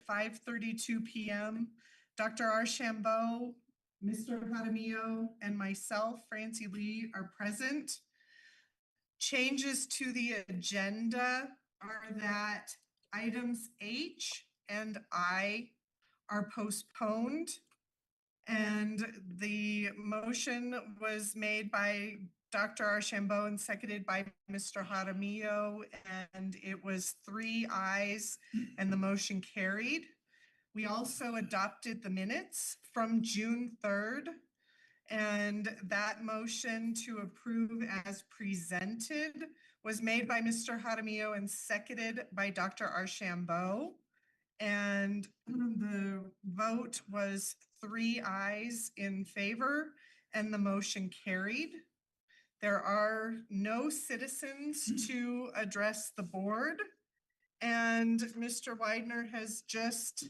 5:32 p.m. Dr. Archambault, Mr. Jaramillo, and myself, Francie Lee, are present. Changes to the agenda are that items H and I are postponed. And the motion was made by Dr. Archambault and seconded by Mr. Jaramillo, and it was 3 ayes and the motion carried. We also adopted the minutes from June 3rd, and that motion to approve as presented was made by Mr. Jaramillo and seconded by Dr. Archambault. And the vote was 3 ayes in favor and the motion carried. There are no citizens to address the board. And Mr. Widener has just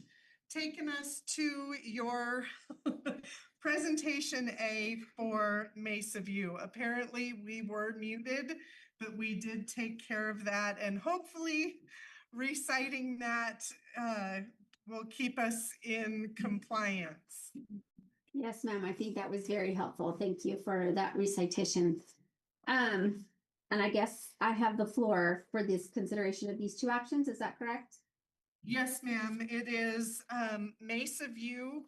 taken us to your presentation A for Mesa View. Apparently we were muted, but we did take care of that, and hopefully reciting that will keep us in compliance. Yes, ma'am. I think that was very helpful. Thank you for that recitation. And I guess I have the floor for this consideration of these two actions. Is that correct? Yes, ma'am. It is Mesa View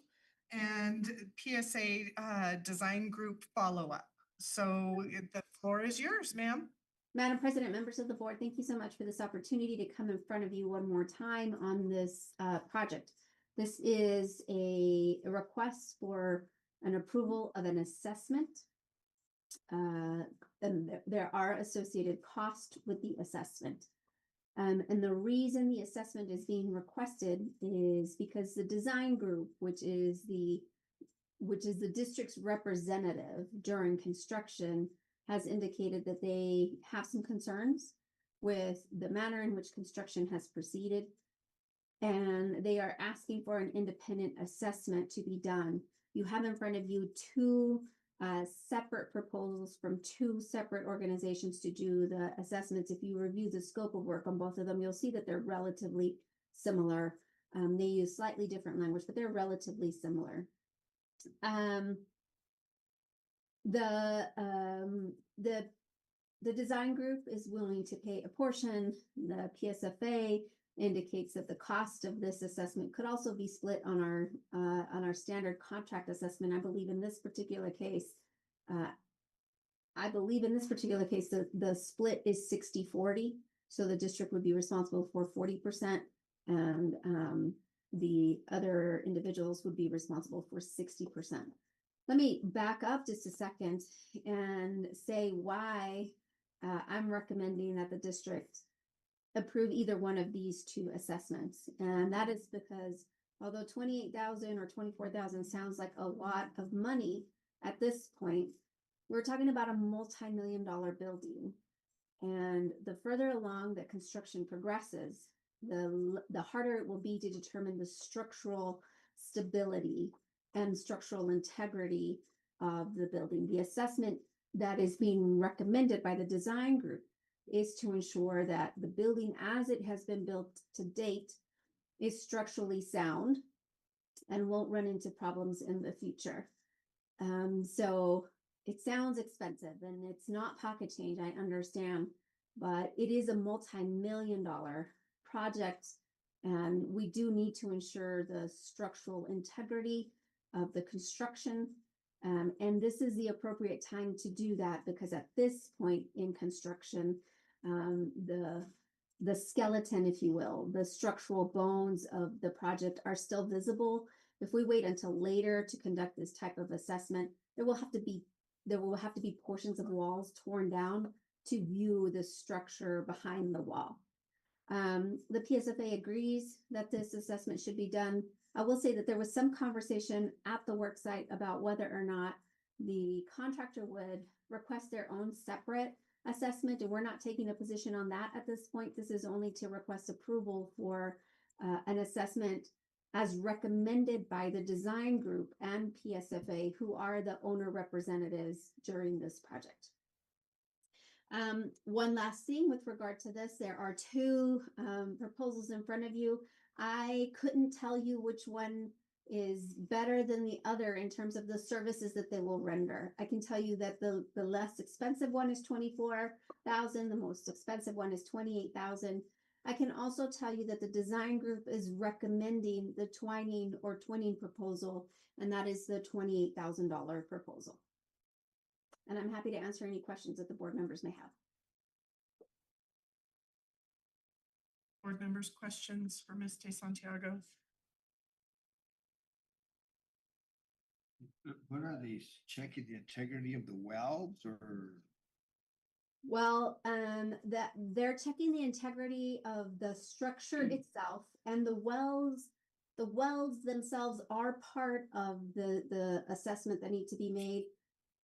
and PSA Design Group follow-up. So the floor is yours, ma'am. Madam President, members of the board, thank you so much for this opportunity to come in front of you one more time on this project. This is a request for an approval of an assessment. And there are associated costs with the assessment. And the reason the assessment is being requested is because the design group, which is the district's representative during construction, has indicated that they have some concerns with the manner in which construction has proceeded. And they are asking for an independent assessment to be done. You have in front of you two separate proposals from two separate organizations to do the assessments. If you review the scope of work on both of them, you'll see that they're relatively similar. They use slightly different language, but they're relatively similar. The design group is willing to pay a portion. The PSFA indicates that the cost of this assessment could also be split on our standard contract assessment. I believe in this particular case, the split is 60-40. So the district would be responsible for 40%, and the other individuals would be responsible for 60%. Let me back up just a second and say why I'm recommending that the district approve either one of these two assessments. And that is because although $28,000 or $24,000 sounds like a lot of money at this point, we're talking about a multi-million-dollar building. And the further along that construction progresses, the harder it will be to determine the structural stability and structural integrity of the building. The assessment that is being recommended by the design group is to ensure that the building as it has been built to date is structurally sound and won't run into problems in the future. So it sounds expensive and it's not pocket change, I understand, but it is a multi-million-dollar project, and we do need to ensure the structural integrity of the construction. And this is the appropriate time to do that because at this point in construction, the skeleton, if you will, the structural bones of the project are still visible. If we wait until later to conduct this type of assessment, there will have to be portions of walls torn down to view the structure behind the wall. The PSFA agrees that this assessment should be done. I will say that there was some conversation at the work site about whether or not the contractor would request their own separate assessment, and we're not taking a position on that at this point. This is only to request approval for an assessment as recommended by the design group and PSFA, who are the owner representatives during this project. One last thing with regard to this, there are two proposals in front of you. I couldn't tell you which one is better than the other in terms of the services that they will render. I can tell you that the less expensive one is 24,000, the most expensive one is 28,000. I can also tell you that the design group is recommending the twining or twinning proposal, and that is the $28,000 proposal. And I'm happy to answer any questions that the board members may have. Board members, questions for Ms. De Santiago? What are these, checking the integrity of the welds or? Well, that they're checking the integrity of the structure itself, and the welds themselves are part of the assessment that need to be made.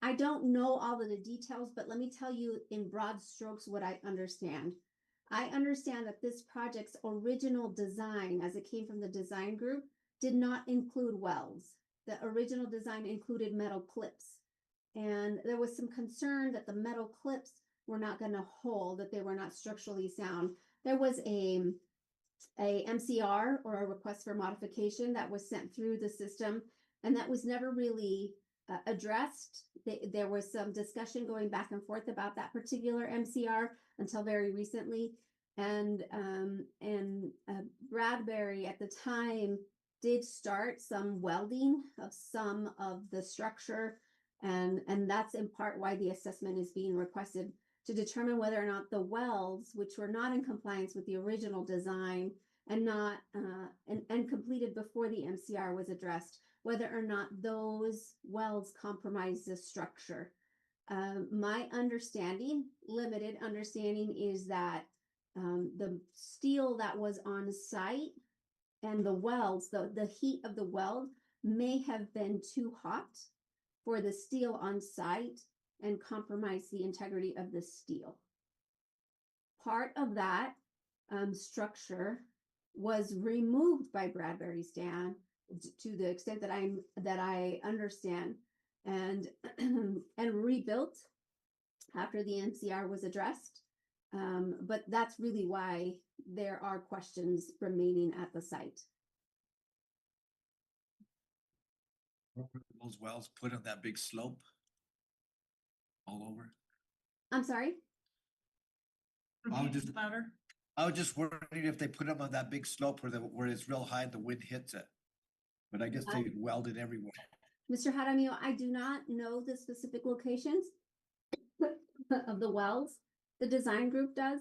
I don't know all of the details, but let me tell you in broad strokes what I understand. I understand that this project's original design, as it came from the design group, did not include welds. The original design included metal clips. And there was some concern that the metal clips were not going to hold, that they were not structurally sound. There was a MCR, or a request for modification, that was sent through the system, and that was never really addressed. There was some discussion going back and forth about that particular MCR until very recently. And Bradbury at the time did start some welding of some of the structure, and that's in part why the assessment is being requested, to determine whether or not the welds, which were not in compliance with the original design and not and completed before the MCR was addressed, whether or not those welds compromise the structure. My understanding, limited understanding, is that the steel that was on site and the welds, the heat of the weld may have been too hot for the steel on site and compromise the integrity of the steel. Part of that structure was removed by Bradbury Stan, to the extent that I understand, and and rebuilt after the MCR was addressed. But that's really why there are questions remaining at the site. Those wells put on that big slope all over? I'm sorry? I'll just- Louder. I was just wondering if they put them on that big slope where it's real high and the wind hits it. But I guess they welded everywhere. Mr. Jaramillo, I do not know the specific locations of the wells. The design group does,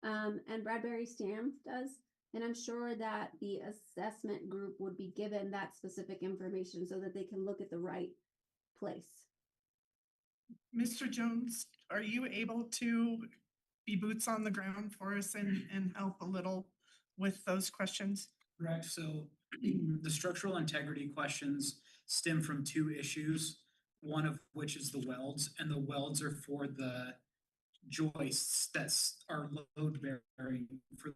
and Bradbury Stam does. And I'm sure that the assessment group would be given that specific information so that they can look at the right place. Mr. Jones, are you able to be boots on the ground for us and help a little with those questions? Correct. So the structural integrity questions stem from two issues, one of which is the welds, and the welds are for the joists that are load bearing for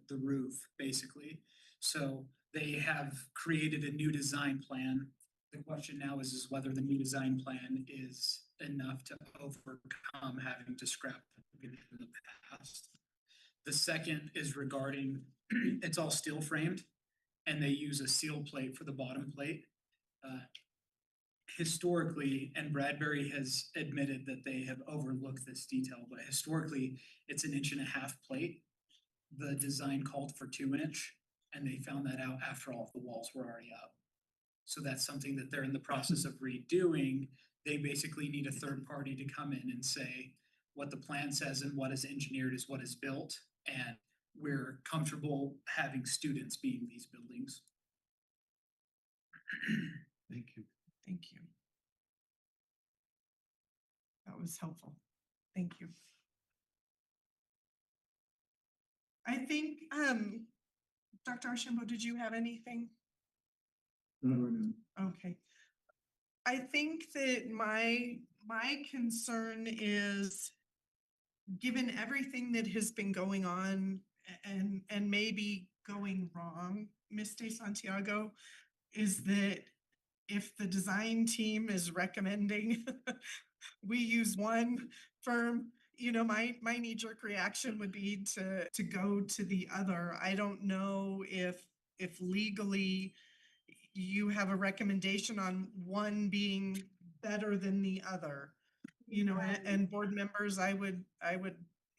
the roof, basically. So they have created a new design plan. The question now is whether the new design plan is enough to overcome having to scrap in the past. The second is regarding, it's all steel framed, and they use a seal plate for the bottom plate. Historically, and Bradbury has admitted that they have overlooked this detail, but historically, it's 1.5 inch plate. The design called for 2 inch, and they found that out after all of the walls were already up. So that's something that they're in the process of redoing. They basically need a third party to come in and say what the plan says and what is engineered is what is built, and we're comfortable having students be in these buildings. Thank you. Thank you. That was helpful. Thank you. I think, Dr. Archambault, did you have anything? Okay. I think that my concern is, given everything that has been going on and maybe going wrong, Ms. De Santiago, is that if the design team is recommending we use one firm you know, my knee-jerk reaction would be to go to the other. I don't know if legally you have a recommendation on one being better than the other. You know, and board members, I would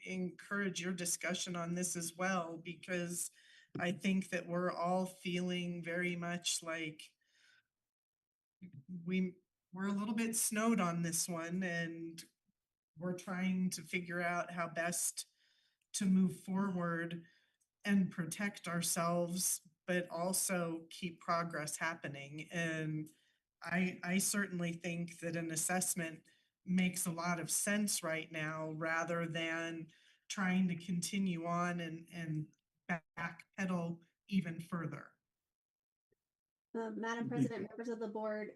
encourage your discussion on this as well, because I think that we're all feeling very much like we're a little bit snowed on this one, and we're trying to figure out how best to move forward and protect ourselves, but also keep progress happening. And I certainly think that an assessment makes a lot of sense right now, rather than trying to continue on and backpedal even further. Madam President, members of the board,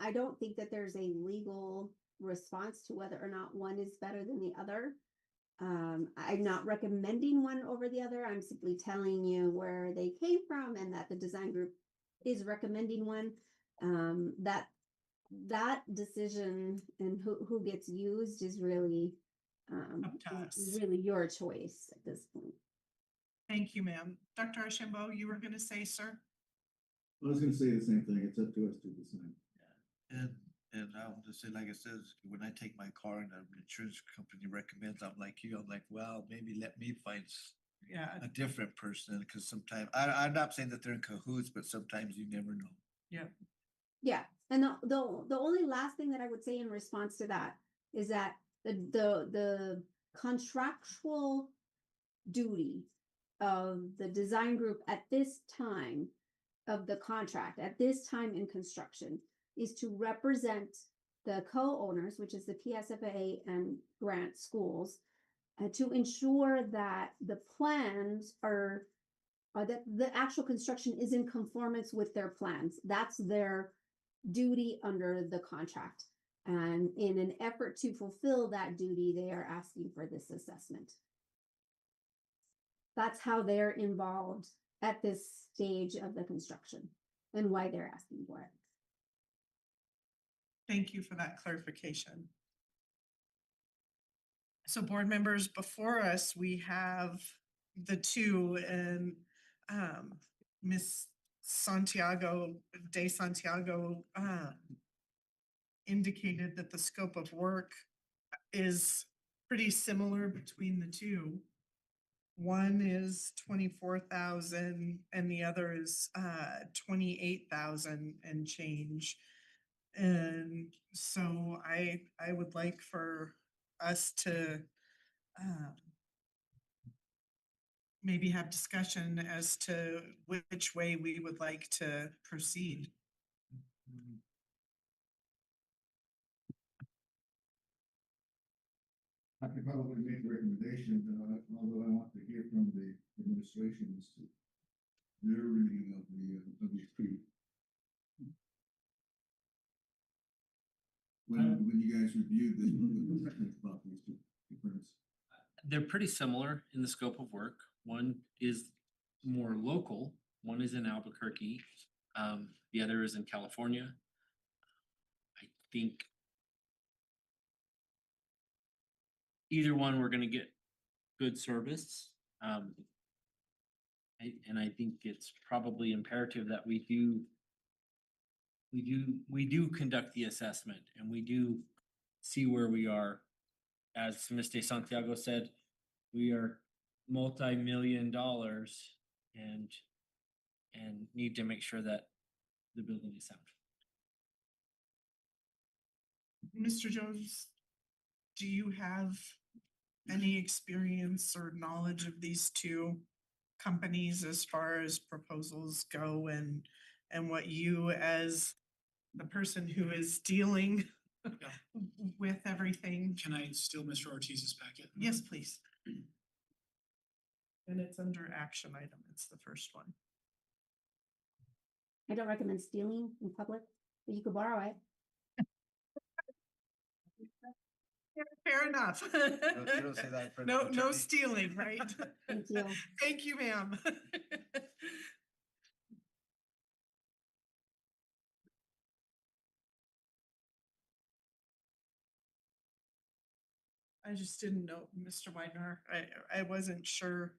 I don't think that there's a legal response to whether or not one is better than the other. I'm not recommending one over the other. I'm simply telling you where they came from and that the design group is recommending one. That decision and who gets used is really Up to us. really your choice at this point. Thank you, ma'am. Dr. Archambault, you were gonna say, sir? I was gonna say the same thing. It's up to us to decide. And I'll just say, like it says, when I take my car and the insurance company recommends, I'm like you, I'm like, well, maybe let me find Yeah, a different person, because sometimes, I'm not saying that they're in cahoots, but sometimes you never know. Yeah, and the only last thing that I would say in response to that is that the contractual duty of the design group at this time of the contract, at this time in construction, is to represent the co-owners, which is the PSFA and grant schools, to ensure that the plans are that the actual construction is in conformance with their plans. That's their duty under the contract. And in an effort to fulfill that duty, they are asking for this assessment. That's how they're involved at this stage of the construction and why they're asking for it. thank you for that clarification. So board members, before us, we have the two, and Miss Santiago, de Santiago, indicated that the scope of work is pretty similar between the two. One is 24,000 and the other is 28,000 and change. And so I would like for us to maybe have discussion as to which way we would like to proceed. I could probably make a recommendation, although I want to hear from the administration as to their reading of the street. When you guys reviewed this, what do you think about these two difference? They're pretty similar in the scope of work. One is more local, one is in Albuquerque, the other is in California. I think either one, we're gonna get good service. And I think it's probably imperative that we do conduct the assessment, and we do see where we are. As Ms. De Santiago said, we are multi-million dollars and need to make sure that the building is sound. Mr. Jones, do you have any experience or knowledge of these two companies as far as proposals go, and what you, as the person who is dealing with everything? Can I steal Mr. Ortiz's packet? Yes, please. And it's under action item. It's the first one. I don't recommend stealing in public, but you could borrow it. Fair enough. You don't say that in front of No, the no attorney. stealing, right? Thank you. Thank you, ma'am. I just didn't know, Mr. Weidner, I wasn't sure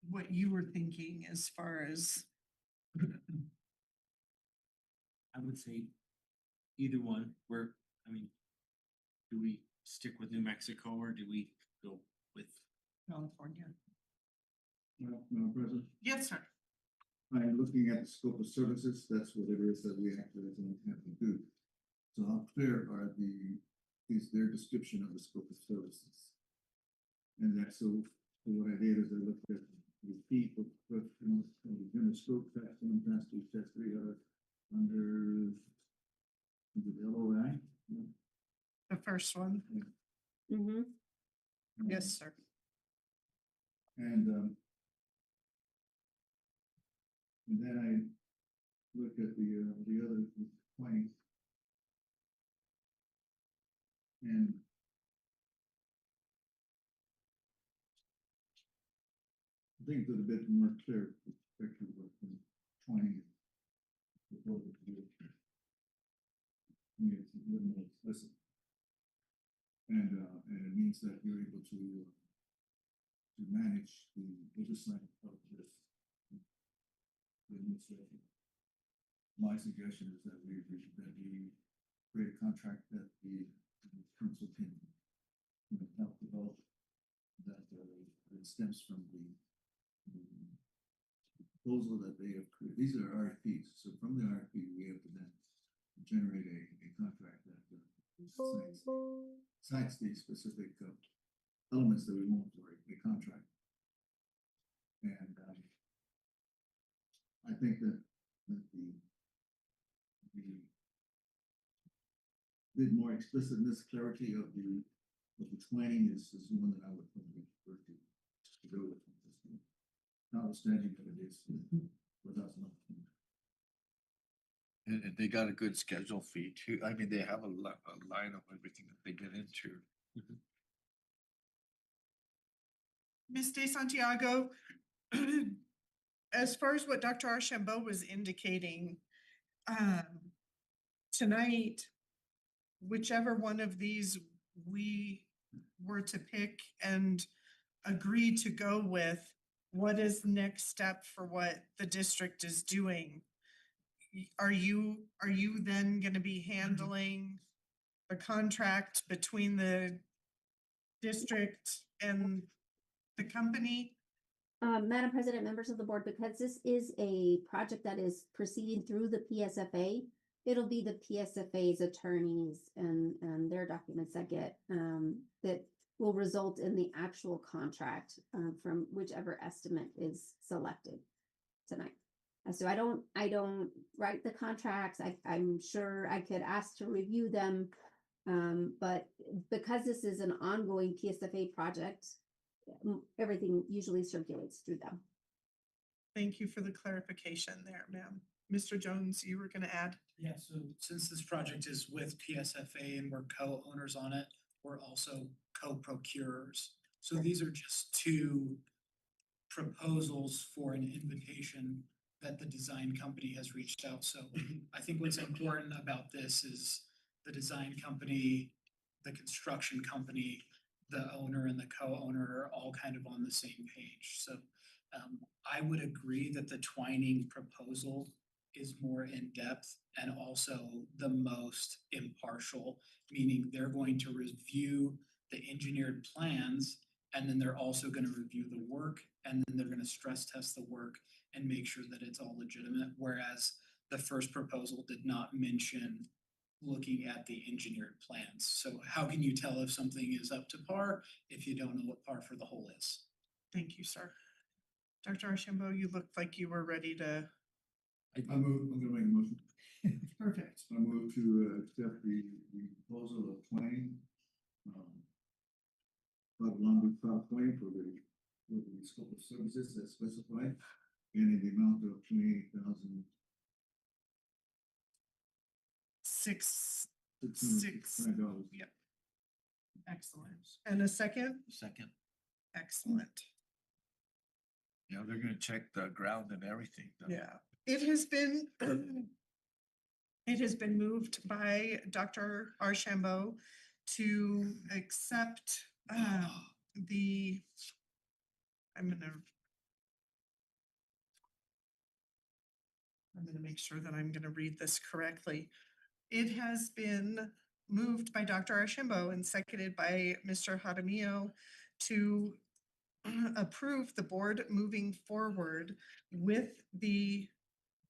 what you were thinking as far as, I would say either one, I mean, do we stick with New Mexico or do we go with? California. Madam President, Yes, sir. I'm looking at the scope of services, that's what it is that we actually have to do. So how clear is their description of the scope of services? And that's so what I did is I looked at the people, but, in the scope, tax one, tax two, tax three are under the LOI. The first one. Mm-hmm. Yes, sir. And then I looked at the other claims. And I think it's a bit more clear picture of what the twenty proposal to do. I mean, it's a little more explicit. And it means that you're able to manage the oversight of this administration. My suggestion is that we create a contract that the council can, help develop that it stems from the proposal that they have created. These are RFPs, so from the RFP, we have to then generate a contract that cites the specific elements that we want for a contract. And I think that the more explicitness, clarity of the planning is one that I would probably prefer to go with. Notwithstanding that it is without some. And they got a good schedule fee too. I mean, they have a line of everything that they get into. Ms. De Santiago, as far as what Dr. Archambault was indicating, tonight, whichever one of these we were to pick and agree to go with, what is the next step for what the district is doing? Are you then gonna be handling the contract between the district and the company? Madam President, members of the board, because this is a project that is proceeding through the PSFA, it'll be the PSFA's attorneys and their documents that get, that will result in the actual contract, from whichever estimate is selected tonight. So I don't write the contracts. I'm sure I could ask to review them. But because this is an ongoing PSFA project, everything usually circulates through them. Thank you for the clarification there, ma'am. Mr. Jones, you were gonna add? Yeah, so since this project is with PSFA and we're co-owners on it, we're also co-procurers. So these are just two proposals for an invitation that the design company has reached out. So I think what's important about this is the design company, the construction company, the owner and the co-owner are all kind of on the same page. So I would agree that the Twining proposal is more in depth and also the most impartial, meaning they're going to review the engineered plans and then they're also going to review the work and then they're going to stress test the work and make sure that it's all legitimate. Whereas the first proposal did not mention looking at the engineered plans. So how can you tell if something is up to par if you don't know what par for the whole is? Thank you, sir. Dr. Archambault, you looked like you were ready to. I'm gonna make a motion. Perfect. I move to accept the proposal of Twain. Long Beach South Twain for the scope of services as specified and in the amount of $28,669. Yep. Excellent. And a second? Second, Excellent. yeah, they're gonna check the ground and everything. Yeah, it has been moved by Dr. Archambault to accept the, I'm gonna make sure that I'm gonna read this correctly. It has been moved by Dr. Archambault and seconded by Mr. Jaramillo to approve the board moving forward with the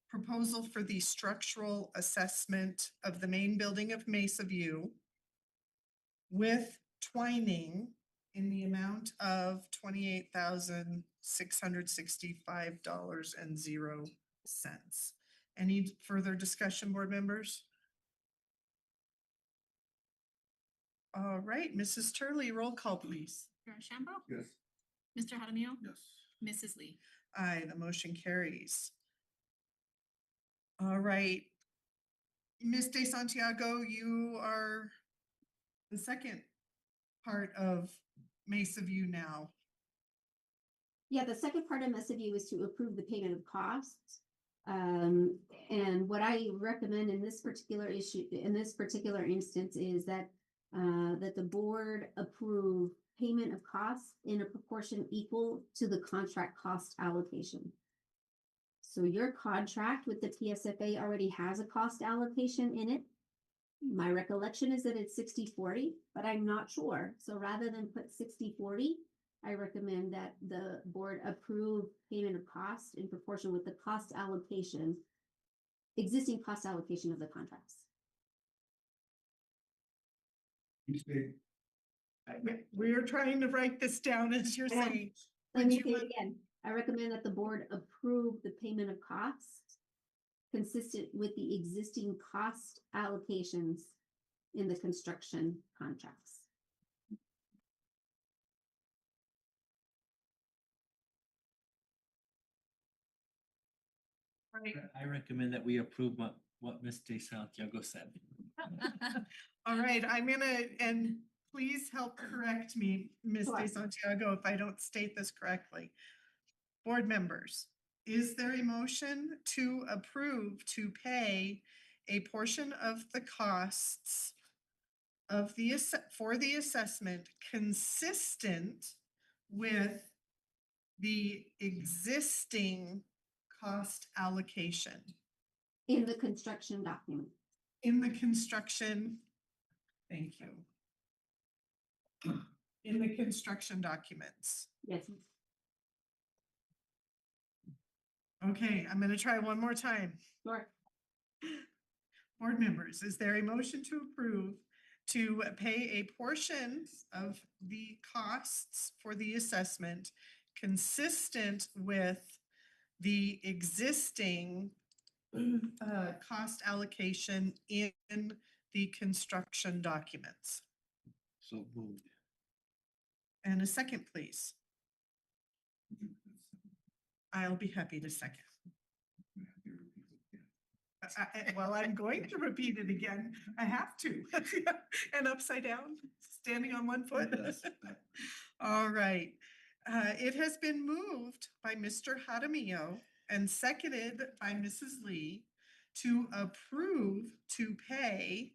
proposal for the structural assessment of the main building of Mesa View with Twining in the amount of $28,665.00. Any further discussion, board members? All right, Mrs. Turley, roll call, please. Dr. Shambo, Yes. Mr. Jaramillo, Yes. Mrs. Lee. Aye, the motion carries. All right. Ms. De Santiago, you are the second part of Mesa View now. Yeah, the second part of Mesa View is to approve the payment of costs. And what I recommend in this particular issue, in this particular instance, is that that the board approve payment of costs in a proportion equal to the contract cost allocation. So your contract with the TSFA already has a cost allocation in it. My recollection is that it's 60-40, but I'm not sure. So rather than put 60-40, I recommend that the board approve payment of cost in proportion with the cost allocation, existing cost allocation of the contracts. We're trying to write this down as you're saying. Let Would me you say it want- again. I recommend that the board approve the payment of costs consistent with the existing cost allocations in the construction contracts. Right. I recommend that we approve what Ms. De Santiago said. All right, I'm gonna, and please help correct me, Ms. Sure. De Santiago, if I don't state this correctly. Board members, is there a motion to approve to pay a portion of the costs of the, for the assessment consistent with the existing cost allocation In the construction document. in the construction? Thank you. In the construction documents. Yes. Okay, I'm gonna try one more time. Sure. Board members, is there a motion to approve to pay a portion of the costs for the assessment consistent with the existing cost allocation in the construction documents? So moved. And a second, please. I'll be happy to second. Well, I'm going to repeat it again. I have to. And upside down, standing on one foot. Yes. All right. It has been moved by Mr. Jaramillo and seconded by Mrs. Lee to approve to pay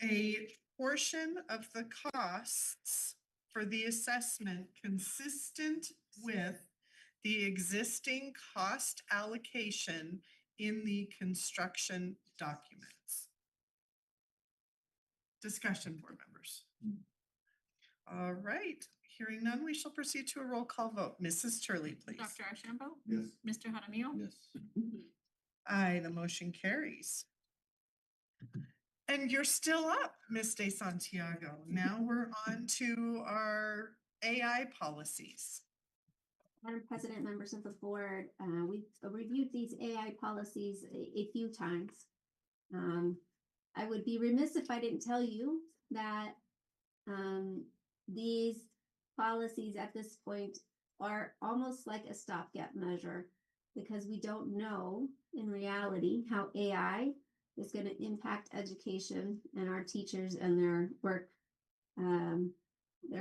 a portion of the costs for the assessment consistent with the existing cost allocation in the construction documents. Discussion, board members. All right, hearing none, we shall proceed to a roll call vote. Mrs. Turley, please. Dr. Shambo, Yes. Mr. Jaramillo. Yes. Aye, the motion carries. And you're still up, Ms. De Santiago. Now we're on to our AI policies. Madam President, members of the board, we've reviewed these AI policies a few times. I would be remiss if I didn't tell you that these policies at this point are almost like a stopgap measure because we don't know in reality how AI is going to impact education and our teachers and their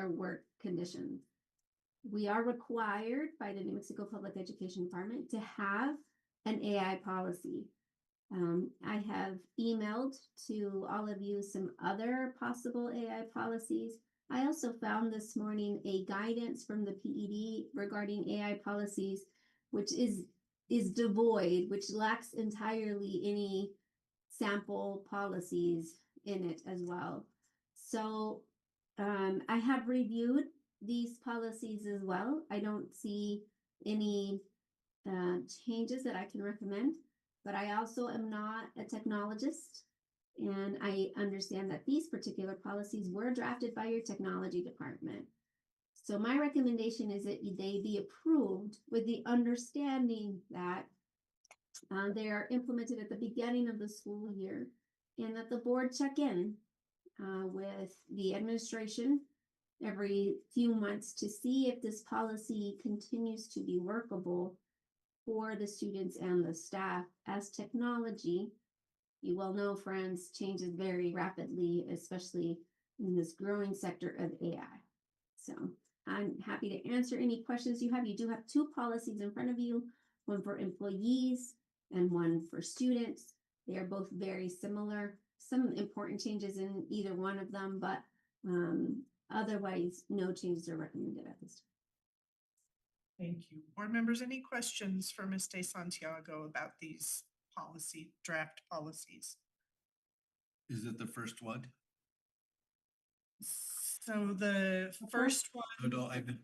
work conditions. We are required by the New Mexico Public Education Department to have an AI policy. I have emailed to all of you some other possible AI policies. I also found this morning a guidance from the PED regarding AI policies, which is devoid, which lacks entirely any sample policies in it as well. So I have reviewed these policies as well. I don't see any changes that I can recommend, but I also am not a technologist. And I understand that these particular policies were drafted by your technology department. So my recommendation is that they be approved with the understanding that they are implemented at the beginning of the school year and that the board check in with the administration every few months to see if this policy continues to be workable for the students and the staff. As technology, you well know, friends, changes very rapidly, especially in this growing sector of AI. So I'm happy to answer any questions you have. You do have two policies in front of you, one for employees and one for students. They are both very similar. Some important changes in either one of them, but otherwise no changes are recommended at this time. Thank you. Board members, any questions for Ms. De Santiago about these draft policies? Is it the first one? So the first one, No, I meant,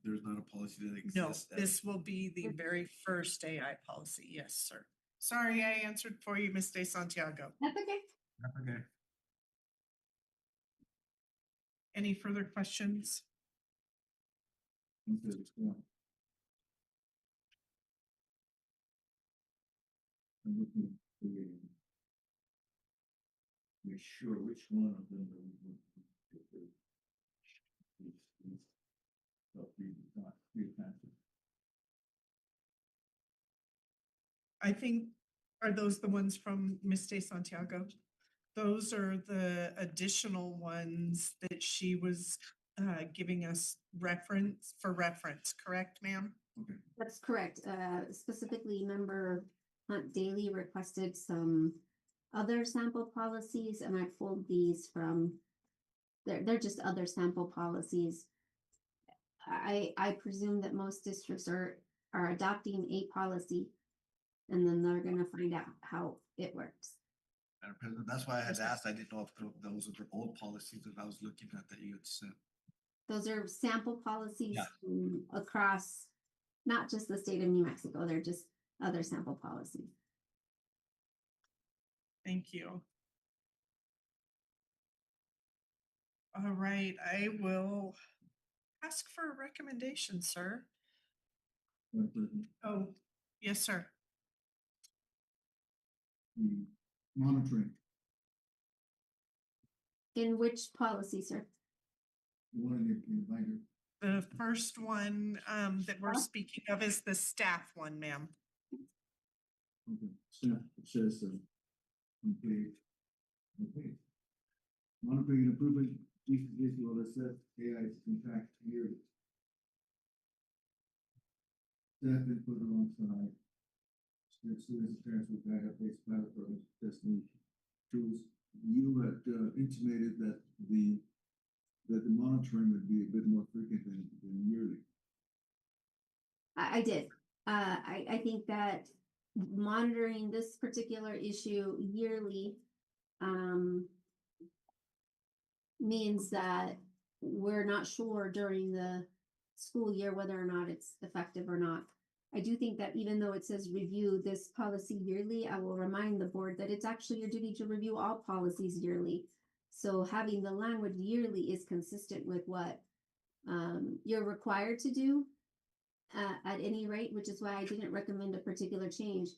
there's not a policy that no, exists? this will be the very first AI policy. Yes, sir. Sorry, I answered for you, Ms. De Santiago. That's okay. Okay. Any further questions? I'm looking to make sure which one of them that we want to get rid of. I think, are those the ones from Ms. De Santiago? Those are the additional ones that she was giving us reference, correct, ma'am? That's correct. Specifically, member Hunt Daly requested some other sample policies, and I pulled these from, they're just other sample policies. I presume that most districts are adopting a policy, and then they're gonna find out how it works. Madam President, that's why I had asked. I didn't know if those are the old policies that I was looking at that you had sent. Those are sample policies Yeah. across, not just the state of New Mexico, they're just other sample policies. Thank you. All right, I will ask for a recommendation, sir. Oh, yes, sir. The monitoring, In which policy, sir? the one in binder, The first one that we're Huh? speaking of is the staff one, ma'am. okay, staff, it says, okay. Monitoring and improving, this will assess AI impact yearly. Staff input alongside. Students and parents will guide updates, pilot programs, test new tools. You had intimated that the monitoring would be a bit more frequent than yearly. I did. I think that monitoring this particular issue yearly means that we're not sure during the school year whether or not it's effective or not. I do think that even though it says review this policy yearly, I will remind the board that it's actually your duty to review all policies yearly. So having the language yearly is consistent with what you're required to do at any rate, which is why I didn't recommend a particular change.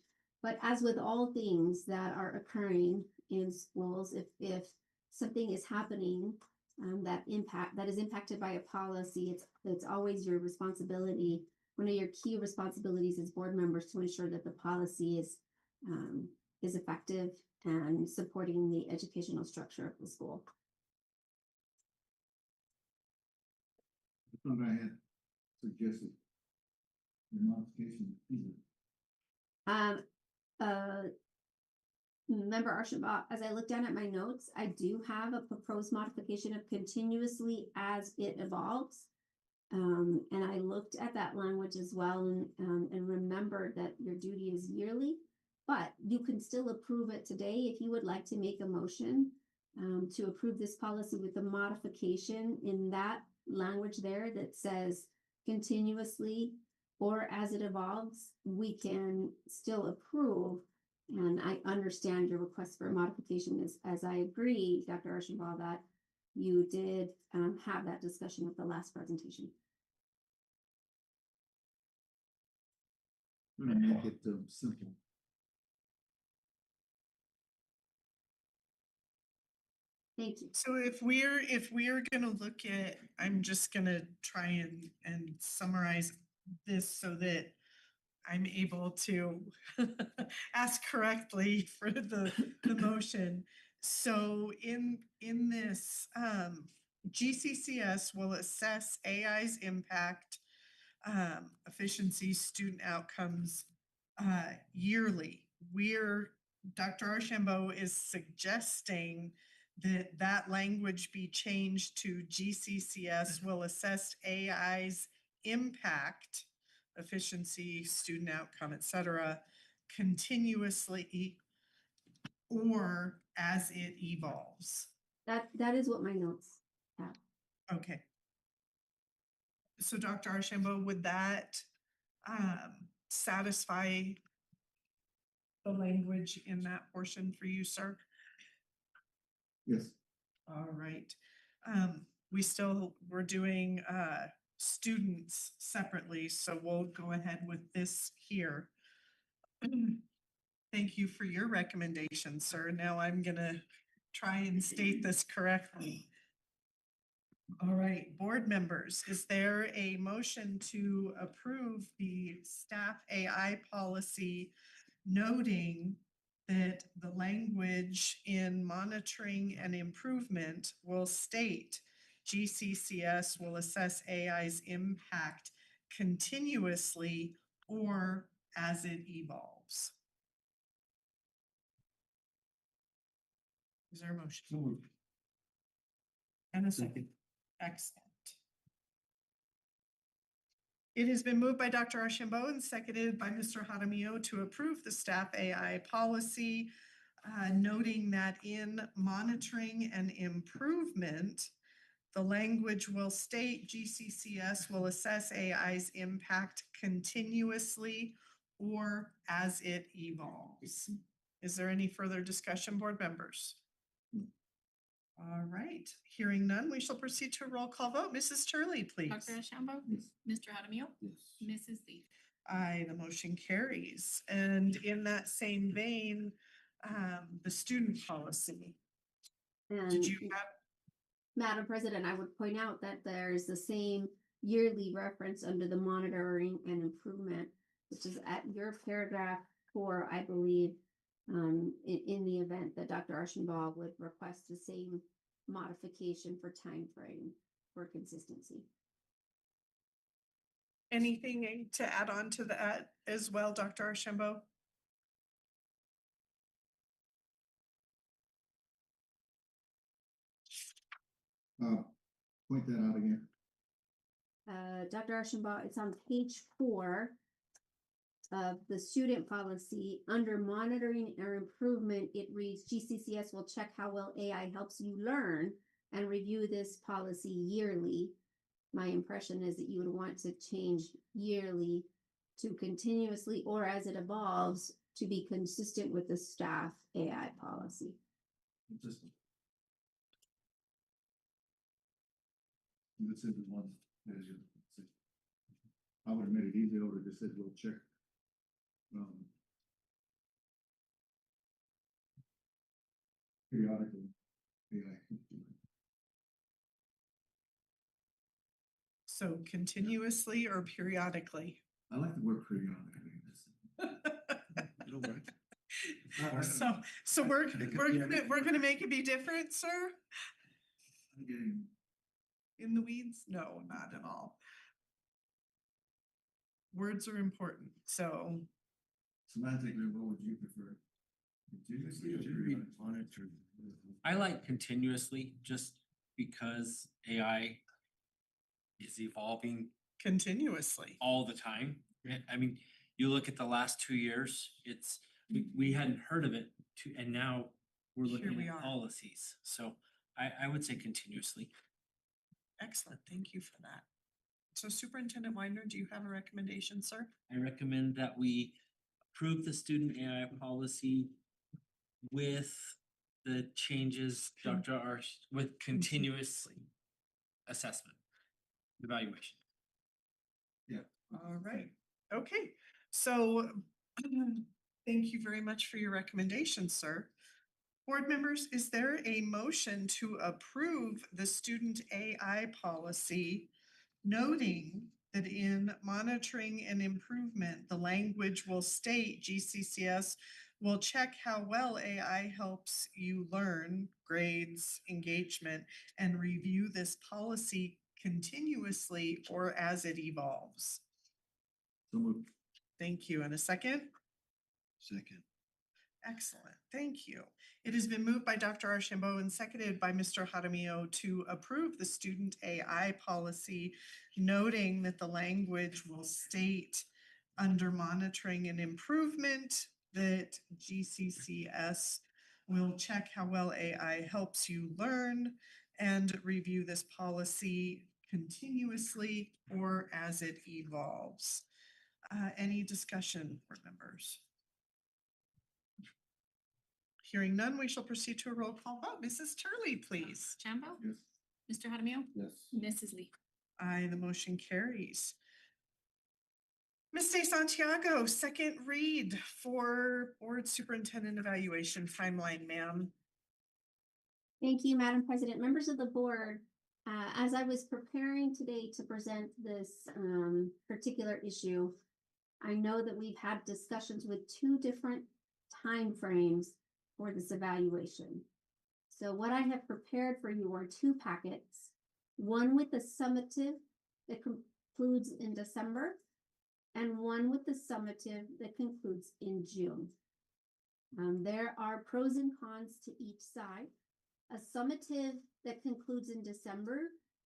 But as with all things that are occurring in schools, if something is happening that is impacted by a policy, it's always your responsibility. One of your key responsibilities as board members to ensure that the policy is effective and supporting the educational structure of the school. I thought I had suggested the modification. Member Archambault, as I look down at my notes, I do have a proposed modification of continuously as it evolves. And I looked at that language as well and remembered that your duty is yearly, but you can still approve it today if you would like to make a motion to approve this policy with the modification in that language there that says continuously or as it evolves, we can still approve. And I understand your request for a modification as I agree, Dr. Archambault, that you did have that discussion with the last presentation. I'm gonna make it simple. Thank you. So if we're gonna look at, I'm just gonna try and summarize this so that I'm able to ask correctly for the motion. So in this, GCCS will assess AI's impact, efficiency, student outcomes, yearly. Dr. Archambault is suggesting that that language be changed to GCCS will assess AI's impact, efficiency, student outcome, et cetera, continuously or as it evolves. That is what my notes have. Okay. So Dr. Archambault, would that satisfy the language in that portion for you, sir? Yes, All right. We're doing students separately, so we'll go ahead with this here. Thank you for your recommendation, sir. Now I'm gonna try and state this correctly. All right, board members, is there a motion to approve the staff AI policy noting that the language in monitoring and improvement will state GCCS will assess AI's impact continuously or as it evolves? Is there a motion? so moved. And a second. Excellent. It has been moved by Dr. Archambault and seconded by Mr. Jaramillo to approve the staff AI policy, noting that in monitoring and improvement, the language will state GCCS will assess AI's impact continuously or as it evolves. Is there any further discussion, board members? All right, hearing none, we shall proceed to a roll call vote. Mrs. Turley, please. Dr. Ashambo? Yes. Mr. Haramio? Yes. Mrs. Lee? Aye, the motion carries. And in that same vein, the student policy. And Did you have, Madam President, I would point out that there's the same yearly reference under the monitoring and improvement, which is at your paragraph 4, I believe, in the event that Dr. Archambault would request the same modification for time frame for consistency. anything to add on to that as well, Dr. Archambault? Point that out again. Dr. Archambault, it's on page 4 of the student policy. Under monitoring or improvement, it reads GCCS will check how well AI helps you learn and review this policy yearly. My impression is that you would want to change yearly to continuously or as it evolves to be consistent with the staff AI policy. Consistent. This is the one, as you say. I would have made it easier, I would have just said, we'll check. Periodically. AI. So continuously or periodically? I like the word periodically. It'll work. So we're gonna make it be different, sir? I'm getting, In the weeds? No, not at all. Words are important, so semantically, what would you prefer? Continuously or periodic? Monitor. I like continuously just because AI is evolving Continuously. all the time. I mean, you look at the last 2 years, we hadn't heard of it and now we're Here looking we at are. policies. So I would say continuously. Excellent. Thank you for that. So Superintendent Widener, do you have a recommendation, sir? I recommend that we approve the student AI policy with the changes, Dr. Arsh, with continuous assessment, evaluation. All right. Okay. So thank you very much for your recommendation, sir. Board members, is there a motion to approve the student AI policy, noting that in monitoring and improvement, the language will state GCCS will check how well AI helps you learn, grades, engagement, and review this policy continuously or as it evolves? So moved. Thank you. And a second? Second. Excellent, thank you. It has been moved by Dr. Archambault and seconded by Mr. Jaramillo to approve the student AI policy, noting that the language will state under monitoring and improvement that GCCS will check how well AI helps you learn and review this policy continuously or as it evolves. Any discussion, board members? Hearing none, we shall proceed to a roll call vote. Mrs. Turley, please. Shambo, Yes. Mr. Jaramillo, Yes. Mrs. Lee. Aye, the motion carries. Ms. De Santiago, second read for Board Superintendent Evaluation timeline, ma'am. Thank you, Madam President. Members of the board, as I was preparing today to present this particular issue, I know that we've had discussions with two different timeframes for this evaluation. So what I have prepared for you are two packets, one with the summative that concludes in December, and one with the summative that concludes in June. There are pros and cons to each side. A summative that concludes in December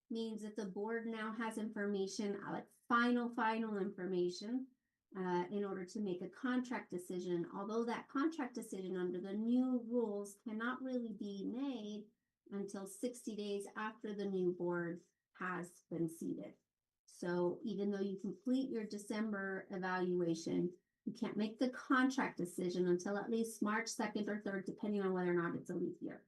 means that the board now has information, like final information, in order to make a contract decision, although that contract decision under the new rules cannot really be made until 60 days after the new board has been seated. So even though you complete your December evaluation, you can't make the contract decision until at least March 2nd or 3rd, depending on whether or not it's a leap year.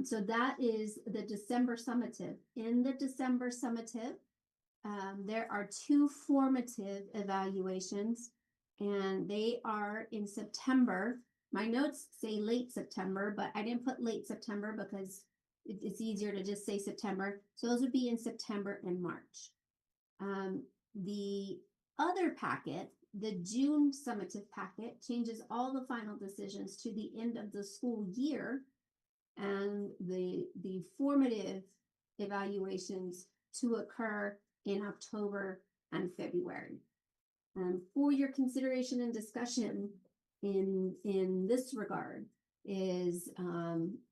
So that is the December summative. In the December summative, there are two formative evaluations, and they are in September. My notes say late September, but I didn't put late September because it's easier to just say September. So those would be in September and March. The other packet, the June summative packet, changes all the final decisions to the end of the school year, and the formative evaluations to occur in October and February. For your consideration and discussion in this regard is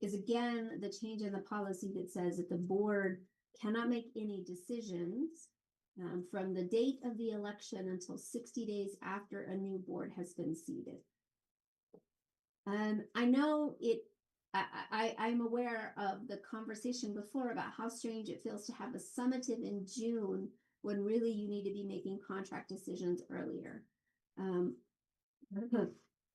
again the change in the policy that says that the board cannot make any decisions from the date of the election until 60 days after a new board has been seated. I know I'm aware of the conversation before about how strange it feels to have a summative in June when really you need to be making contract decisions earlier.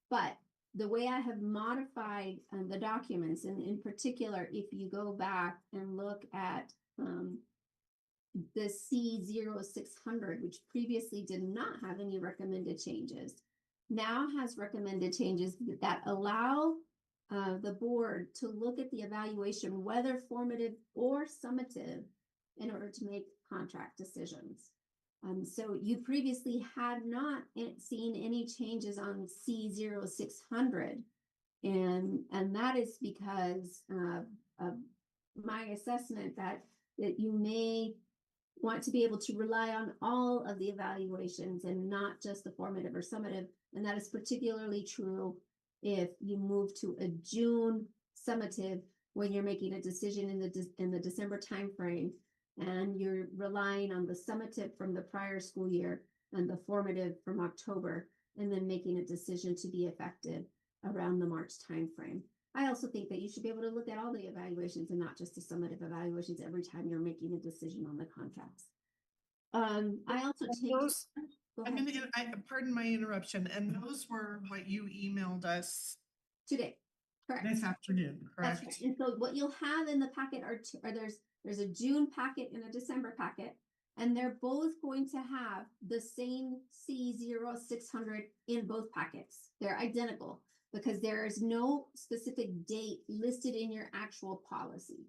But the way I have modified the documents, and in particular, if you go back and look at the C0600, which previously did not have any recommended changes, now has recommended changes that allow the board to look at the evaluation, whether formative or summative, in order to make contract decisions. So you previously had not seen any changes on C0600, and that is because of my assessment that you may want to be able to rely on all of the evaluations and not just the formative or summative, and that is particularly true if you move to a June summative when you're making a decision in the December timeframe, and you're relying on the summative from the prior school year and the formative from October, and then making a decision to be effective around the March timeframe. I also think that you should be able to look at all the evaluations and not just the summative evaluations every time you're making a decision on the contracts. I also And changed. those- Go I'm ahead. gonna, pardon my interruption, and those were what you emailed us Today, correct. this afternoon, That's correct? right. And so what you'll have in the packet there's a June packet and a December packet, and they're both going to have the same C0600 in both packets. They're identical because there is no specific date listed in your actual policy.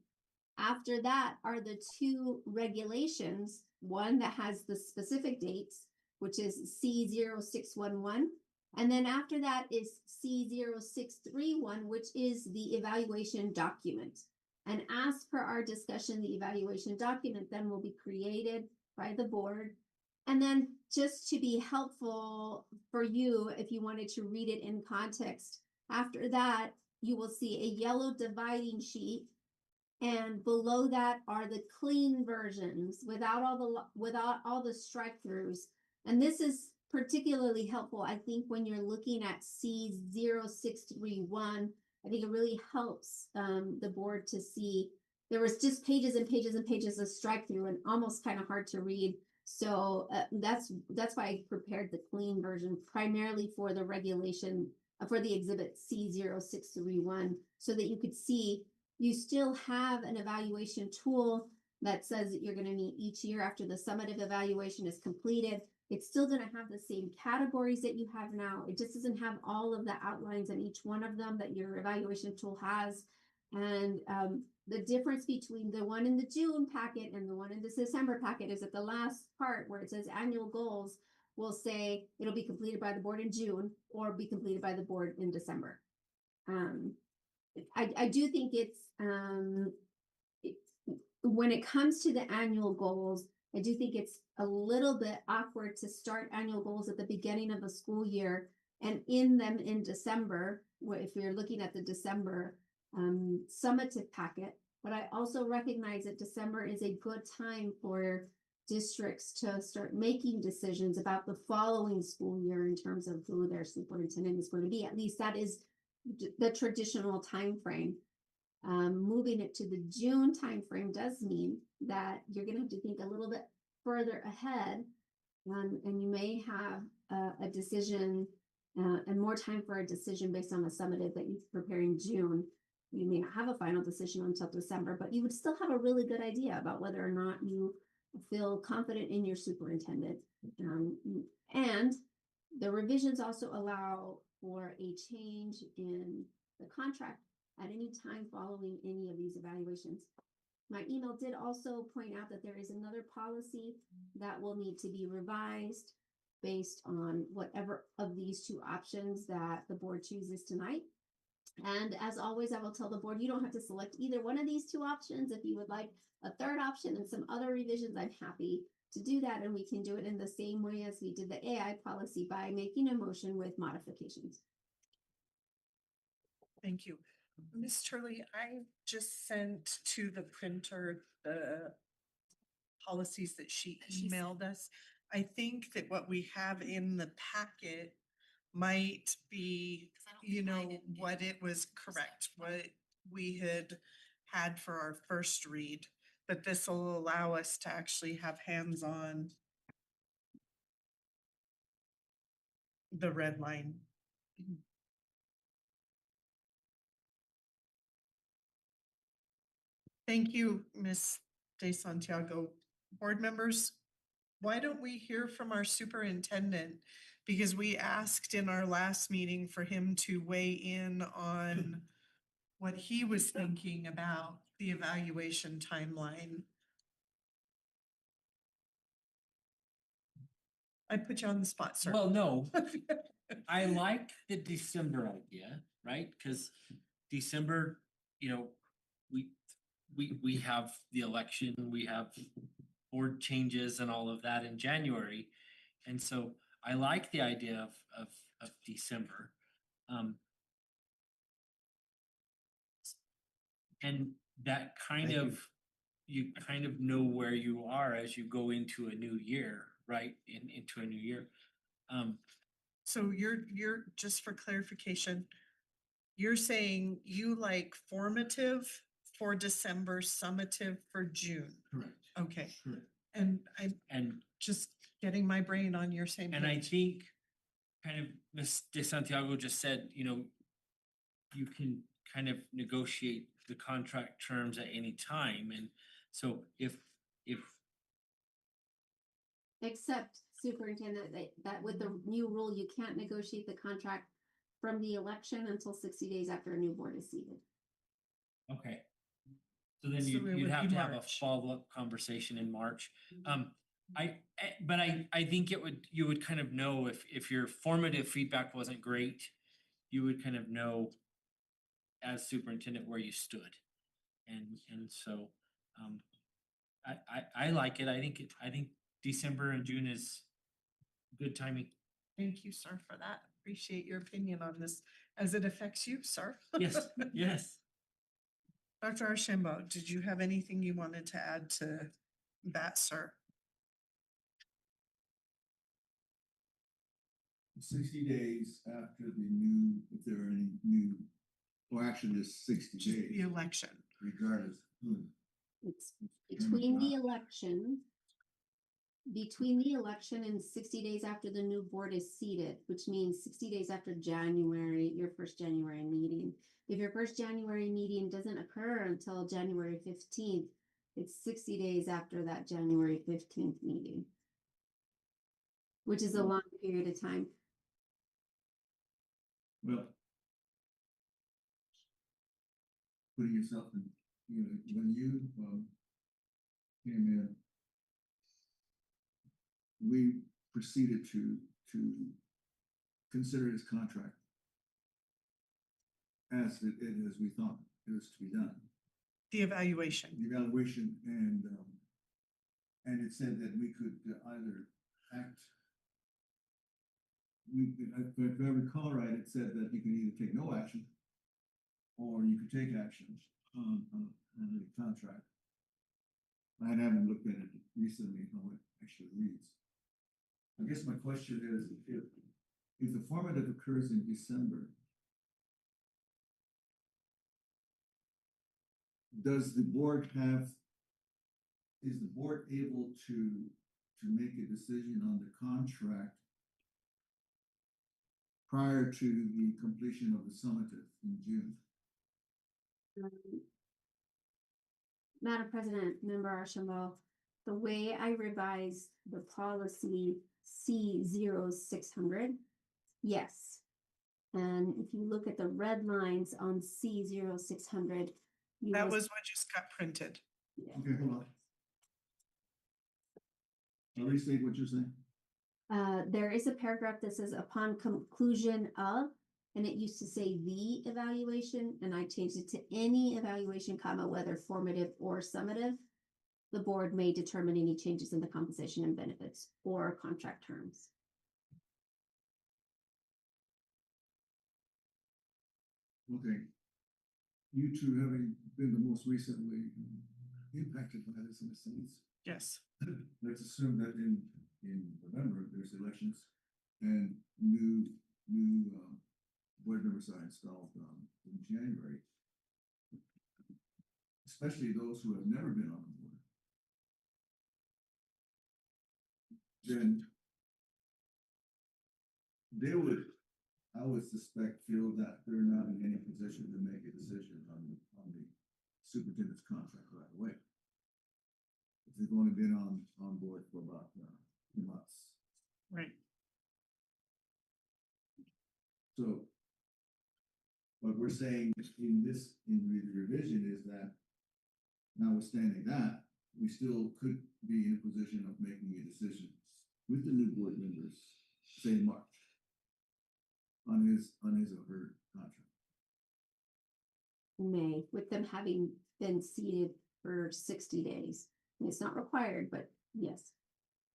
After that are the two regulations, one that has the specific dates, which is C0611. And then after that is C0631, which is the evaluation document. And as per our discussion, the evaluation document then will be created by the board. And then just to be helpful for you, if you wanted to read it in context, after that, you will see a yellow dividing sheet. And below that are the clean versions without all the strike throughs. And this is particularly helpful, I think, when you're looking at C0631. I think it really helps the board to see. There was just pages and pages and pages of strike through and almost kind of hard to read. So that's why I prepared the clean version primarily for the regulation for the exhibit C0631, so that you could see you still have an evaluation tool that says that you're going to meet each year after the summative evaluation is completed. It's still going to have the same categories that you have now. It just doesn't have all of the outlines on each one of them that your evaluation tool has. And the difference between the one in the June packet and the one in the December packet is at the last part where it says annual goals will say it'll be completed by the board in June or be completed by the board in December. I do think it's when it comes to the annual goals, I do think it's a little bit awkward to start annual goals at the beginning of the school year and in them in December, if you're looking at the December summative packet. But I also recognize that December is a good time for districts to start making decisions about the following school year in terms of who their superintendent is going to be. At least that is the traditional time frame. Moving it to the June timeframe does mean that you're going to have to think a little bit further ahead, and you may have a decision and more time for a decision based on the summative that you prepare in June. You may not have a final decision until December, but you would still have a really good idea about whether or not you feel confident in your superintendent. And the revisions also allow for a change in the contract at any time following any of these evaluations. My email did also point out that there is another policy that will need to be revised based on whatever of these two options that the board chooses tonight. And as always, I will tell the board, you don't have to select either one of these two options. If you would like a third option and some other revisions, I'm happy to do that. And we can do it in the same way as we did the AI policy by making a motion with modifications. Thank you. Ms. Turley, I just sent to the printer the policies that she emailed us. I think that what we have in the packet might be, 'Cause I don't you think I know, didn't get what it. it was correct, what we had for our first read. But this will allow us to actually have hands-on the red line. Thank you, Ms. De Santiago. Board members, why don't we hear from our superintendent? Because we asked in our last meeting for him to weigh in on what he was thinking about the evaluation timeline. I put you on the spot, sir. Well, no, I like the December idea, right? Cause December, you know, we have the election, we have board changes and all of that in January. And so I like the idea of December. And that kind Thank you. of, you kind of know where you are as you go into a new year, right? Into a new year. So you're, just for clarification, you're saying you like formative for December, summative for June? Correct. Okay, Correct. and I'm And just getting my brain on your same And I page. think kind of Ms. De Santiago just said, you know, you can kind of negotiate the contract terms at any time. And so if Except superintendent, that with the new rule, you can't negotiate the contract from the election until 60 days after a new board is seated. okay. So then So you'd it you'd would have be to have a March. follow-up conversation in March. But I think you would kind of know if your formative feedback wasn't great, you would kind of know as superintendent where you stood. And so, I like it. I think December and June is good timing. Thank you, sir, for that. Appreciate your opinion on this as it affects you, sir. Yes, yes. Dr. Archambault, did you have anything you wanted to add to that, sir? 60 days after the new, if there are any new, or actually it's 60 Just the days, election. regardless. It's Determined between the not. election. And 60 days after the new board is seated, which means 60 days after January, your first January meeting. If your first January meeting doesn't occur until January 15th, it's 60 days after that January 15th meeting. Which is a long period of time. Well, putting yourself in, you know, when you came in, we proceeded to consider his contract as we thought it was to be done. The evaluation. The evaluation and it said that we could either act. If I recall right, it said that you could either take no action or you could take action on the contract. I haven't looked at it recently, how it actually reads. I guess my question is, if the formative occurs in December, is the board able to make a decision on the contract prior to the completion of the summative in June? Madam President, Member Archambault, the way I revised the policy C0600, yes. And if you look at the red lines on C0600, you That will was what just got printed. Okay, hold on. I'll restate what you're saying. there is a paragraph that says upon conclusion of, and it used to say the evaluation, and I changed it to any evaluation, comma, whether formative or summative. The board may determine any changes in the compensation and benefits or contract terms. Okay. You two having been the most recently impacted by this in a sense. Yes. Let's assume that in November, there's elections and new board members are installed in January. Especially those who have never been on the board. Then they would, I would suspect, feel that they're not in any position to make a decision on the superintendent's contract right away. If they've only been on board for about 2 months. Right. So what we're saying in the revision is that notwithstanding that, we still could be in a position of making a decision with the new board members, say in March, on his or her contract. May, with them having been seated for 60 days. And it's not required, but yes.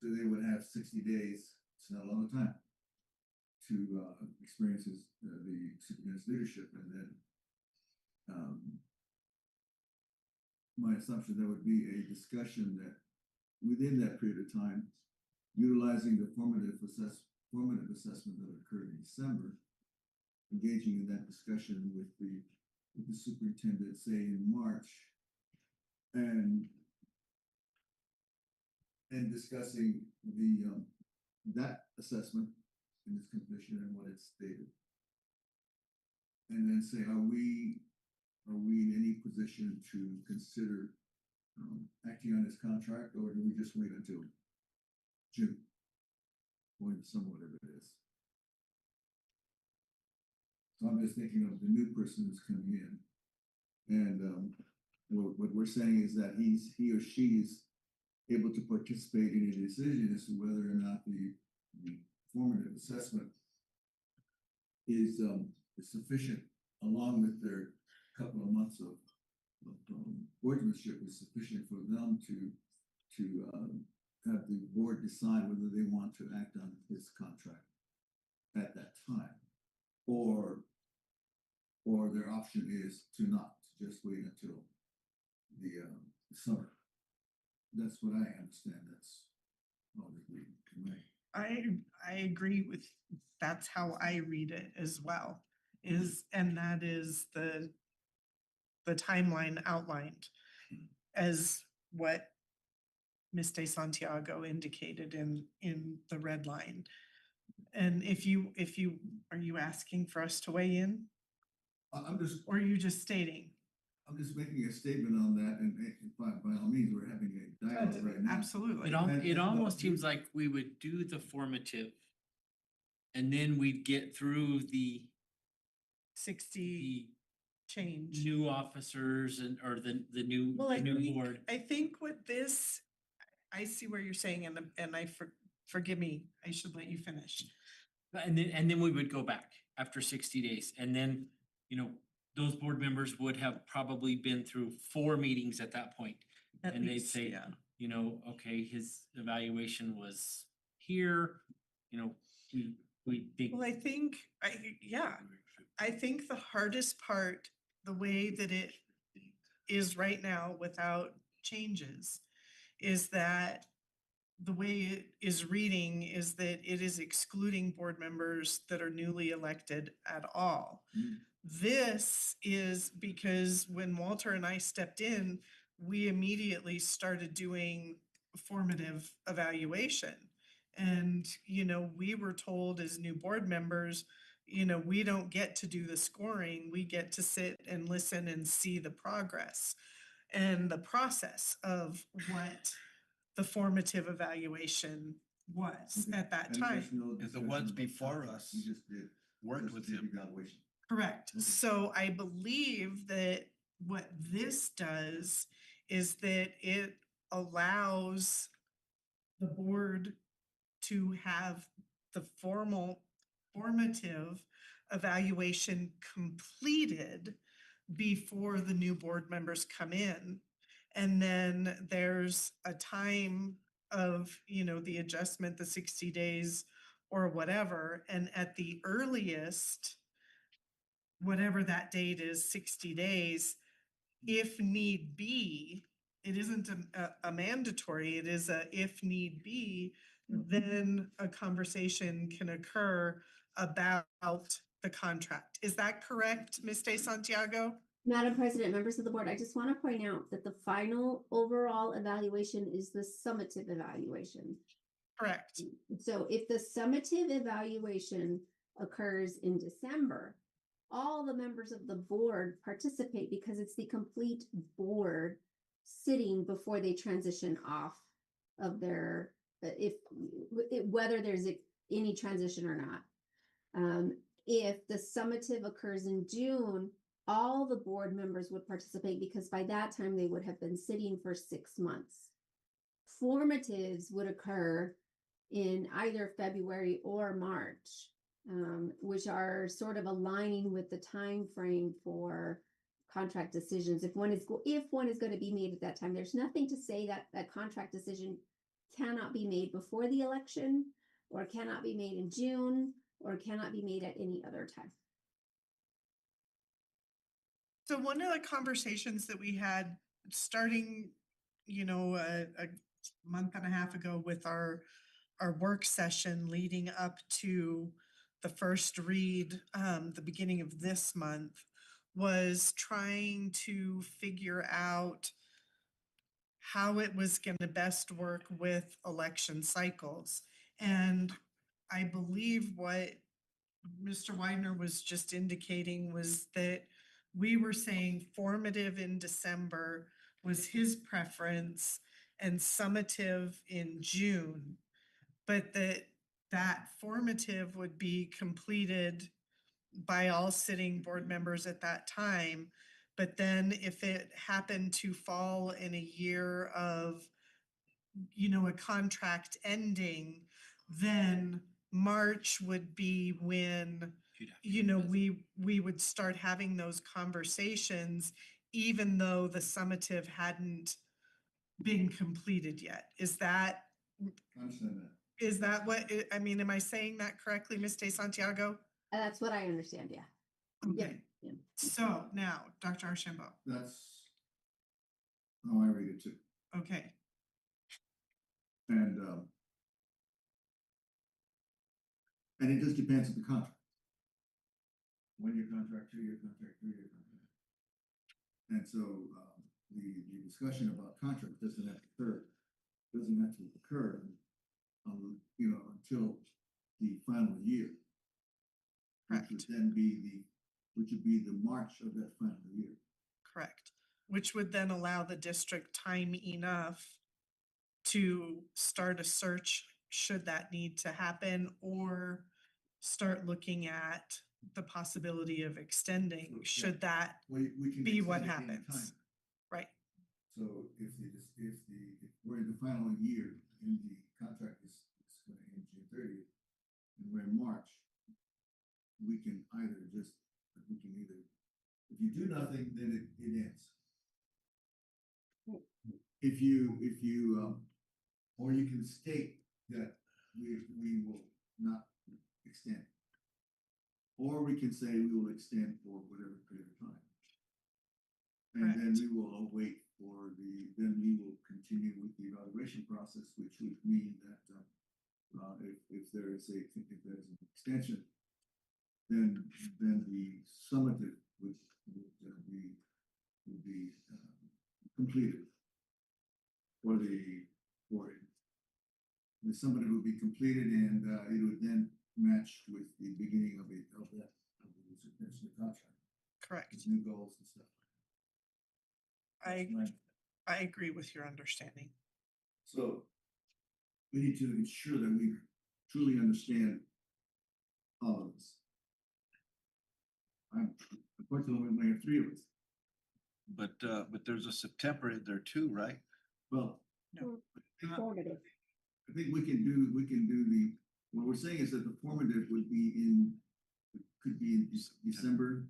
So they would have 60 days, it's not a long time, to experience the superintendent's leadership and then my assumption, there would be a discussion that within that period of time, utilizing the formative assessment that occurred in December, engaging in that discussion with the superintendent, say in March, and discussing that assessment in its completion and what it stated. And then say, are we in any position to consider acting on this contract, or do we just wait until June? Or in summer, whatever it is. So I'm just thinking of the new person who's coming in. And what we're saying is that he or she is able to participate in a decision as to whether or not the formative assessment is sufficient, along with their couple of months of boardmanship, is sufficient for them to have the board decide whether they want to act on this contract at that time, or their option is to not, to just wait until the summer. That's what I understand. That's all that we can make. I agree with, that's how I read it as well, and that is the timeline outlined as what Ms. De Santiago indicated in the red line. And are you asking for us to weigh in, I'm just or are you just stating? making a statement on that, and by all means, we're having a dialogue right now. Absolutely. It almost seems like we would do the formative. And then we'd get through the 60 change. new officers or the new Well, board. I think what this, I see where you're saying, and forgive me, I should let you finish. And then we would go back after 60 days, and then, those board members would have probably been through 4 meetings at that point. At And they'd least, say, yeah. Okay, his evaluation was here, we think. Well, I think the hardest part, the way that it is right now without changes, is that the way it is reading is that it is excluding board members that are newly elected at all. This is because when Walter and I stepped in, we immediately started doing formative evaluation. And, we were told as new board members, we don't get to do the scoring, we get to sit and listen and see the progress and the process of what the formative evaluation was at that And time. there's no And the ones discussion about before contract. us We just did worked with him. evaluation. Correct. Okay. So I believe that what this does is that it allows the board to have the formative evaluation completed before the new board members come in. And then there's a time of, the adjustment, the 60 days or whatever. And at the earliest, whatever that date is, 60 days, if need be, it isn't a mandatory, it is a if need be, then a conversation can occur about the contract. Is that correct, Ms. De Santiago? Madam President, members of the board, I just want to point out that the final overall evaluation is the summative evaluation. Correct. So if the summative evaluation occurs in December, all the members of the board participate because it's the complete board sitting before they transition off of their, whether there's any transition or not. If the summative occurs in June, all the board members would participate because by that time they would have been sitting for 6 months. Formatives would occur in either February or March, which are sort of aligning with the time frame for contract decisions. If one is going to be made at that time, there's nothing to say that that contract decision cannot be made before the election, or cannot be made in June, or cannot be made at any other time. So one of the conversations that we had starting, a month and a half ago with our work session leading up to the first read, the beginning of this month, was trying to figure out how it was gonna best work with election cycles. And I believe what Mr. Widener was just indicating was that we were saying formative in December was his preference and summative in June. But that formative would be completed by all sitting board members at that time. But then if it happened to fall in a year of, a contract ending, then March would be when, You'd have to revisit. we would start having those conversations, even though the summative hadn't been completed yet. Is that I understand that. what, I mean, am I saying that correctly, Ms. De Santiago? That's what I understand, yeah. Yeah, Okay, yeah. so now, Dr. Archambault, That's how I read it too. okay, And it just depends on the contract. 1-year contract, 2-year contract, 3-year contract. And so, the discussion about contract doesn't have to occur until the final year. correct, Which would be the March of that final year. correct. Which would then allow the district time enough to start a search should that need to happen, or start looking at the possibility of extending, should that We can. be what extend it happens. anytime. Right, So if we're in the final year and the contract is going to end June 30th, and we're in March, we can either, if you do nothing, then it ends. Or you can state that we will not extend. Or we can say we will extend for whatever period of time. And then Correct. we will await then we will continue with the evaluation process, which would mean that, if there's an extension, then the summative would be completed. The summative would be completed, and it would then match with the beginning of the contract. correct. With new goals and stuff. I agree with your understanding. So we need to ensure that we truly understand all of this. Unfortunately, we only have 3 of us. But there's a September in there too, right? Well, Formative. I think we can do what we're saying is that the formative could be in December.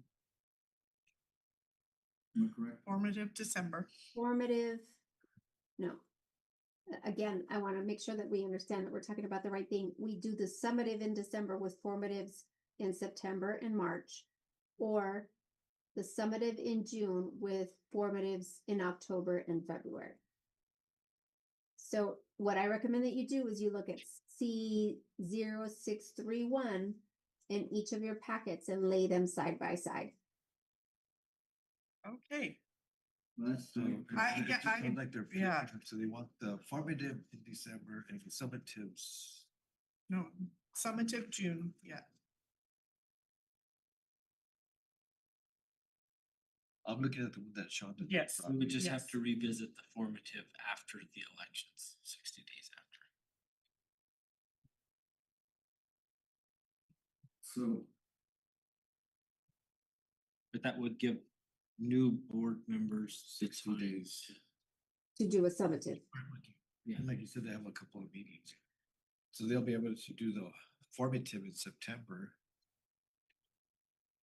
Am I correct? Formative December, Formative, no. Again, I want to make sure that we understand that we're talking about the right thing. We do the summative in December with formatives in September and March, or the summative in June with formatives in October and February. So what I recommend that you do is you look at C0631 in each of your packets and lay them side by side. okay, That's So I- it just I- sounds like they're. yeah. So they want the formative in December and the summatives. no, summative June, yeah, I'm looking at the one that Sean did. Yes. We would just have Yes. to revisit the formative after the elections, 60 days after. so But that would give new board members 60 days. To do a summative. Yeah. And like you said, they have a couple of meetings. So they'll be able to do the formative in September.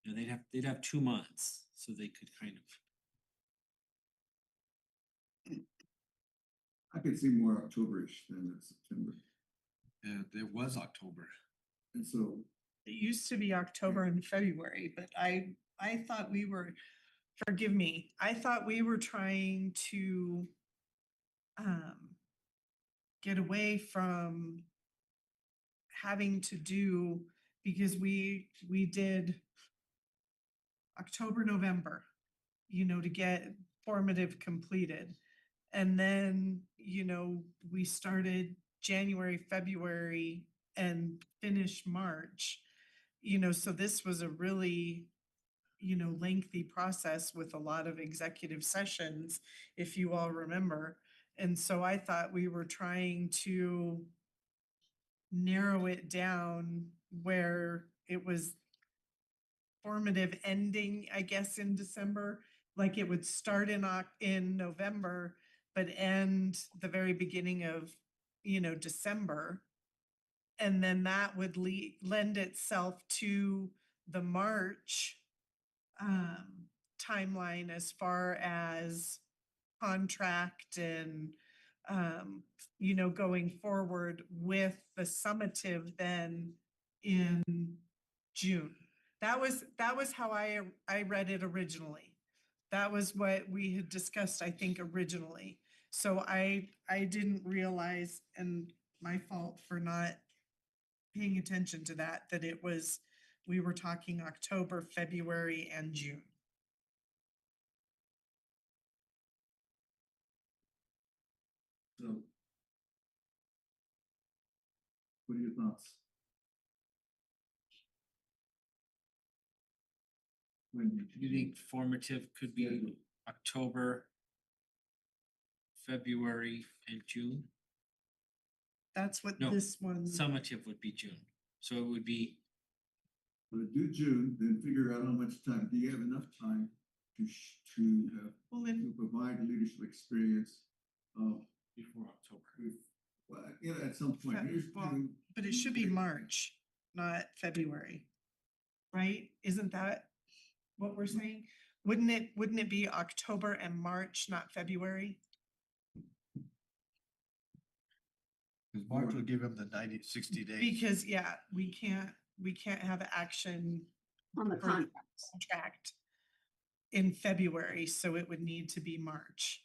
Yeah, they'd have 2 months, so they could kind of. I could see more October-ish than September. And it was October. And so it used to be October and February, but I thought we were forgive me, I thought we were trying to get away from having to do, because we did October, November, to get formative completed. And then, we started January, February and finished March. So this was a really, lengthy process with a lot of executive sessions, if you all remember. And so I thought we were trying to narrow it down where it was formative ending, I guess, in December. Like it would start in November, but end the very beginning of, December. And then that would lend itself to the March timeline as far as contract and, going forward with the summative then in June. That was how I read it originally. That was what we had discussed, I think, originally. So I didn't realize, and my fault for not paying attention to that we were talking October, February, and June. So. What are your thoughts? When Do you think formative could be October, February, and June? That's what No, this one. Summative would be June. So it would be, do June, then figure out how much time, do you have enough time to Well, then, to provide leadership experience? before October. Well, at some point, here's well, June. but it should be March, not February. Right? Isn't that what we're saying? Wouldn't it be October and March, not February? Cause March will give him the 60 days. Because, yeah, we can't have action On the for contract. contract in February, so it would need to be March.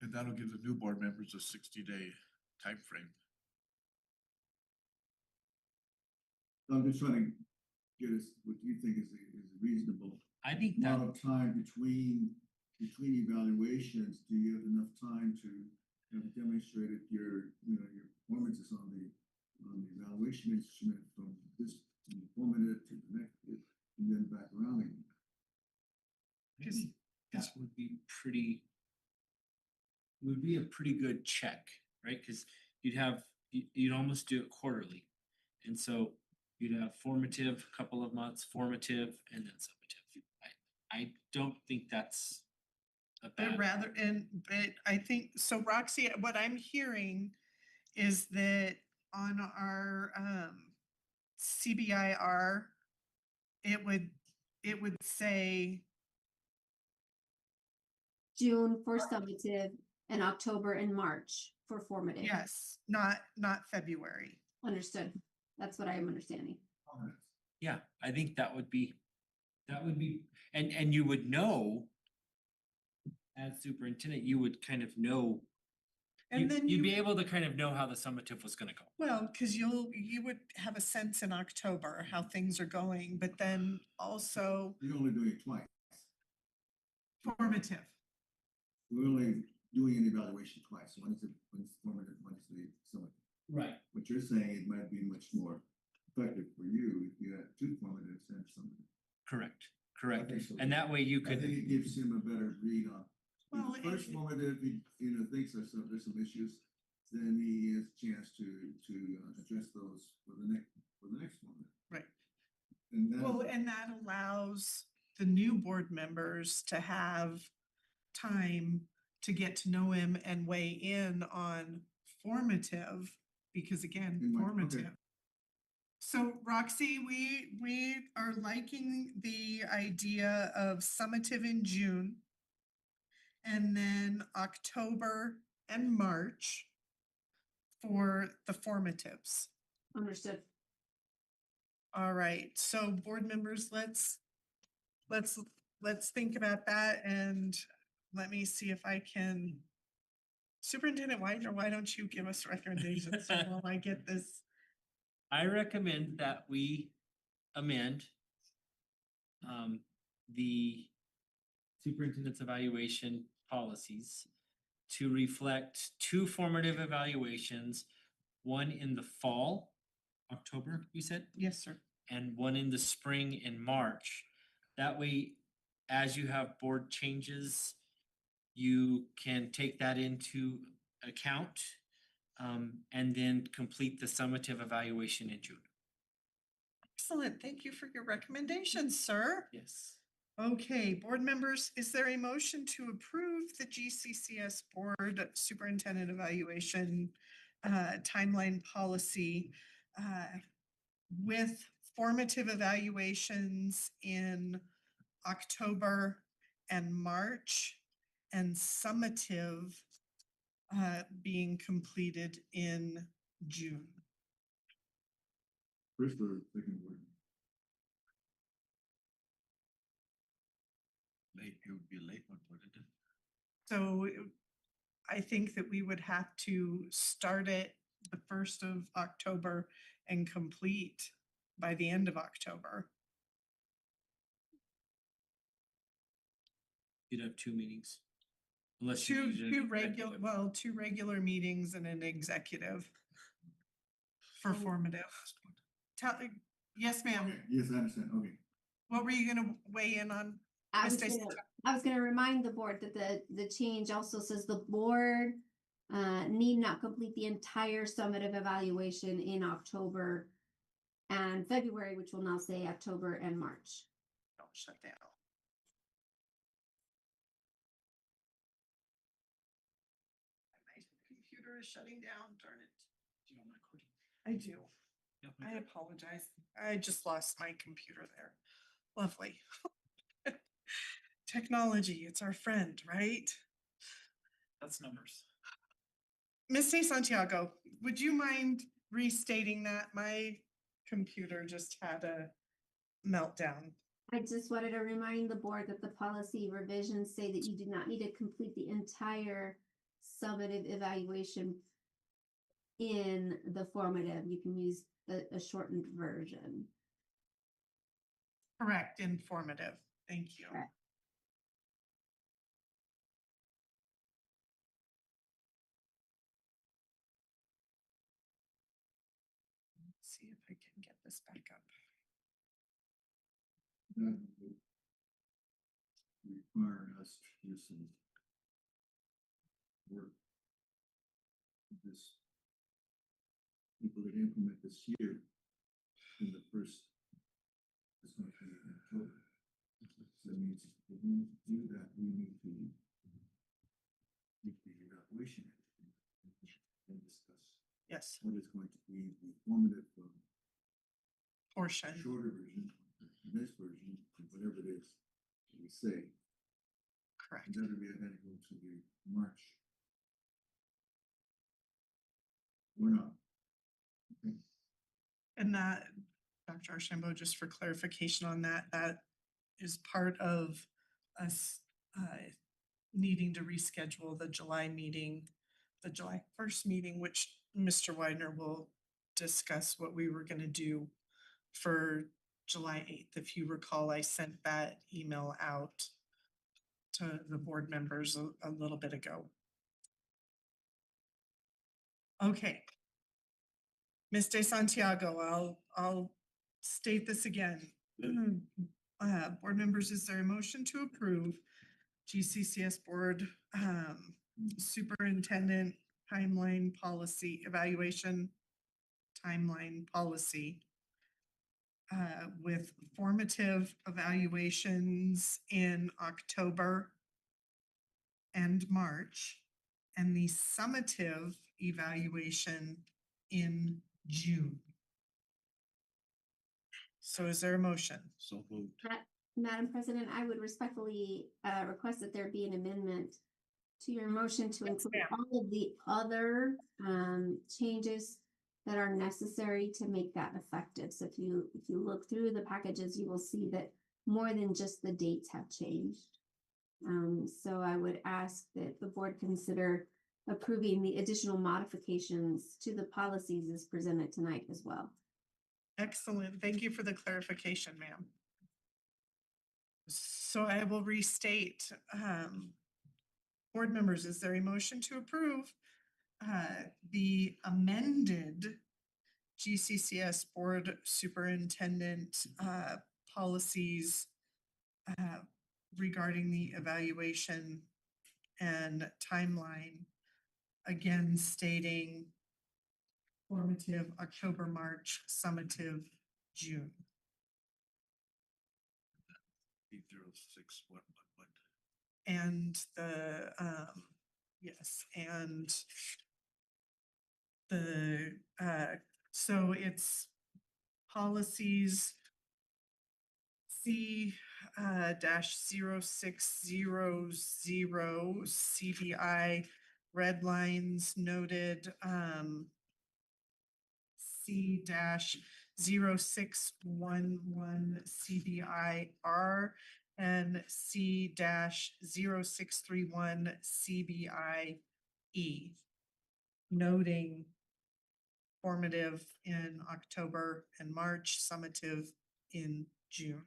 And that'll give the new board members a 60-day time frame. I'm just trying to get us, what you think is a reasonable I think that, amount of time between evaluations. Do you have enough time to have demonstrated your performances on the evaluation instrument from this formative to the next, and then back around again? I think that would be a pretty good check, right? Cause you'd almost do it quarterly. And so you'd have formative, couple of months, formative, and then summative. I don't think that's a bad. But I think, so Roxy, what I'm hearing is that on our CBIR, it would say, June for summative and October and March for formative. yes, not February. Understood. That's what I am understanding. Yeah, I think that would be, and you would know. As superintendent, you would kind of know. And then You'd be able to kind of know how the summative was gonna go. well, because you would have a sense in October how things are going, but then also You're only doing it twice. formative. We're only doing an evaluation twice. One is formative, one is the summative. Right. What you're saying, it might be much more effective for you if you had two formatives and summative. Correct, I correct. think so. And that way you I could, think it gives him a better read on. Well, If the first formative, he, thinks there's some issues, then he has a chance to address those for the next formative. Right. And then. Well, and that allows the new board members to have time to get to know him and weigh in on formative, because again, In my- okay. formative. So Roxy, we are liking the idea of summative in June. And then October and March for the formatives. Understood. All right, so board members, let's let's think about that and let me see if I can. Superintendent Widener, why don't you give us recommendations while I get this? I recommend that we amend the superintendent's evaluation policies to reflect two formative evaluations, one in the fall, October, you said, Yes, sir. and one in the spring in March. That way, as you have board changes, you can take that into account and then complete the summative evaluation in June. Excellent. Thank you for your recommendations, sir. Yes. Okay, board members, is there a motion to approve the GCCS Board Superintendent Evaluation timeline policy with formative evaluations in October and March and summative being completed in June? First or second word? Late, it would be a late one, wouldn't it? So I think that we would have to start it the 1st of October and complete by the end of October. You'd have two meetings. Unless you Two, needed an two regular, executive. well, two regular meetings and an executive for formative. Yes, ma'am. Okay, yes, I understand, okay. What were you gonna weigh in on? I Ms. was Stacy? gonna, I was gonna remind the board that the change also says the board need not complete the entire summative evaluation in October and February, which will now say October and March. Don't shut down. My computer is shutting down, darn it. Do you want my recording? I do. Yeah, I apologize. I just lost my computer there. Lovely. Technology, it's our friend, right? That's numbers. Ms. De Santiago, would you mind restating that? My computer just had a meltdown. I just wanted to remind the board that the policy revisions say that you do not need to complete the entire summative evaluation in the formative. You can use a shortened version. Correct, informative. Thank you. Correct. Let's see if I can get this back up. That would require us to do some work. This, people that implement this year in the first, it's going to be in October. So that means if we do that, we need to make the evaluation and discuss Yes, what is going to be the formative portion. shorter version, the next version, whatever it is we say. Correct. And that would be identical to the March. We're not. Okay. And that, Dr. Archambault, just for clarification on that, that is part of us needing to reschedule the July meeting, the July 1st meeting, which Mr. Widener will discuss what we were gonna do for July 8th. If you recall, I sent that email out to the board members a little bit ago. Okay. Ms. De Santiago, I'll state this again. Board members, is there a motion to approve GCCS Board Superintendent Timeline Policy Evaluation Timeline Policy with formative evaluations in October and March, and the summative evaluation in June? So is there a motion? So moved. Madam President, I would respectfully request that there be an amendment to your motion to include ma'am. all of the other changes that are necessary to make that effective. So if you look through the packages, you will see that more than just the dates have changed. So I would ask that the board consider approving the additional modifications to the policies as presented tonight as well. Excellent. Thank you for the clarification, ma'am. So I will restate, board members, is there a motion to approve the amended GCCS Board Superintendent policies regarding the evaluation and timeline? Again, stating formative October, March, summative June. 80611. And the, yes, and the, so it's policies C dash 0600 CBI, red lines noted, C dash 0611 CBIR and C dash 0631 CBIE. Noting formative in October and March, summative in June.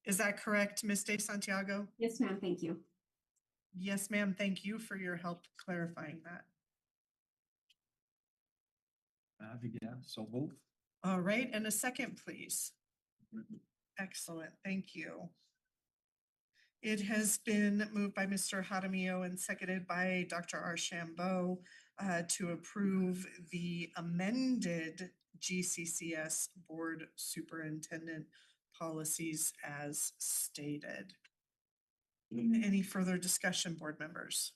Is that correct, Ms. De Santiago? Yes, ma'am, thank you. Yes, ma'am. Thank you for your help clarifying that. Yeah, so move. All right, and a second, please. Excellent, thank you. It has been moved by Mr. Jaramillo and seconded by Dr. Archambault to approve the amended GCCS Board Superintendent policies as stated. Any further discussion, board members?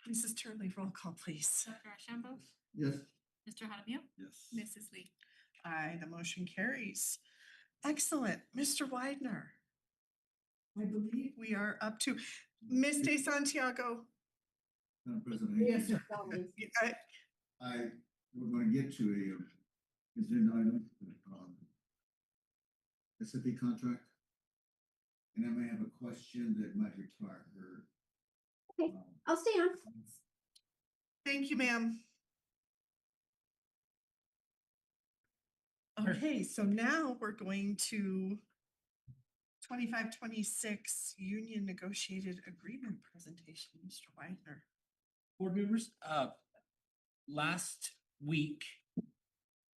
Mrs. Turley, roll call, please. Dr. Ashambo, Yes. Mr. Hadamio, Yes. Mrs. Lee. Aye, the motion carries. Excellent. Mr. Widener. I believe we are up to Ms. De Santiago. Madam President. Yes, sir. We're going to get to a agenda item, SFP contract. And I may have a question that might require her. Okay. I'll stay on. Thank you, ma'am. Okay, so now we're going to 25-26 union negotiated agreement presentation, Mr. Widener. Board members, last week,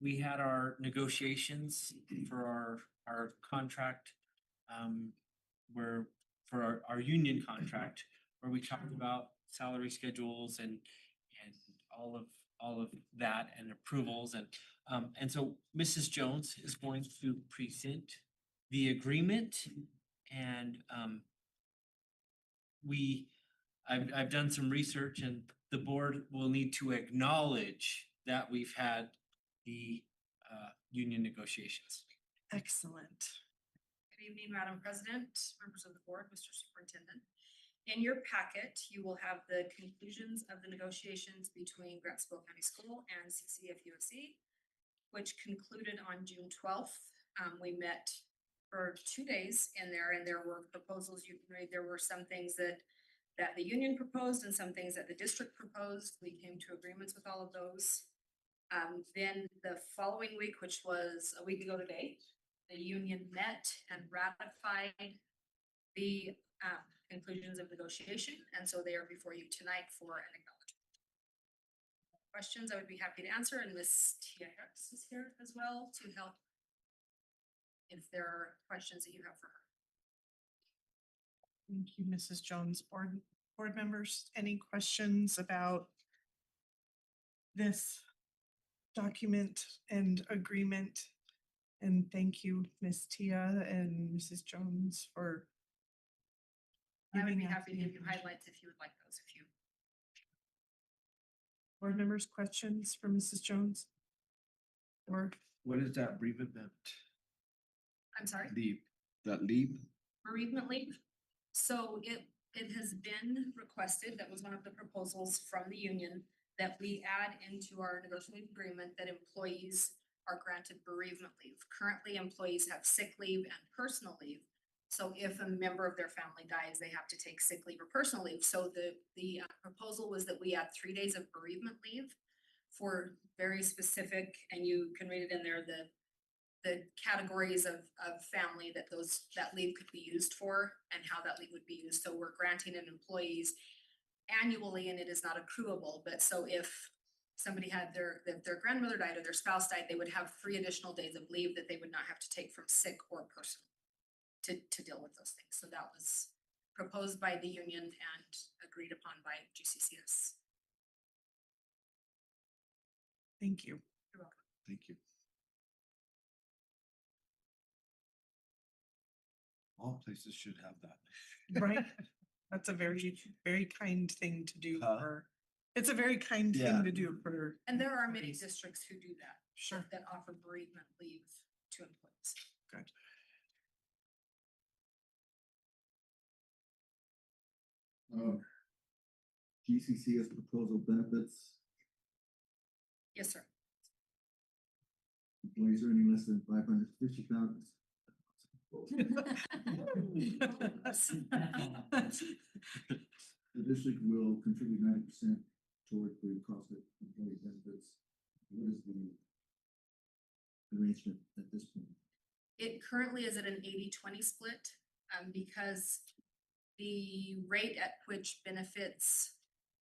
we had our negotiations for our contract, for our union contract, where we talked about salary schedules and all of that and approvals and so Mrs. Jones is going to present the agreement and I've done some research and the board will need to acknowledge that we've had the union negotiations. Excellent. Good evening, Madam President, members of the board, Mr. Superintendent. In your packet, you will have the conclusions of the negotiations between Grants-Cibola County School and CCFUSC, which concluded on June 12th. We met for 2 days in there and there were proposals you can read. There were some things that the union proposed and some things that the district proposed. We came to agreements with all of those. Then the following week, which was a week ago today, the union met and ratified the conclusions of negotiation. And so they are before you tonight for an acknowledgement. Questions I would be happy to answer, and Ms. Tia Harris is here as well to help if there are questions that you have for her. Thank you, Mrs. Jones. Board members, any questions about this document and agreement? And thank you, Ms. Tia and Mrs. Jones for I would giving be us happy to the give you information. highlights if you would like those, if you. Board members, questions for Mrs. Jones? Or What is that bereavement I'm sorry, leave? That leave? bereavement leave. So it has been requested, that was one of the proposals from the union, that we add into our negotiated agreement that employees are granted bereavement leave. Currently, employees have sick leave and personal leave. So if a member of their family dies, they have to take sick leave or personal leave. So the proposal was that we add 3 days of bereavement leave for very specific, and you can read it in there, the categories of family that that leave could be used for and how that leave would be used. So we're granting an employees annually, and it is not accruable, but so if somebody had if their grandmother died or their spouse died, they would have 3 additional days of leave that they would not have to take from sick or personal to deal with those things. So that was proposed by the union and agreed upon by GCCS. Thank you. You're welcome. Thank you. All places should have that. Right? That's a very, very kind thing to do Huh? for, it's a very kind Yeah. thing to do for. And there are many employees. districts who do that. Sure. That offer bereavement leave to employees. Good. GCCS proposal benefits, Yes, sir. employees earning less than 550,000. The district will contribute 90% toward the cost of employee benefits. What is the arrangement at this point? It currently is at an 80-20 split, because the rate at which benefits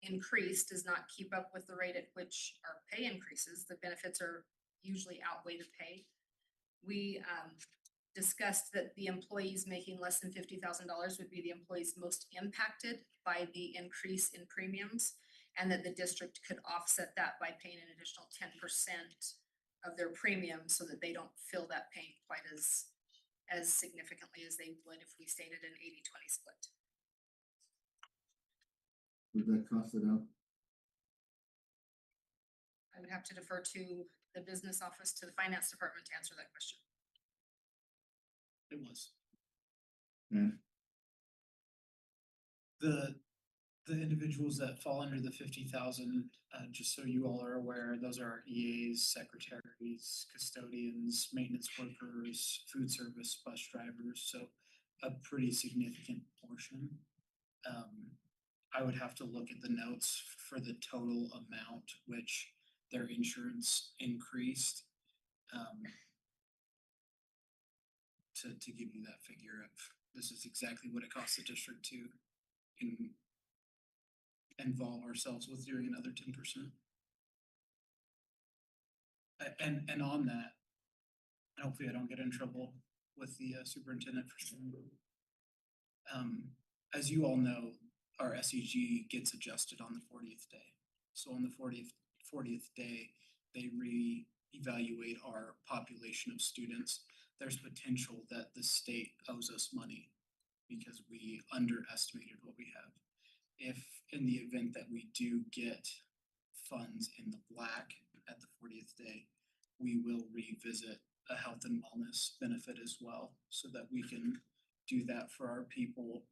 increase does not keep up with the rate at which our pay increases. The benefits are usually outweigh the pay. We discussed that the employees making less than $50,000 would be the employees most impacted by the increase in premiums, and that the district could offset that by paying an additional 10% of their premium so that they don't feel that pain quite as significantly as they would if we stayed at an 80-20 split. Would that cost it out? I would have to defer to the business office, to the finance department to answer that question. It was. And The individuals that fall under the 50,000, just so you all are aware, those are our EAs, secretaries, custodians, maintenance workers, food service, bus drivers, so a pretty significant portion. I would have to look at the notes for the total amount which their insurance increased. To give you that figure of, this is exactly what it costs the district to involve ourselves with doing another 10%. And on that, and hopefully I don't get in trouble with the superintendent for saying. As you all know, our SEG gets adjusted on the 40th day. So on the 40th day, they re-evaluate our population of students. There's potential that the state owes us money because we underestimated what we have. If in the event that we do get funds in the black at the 40th day, we will revisit a health and wellness benefit as well, so that we can do that for our people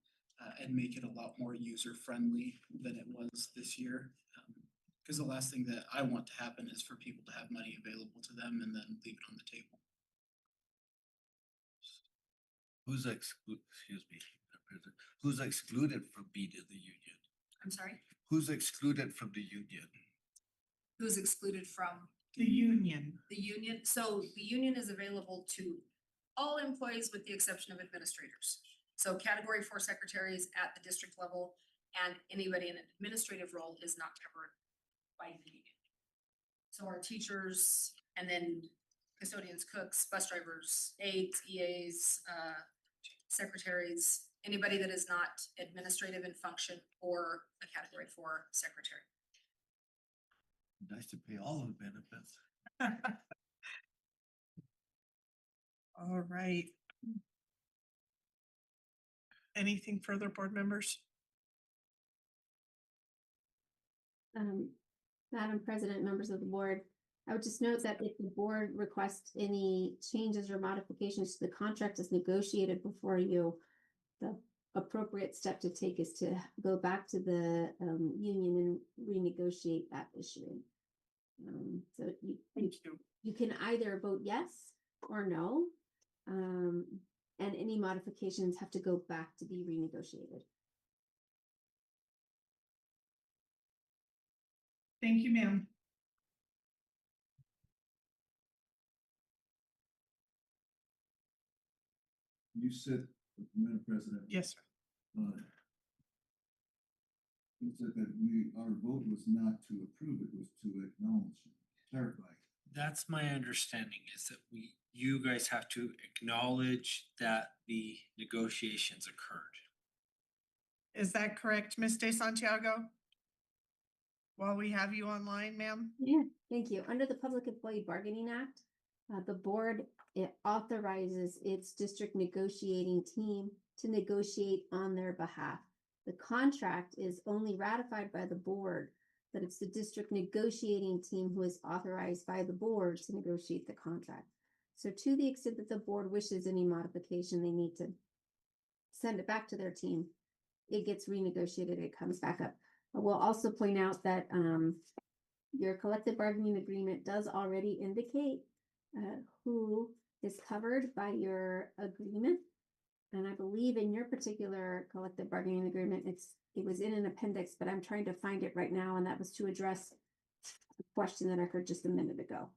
and make it a lot more user friendly than it was this year. Because the last thing that I want to happen is for people to have money available to them and then leave it on the table. Who's who's excluded from being in the union? I'm sorry, Who's excluded from the union? who's excluded from The union. the union? So the union is available to all employees with the exception of administrators. So category 4 secretaries at the district level and anybody in an administrative role is not covered by the union. So our teachers and then custodians, cooks, bus drivers, aides, EAs, secretaries, anybody that is not administrative in function or a category 4 secretary. Nice to pay all of the benefits. All right. Anything further, board members? Madam President, members of the board, I would just note that if the board requests any changes or modifications to the contract as negotiated before you, the appropriate step to take is to go back to the union and renegotiate that issue. So Thank you. you can either vote yes or no. And any modifications have to go back to be renegotiated. Thank you, ma'am. You said, Madam President. Yes, sir. You said that our vote was not to approve, it was to acknowledge, clarify. That's my understanding is that you guys have to acknowledge that the negotiations occurred. Is that correct, Ms. De Santiago? While we have you online, ma'am? Yeah, thank you. Under the Public Employee Bargaining Act, the board, it authorizes its district negotiating team to negotiate on their behalf. The contract is only ratified by the board, but it's the district negotiating team who is authorized by the board to negotiate the contract. So to the extent that the board wishes any modification, they need to send it back to their team. It gets renegotiated, it comes back up. I will also point out that your collective bargaining agreement does already indicate who is covered by your agreement. And I believe in your particular collective bargaining agreement, it was in an appendix, but I'm trying to find it right now, and that was to address the question that I heard just a minute ago.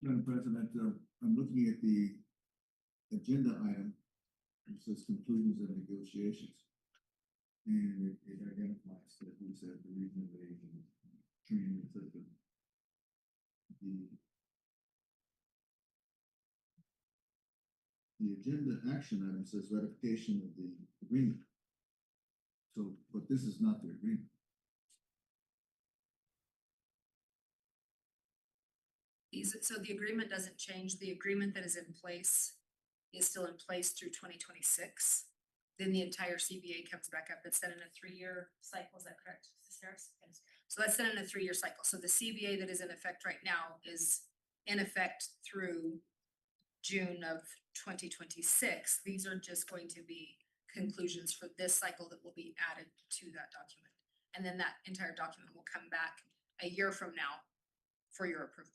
Madam President, I'm looking at the agenda item, it says conclusions of negotiations. And it identifies that we said the reason they training, et cetera. The agenda action item says ratification of the agreement. So, but this is not the agreement. So the agreement doesn't change. The agreement that is in place is still in place through 2026. Then the entire CBA comes back up. It's set in a 3-year cycle. Is that correct, Mrs. Harris? Yes. So that's set in a 3-year cycle. So the CBA that is in effect right now is in effect through June of 2026. These are just going to be conclusions for this cycle that will be added to that document. And then that entire document will come back a year from now for your approval.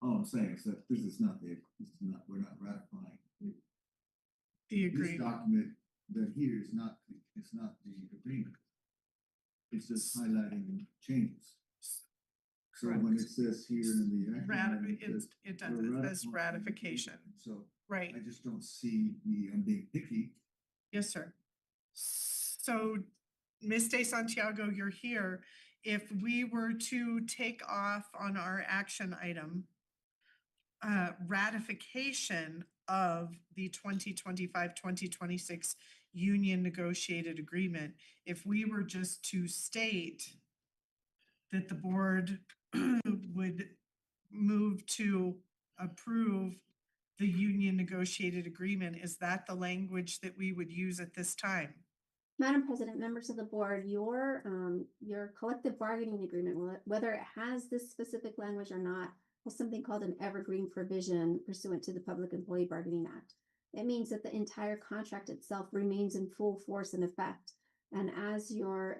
All I'm saying is that we're not ratifying. The This agreement. document that here is not, it's not the agreement. It's just highlighting changes. So when it says here in the. action item, It does, we're it says ratifying the ratification, agreement. So right? I just don't see I'm being picky. Yes, sir. So, Ms. De Santiago, you're here. If we were to take off on our action item, ratification of the 2025-2026 union negotiated agreement, if we were just to state that the board would move to approve the union negotiated agreement, is that the language that we would use at this time? Madam President, members of the board, your collective bargaining agreement, whether it has this specific language or not, has something called an evergreen provision pursuant to the Public Employee Bargaining Act. It means that the entire contract itself remains in full force and effect. And as your,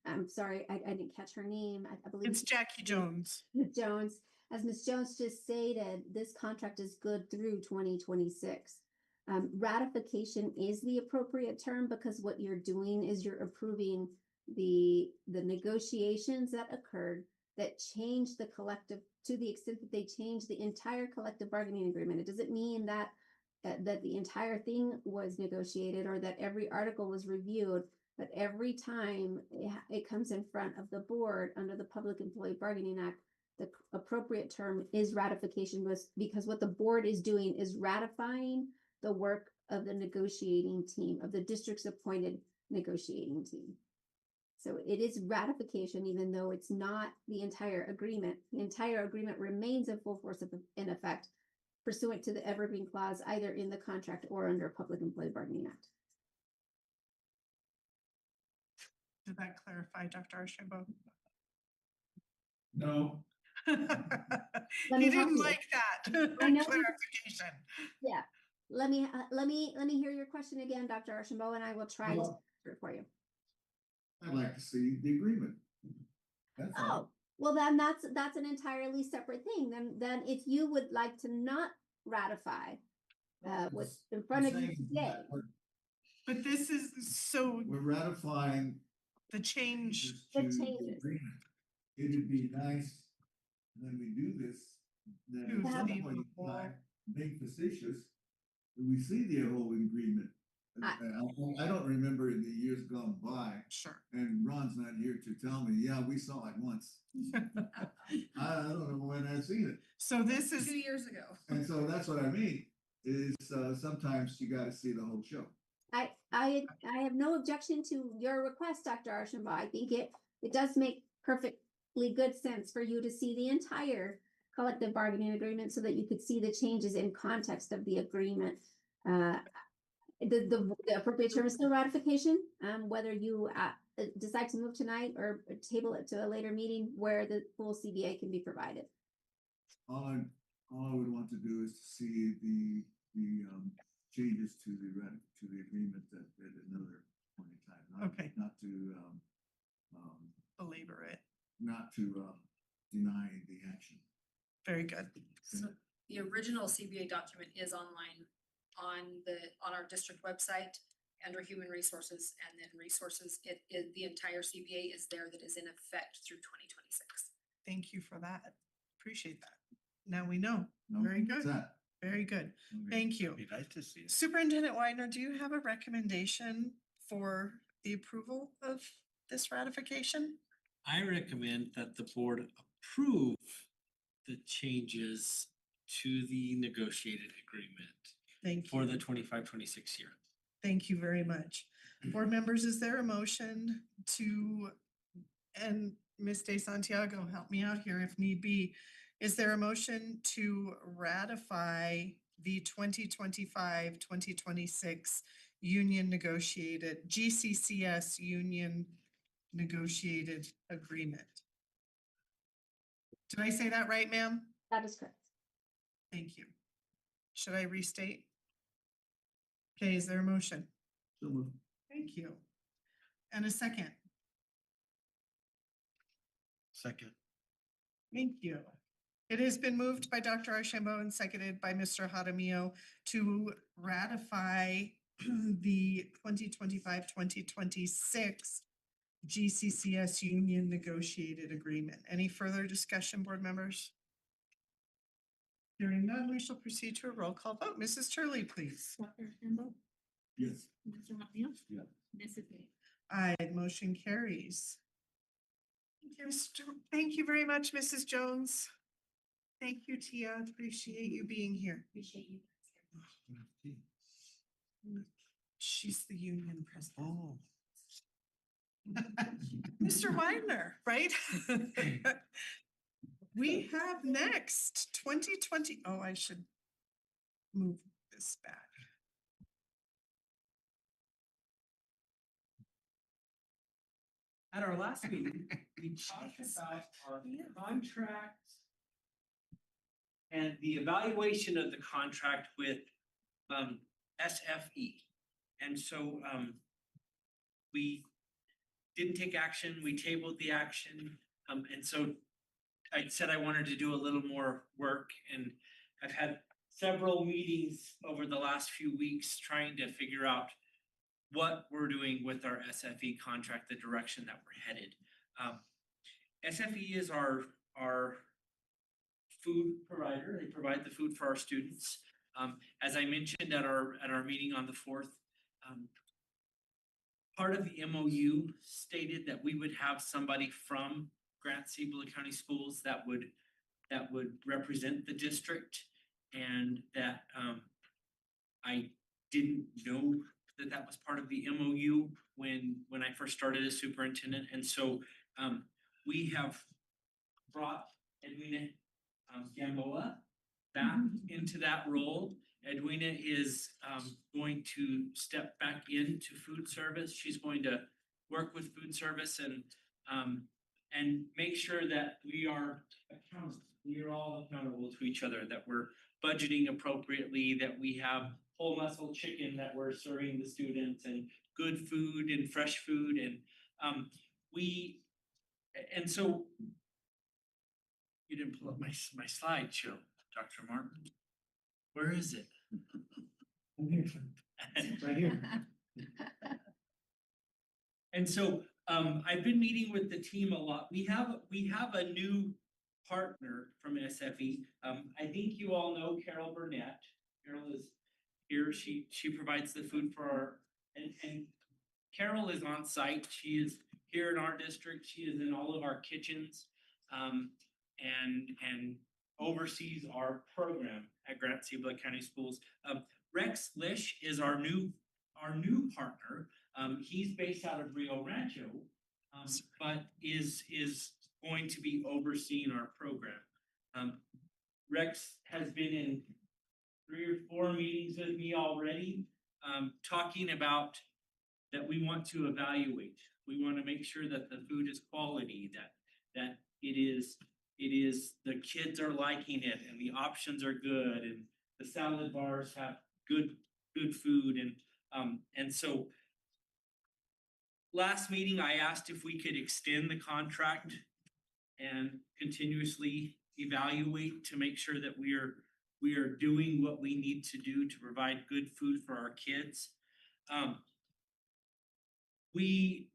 I'm sorry, I didn't catch her name. I believe It's Jackie Jones. Ms. Jones, as Ms. Jones just stated, this contract is good through 2026. Ratification is the appropriate term because what you're doing is you're approving the negotiations that occurred that change the collective, to the extent that they change the entire collective bargaining agreement. It doesn't mean that the entire thing was negotiated or that every article was reviewed, but every time it comes in front of the board under the Public Employee Bargaining Act, the appropriate term is ratification, because what the board is doing is ratifying the work of the negotiating team, of the district's appointed negotiating team. So it is ratification, even though it's not the entire agreement. The entire agreement remains in full force in effect pursuant to the evergreen clause, either in the contract or under Public Employee Bargaining Act. Did that clarify, Dr. Archambault? No. Let He me help didn't you. like that I know. clarification. Yeah, let me hear your question again, Dr. Archambault, and I will try to Well- answer it for you. I'd like to see the agreement. That's all. Oh, well, then that's an entirely separate thing. Then if you would like to not ratify what's in front of you I'm saying today, that But this is, so We're ratifying the change, changes The to the changes. agreement. It'd be nice when we do this, that To at some see point in the time, being facetious, we see the whole agreement. I don't remember in the years gone by, sure. and Ron's not here to tell me, yeah, we saw it once. I don't know when I've seen it. So this is, 2 years ago. And so that's what I mean, is sometimes you gotta see the whole show. I have no objection to your request, Dr. Archambault. I think it does make perfectly good sense for you to see the entire collective bargaining agreement so that you could see the changes in context of the agreement. The appropriate term is still ratification, whether you decide to move tonight or table it to a later meeting where the full CBA can be provided. All I would want to do is to see the changes to the agreement at another point in time. Okay. Not to, belabor it. not to, deny the action. Very good. So the original CBA document is online on our district website under human resources and then resources. The entire CBA is there that is in effect through 2026. Thank you for that. Appreciate that. Now we know. No? Very What's good. that? Very good. Okay. Thank you. Be nice to see it. Superintendent Widener, do you have a recommendation for the approval of this ratification? I recommend that the board approve the changes to the negotiated agreement Thank for you. the 25-26 year. Thank you very much. Board members, is there a motion to, and Ms. De Santiago, help me out here if need be. Is there a motion to ratify the 2025-2026 union negotiated, GCCS union negotiated agreement? Did I say that right, ma'am? That is correct. Thank you. Should I restate? Okay, is there a motion? So moved. Thank you. And a second. Second. Thank you. It has been moved by Dr. Archambault and seconded by Mr. Jaramillo to ratify the 2025-2026 GCCS union negotiated agreement. Any further discussion, board members? Hearing none, we shall proceed to a roll call vote. Mrs. Turley, please. Dr. Campbell, Yes. Mr. Martino. Yeah. Mrs. Lee. Aye, motion carries. Thank you very much, Mrs. Jones. Thank you, Tia. Appreciate you being here. Appreciate you. She's the union president. Oh. Mr. Widener, right? We have next 2020. Oh, I should move this back. At our last meeting, we talked about our contract and the evaluation of the contract with SFE. And so we didn't take action, we tabled the action. And so I said I wanted to do a little more work, and I've had several meetings over the last few weeks trying to figure out what we're doing with our SFE contract, the direction that we're headed. SFE is our food provider. They provide the food for our students. As I mentioned at our meeting on the 4th, part of the MOU stated that we would have somebody from Grant Cibola County Schools that would represent the district, and that I didn't know that was part of the MOU when I first started as superintendent. And so we have brought Edwina Gamboa back into that role. Edwina is going to step back into food service. She's going to work with food service and and make sure that we are accountable. We are all accountable to each other, that we're budgeting appropriately, that we have whole muscle chicken that we're serving the students and good food and fresh food and we and so you didn't pull up my slideshow, Dr. Martin. Where is it? Right here. And so I've been meeting with the team a lot. We have a new partner from SFE. I think you all know Carol Burnett. Carol is here. She provides the food for our and Carol is on site. She is here in our district. She is in all of our kitchens and oversees our program at Grant Cibola County Schools. Rex Lish is our new partner. He's based out of Rio Rancho, but is going to be overseeing our program. Rex has been in 3 or 4 meetings with me already, talking about that we want to evaluate. We want to make sure that the food is quality, that it is the kids are liking it and the options are good and the salad bars have good food and so last meeting I asked if we could extend the contract and continuously evaluate to make sure that we are doing what we need to do to provide good food for our kids. We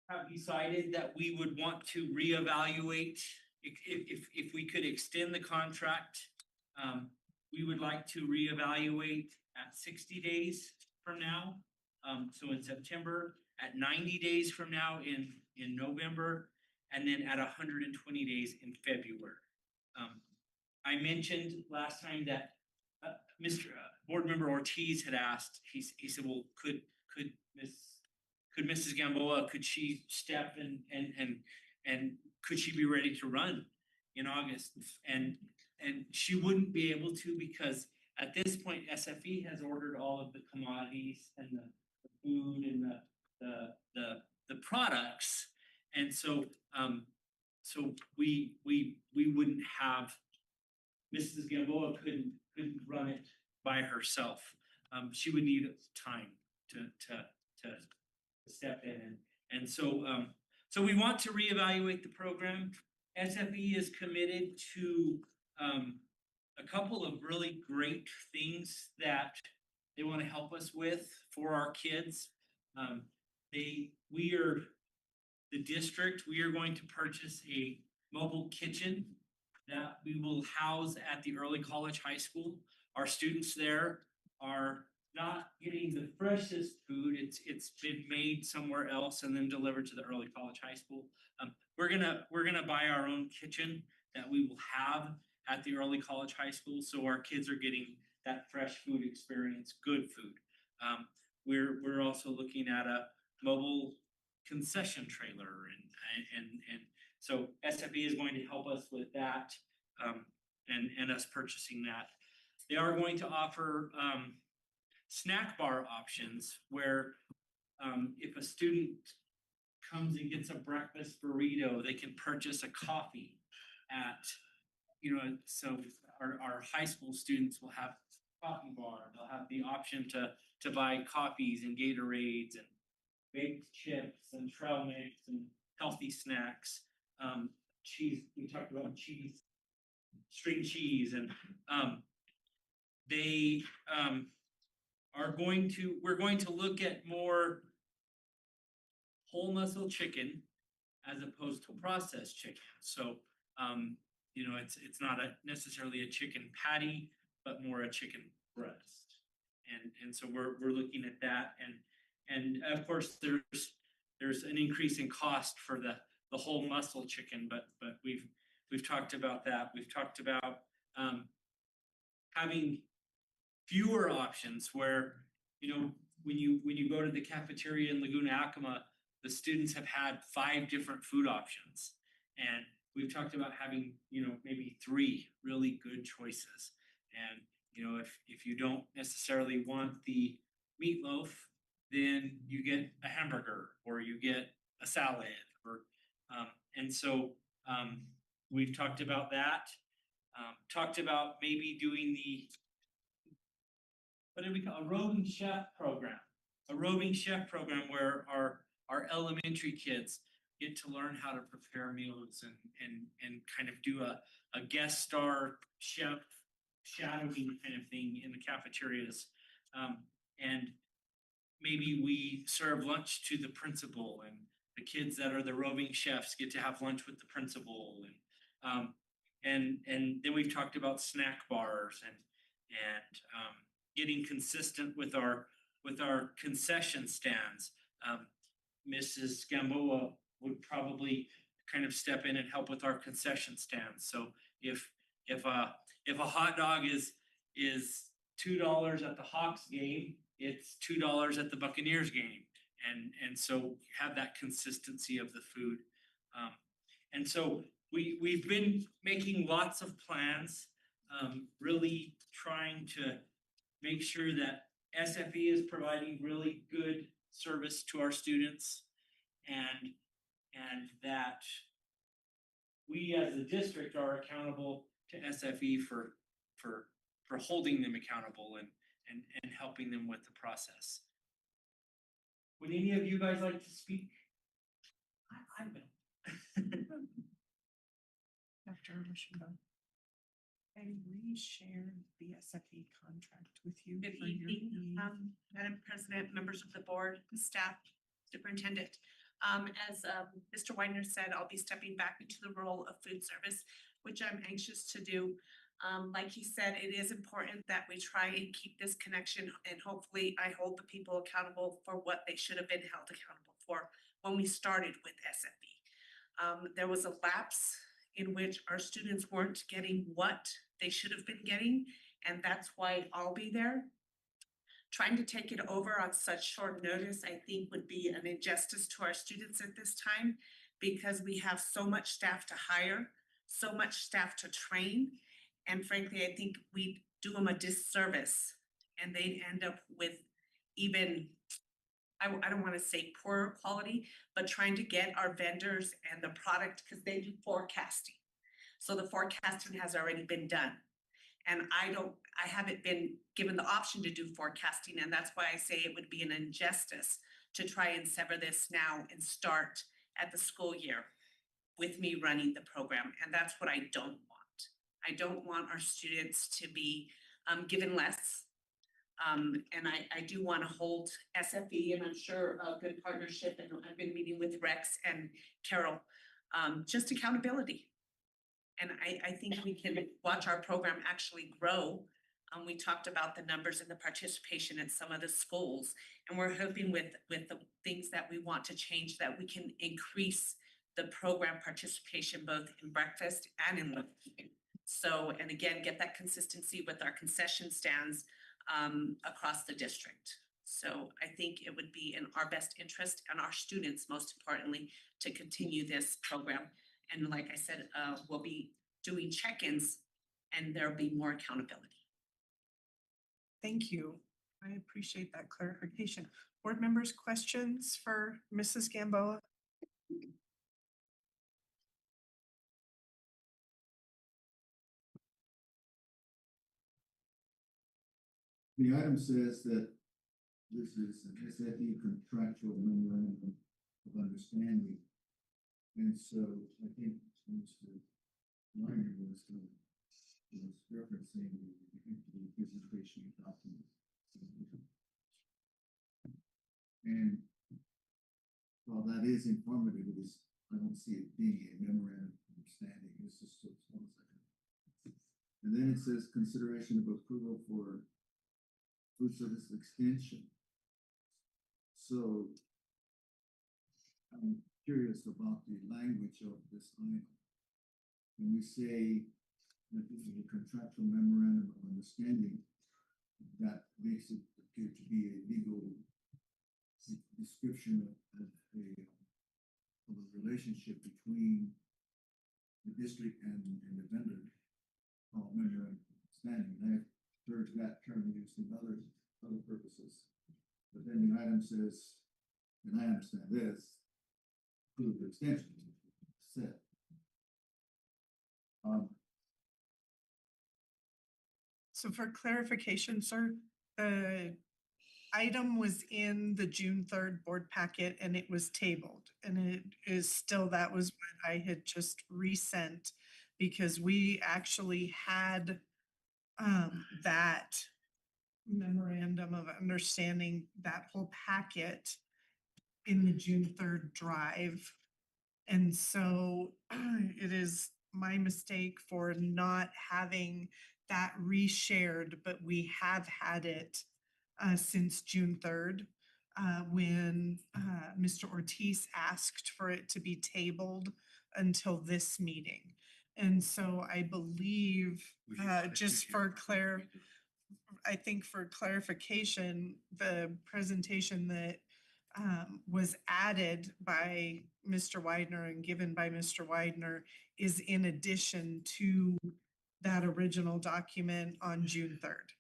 have decided that we would want to reevaluate if we could extend the contract. We would like to reevaluate at 60 days from now. So in September, at 90 days from now in November, and then at 120 days in February. I mentioned last time that Mr. Board Member Ortiz had asked, he said, well, could Mrs. Gamboa, could she step and could she be ready to run in August? And she wouldn't be able to because at this point, SFE has ordered all of the commodities and the food and the products. And so so we wouldn't have Mrs. Gamboa couldn't run it by herself. She would need time to step in and so so we want to reevaluate the program. SFE is committed to a couple of really great things that they want to help us with for our kids. The district, we are going to purchase a mobile kitchen that we will house at the early college high school. Our students there are not getting the freshest food. It's been made somewhere else and then delivered to the early college high school. We're gonna buy our own kitchen that we will have at the early college high school, so our kids are getting that fresh food experience, good food. We're also looking at a mobile concession trailer and so SFE is going to help us with that and us purchasing that. They are going to offer snack bar options where if a student comes and gets a breakfast burrito, they can purchase a coffee at, so our high school students will have coffee bar. They'll have the option to buy coffees and Gatorades and baked chips and trail mix and healthy snacks. Cheese, we talked about cheese, string cheese, and they we're going to look at more whole muscle chicken as opposed to processed chicken. So it's not necessarily a chicken patty, but more a chicken breast. And so we're looking at that. And of course there's an increase in cost for the whole muscle chicken, but we've talked about that. We've talked about having fewer options where, when you go to the cafeteria in Laguna Acoma, the students have had 5 different food options. And we've talked about having, maybe 3 really good choices. And, if you don't necessarily want the meatloaf, then you get a hamburger or you get a salad and so, we've talked about that. Talked about maybe doing what do we call, a roving chef program? A roving chef program where our elementary kids get to learn how to prepare meals and kind of do a guest star chef shadowing kind of thing in the cafeterias. And maybe we serve lunch to the principal, and the kids that are the roving chefs get to have lunch with the principal, and then we've talked about snack bars and getting consistent with our concession stands. Mrs. Gamboa would probably kind of step in and help with our concession stands. So if a hot dog is $2 at the Hawks game, it's $2 at the Buccaneers game. And so have that consistency of the food. And so we've been making lots of plans, really trying to make sure that SFE is providing really good service to our students, and that we as a district are accountable to SFE for holding them accountable and helping them with the process. Would any of you guys like to speak? I will. Dr. Archambault. I reshared the SFE contract with you. Good for your evening, ease. Madam President, members of the board, staff, superintendent. As Mr. Weidner said, I'll be stepping back into the role of food service, which I'm anxious to do. Like he said, it is important that we try and keep this connection, and hopefully I hold the people accountable for what they should have been held accountable for when we started with SFE. There was a lapse in which our students weren't getting what they should have been getting, and that's why I'll be there. Trying to take it over on such short notice, I think, would be an injustice to our students at this time, because we have so much staff to hire, so much staff to train, and frankly, I think we do them a disservice, and they'd end up with even, I don't wanna say poorer quality, but trying to get our vendors and the product, because they do forecasting. So the forecasting has already been done. And I haven't been given the option to do forecasting, and that's why I say it would be an injustice to try and sever this now and start at the school year with me running the program, and that's what I don't want. I don't want our students to be given less. And I do want to hold SFE, and I'm sure a good partnership, and I've been meeting with Rex and Carol, just accountability. And I think we can watch our program actually grow. We talked about the numbers and the participation at some of the schools, and we're hoping with the things that we want to change, that we can increase the program participation both in breakfast and in lunch. So, and again, get that consistency with our concession stands across the district. So I think it would be in our best interest, and our students, most importantly, to continue this program. And like I said, we'll be doing check-ins, and there'll be more accountability. Thank you. I appreciate that clarification. Board members, questions for Mrs. Gamboa? The item says that this is an SFE contractual memorandum of understanding. And so I think Mr. Weiner was referencing the presentation document. And while that is informative, I don't see it being a memorandum of understanding. It's just almost like and then it says consideration of approval for food service extension. So I'm curious about the language of this item. When we say that this is a contractual memorandum of understanding, that makes it appear to be a legal description of a relationship between the district and the vendor called memorandum of understanding. And I've heard that term used in other purposes. But then the item says, and I understand this, approve the extension. set. So for clarification, sir, the item was in the June 3rd board packet and it was tabled. And it is still, that was what I had just resent because we actually had that memorandum of understanding, that whole packet in the June 3rd drive. And so it is my mistake for not having that reshared, but we have had it since June 3rd, when Mr. Ortiz asked for it to be tabled until this meeting. And so I believe, We should let just you for hear. I think for clarification, the presentation that was added by Mr. Widener and given by Mr. Widener is in addition to that original document on June 3rd.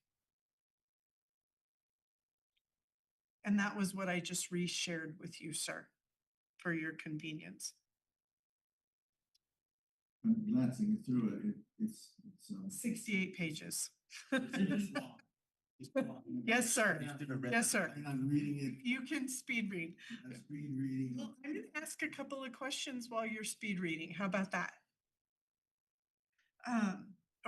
And that was what I just reshared with you, sir, for your convenience. I'm glancing through it, it's, 68 pages. It's long. It's long. Yes, sir. Yes, sir. and I'm reading it, You can speed read. I'm speed reading. Well, I'm gonna ask a couple of questions while you're speed reading. How about that?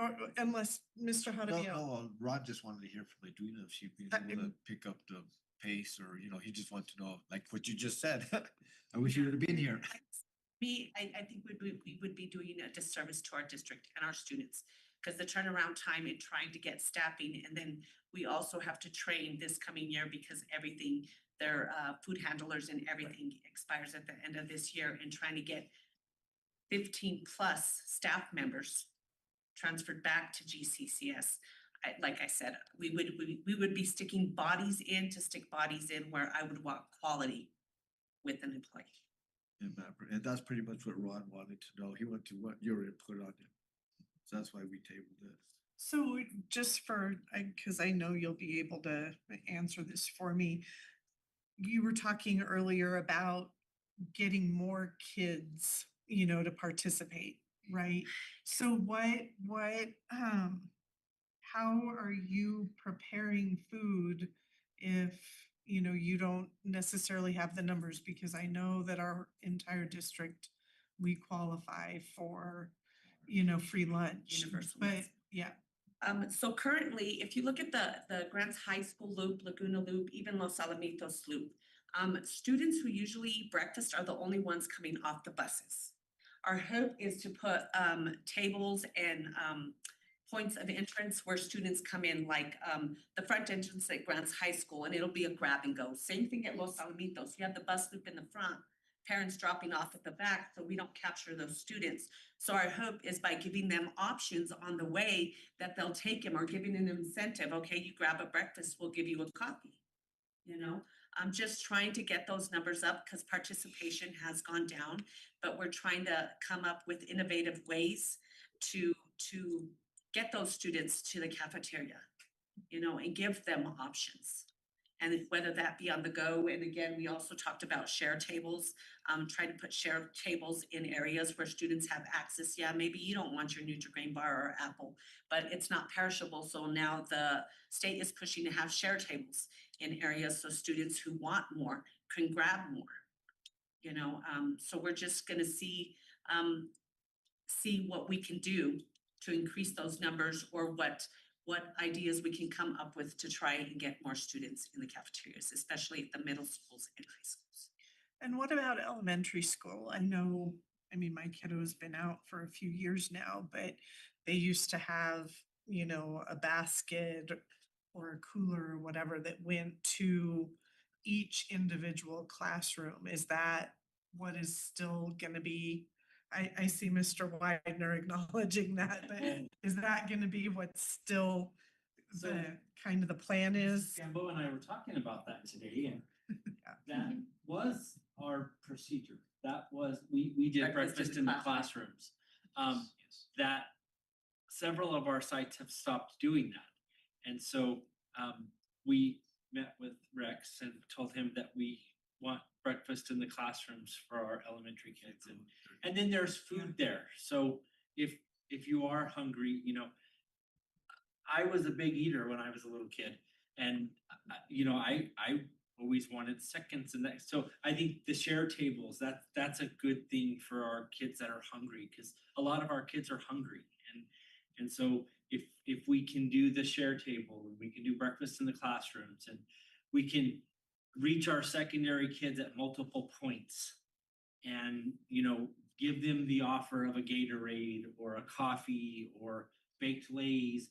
Or unless Mr. No, Jaramillo. no, Ron just wanted to hear from Edwina if she'd been able to pick up the pace or, he just wanted to know, like what you just said. I wish you would have been here. I think we would be doing a disservice to our district and our students. Because the turnaround time in trying to get staffing, and then we also have to train this coming year because everything, their food handlers and everything expires at the end of this year, and trying to get 15 plus staff members transferred back to GCCS. Like I said, we would be sticking bodies in to stick bodies in where I would want quality with an employee. And that's pretty much what Ron wanted to know. He wanted to want your input on it. So that's why we tabled it. So just for, because I know you'll be able to answer this for me. You were talking earlier about getting more kids, to participate, right? So how are you preparing food if, you don't necessarily have the numbers? Because I know that our entire district, we qualify for, free lunch, Universal but meals. yeah. So currently, if you look at the Grants High School loop, Laguna Loop, even Los Alamitos loop, students who usually eat breakfast are the only ones coming off the buses. Our hope is to put tables and points of entrance where students come in, like the front entrance at Grants High School, and it'll be a grab and go. Same thing at Los Alamitos. You have the bus loop in the front, parents dropping off at the back, so we don't capture those students. So our hope is by giving them options on the way that they'll take them, or giving an incentive. Okay, you grab a breakfast, we'll give you a coffee. I'm just trying to get those numbers up because participation has gone down, but we're trying to come up with innovative ways to get those students to the cafeteria, and give them options. And whether that be on the go, and again, we also talked about share tables, trying to put share tables in areas where students have access. Yeah, maybe you don't want your Nutri-Grain bar or apple, but it's not perishable. So now the state is pushing to have share tables in areas so students who want more can grab more. So we're just gonna see what we can do to increase those numbers, or what ideas we can come up with to try and get more students in the cafeterias, especially at the middle schools and high schools. And what about elementary school? My kiddo's been out for a few years now, but they used to have, a basket or a cooler or whatever that went to each individual classroom. Is that what is still gonna be? I see Mr. Widener acknowledging that, but is that gonna be what's still the kind of the plan is? Gambo and I were talking about that today, and Yeah. that was our procedure. That was, we did breakfast in the classrooms. That several of our sites have stopped doing that. And so we met with Rex and told him that we want breakfast in the classrooms for our elementary kids, and then there's food there. So if you are hungry, you know, I was a big eater when I was a little kid, and you know, I always wanted seconds and that. So I think the share tables, that's a good thing for our kids that are hungry, because a lot of our kids are hungry, and so if we can do the share table, and we can do breakfast in the classrooms, and we can reach our secondary kids at multiple points, and you know, give them the offer of a Gatorade or a coffee or baked lays,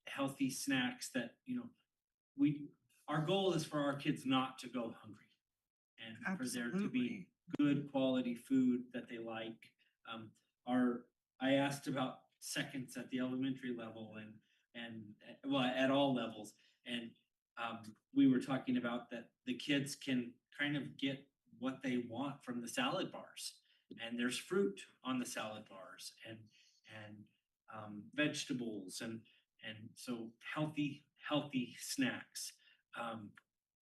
healthy snacks that, you know, our goal is for our kids not to go hungry, and for there to be good quality food that they like. I asked about seconds at the elementary level, and well, at all levels, and we were talking about that the kids can kind of get what they want from the salad bars, and there's fruit on the salad bars, and vegetables, and so healthy snacks.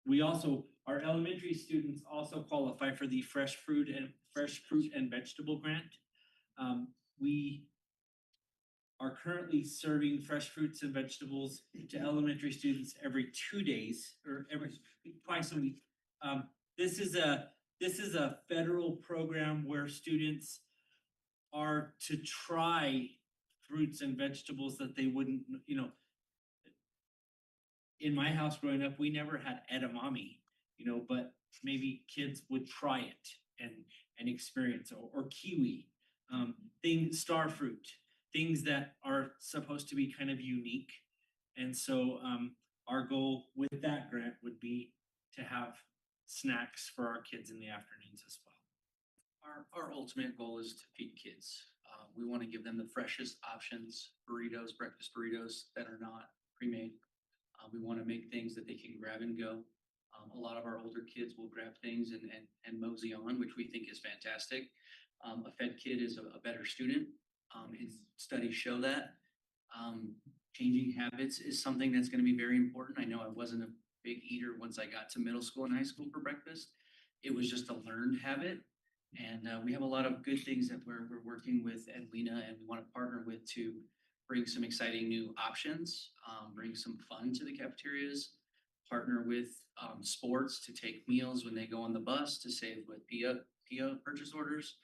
We also, our elementary students also qualify for the fresh fruit and vegetable grant. We are currently serving fresh fruits and vegetables to elementary students every 2 days, or twice a week. This is a federal program where students are to try fruits and vegetables that they wouldn't, you know. In my house growing up, we never had edamame, you know, but maybe kids would try it and experience, or kiwi, star fruit, things that are supposed to be kind of unique. And so our goal with that grant would be to have snacks for our kids in the afternoons as well. Our ultimate goal is to feed kids. We want to give them the freshest options, burritos, breakfast burritos that are not pre-made. We want to make things that they can grab and go. A lot of our older kids will grab things and mosey on, which we think is fantastic. A fed kid is a better student, and studies show that. Changing habits is something that's going to be very important. I know I wasn't a big eater once I got to middle school and high school for breakfast. It was just a learned habit. And we have a lot of good things that we're working with Edwina, and we want to partner with to bring some exciting new options, bring some fun to the cafeterias, partner with sports to take meals when they go on the bus to save with PIA purchase orders,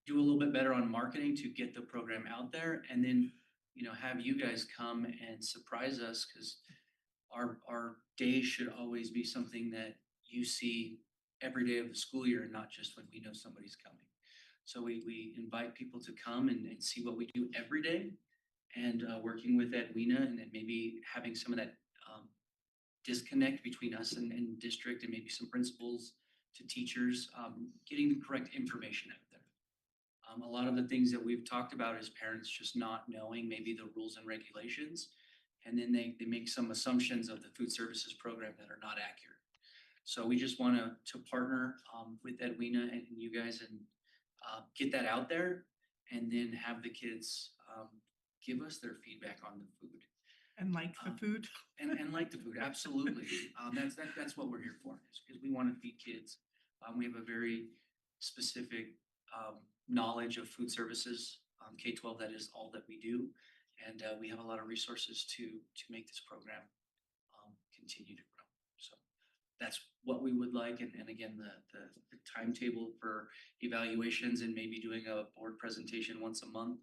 do a little bit better on marketing to get the program out there, and then, you know, have you guys come and surprise us, because our day should always be something that you see every day of the school year, and not just when we know somebody's coming. So we invite people to come and see what we do every day, and working with Edwina, and then maybe having some of that disconnect between us and district, and maybe some principals to teachers, getting the correct information out there. A lot of the things that we've talked about is parents just not knowing maybe the rules and regulations, and then they make some assumptions of the food services program that are not accurate. So we just want to partner with Edwina and you guys, and get that out there, and then have the kids give us their feedback on the food. And like the food. And like the food, absolutely. That's what we're here for, is because we want to feed kids. We have a very specific knowledge of food services, K-12, that is all that we do. And we have a lot of resources to make this program continue to grow. So that's what we would like. And again, the timetable for evaluations and maybe doing a board presentation once a month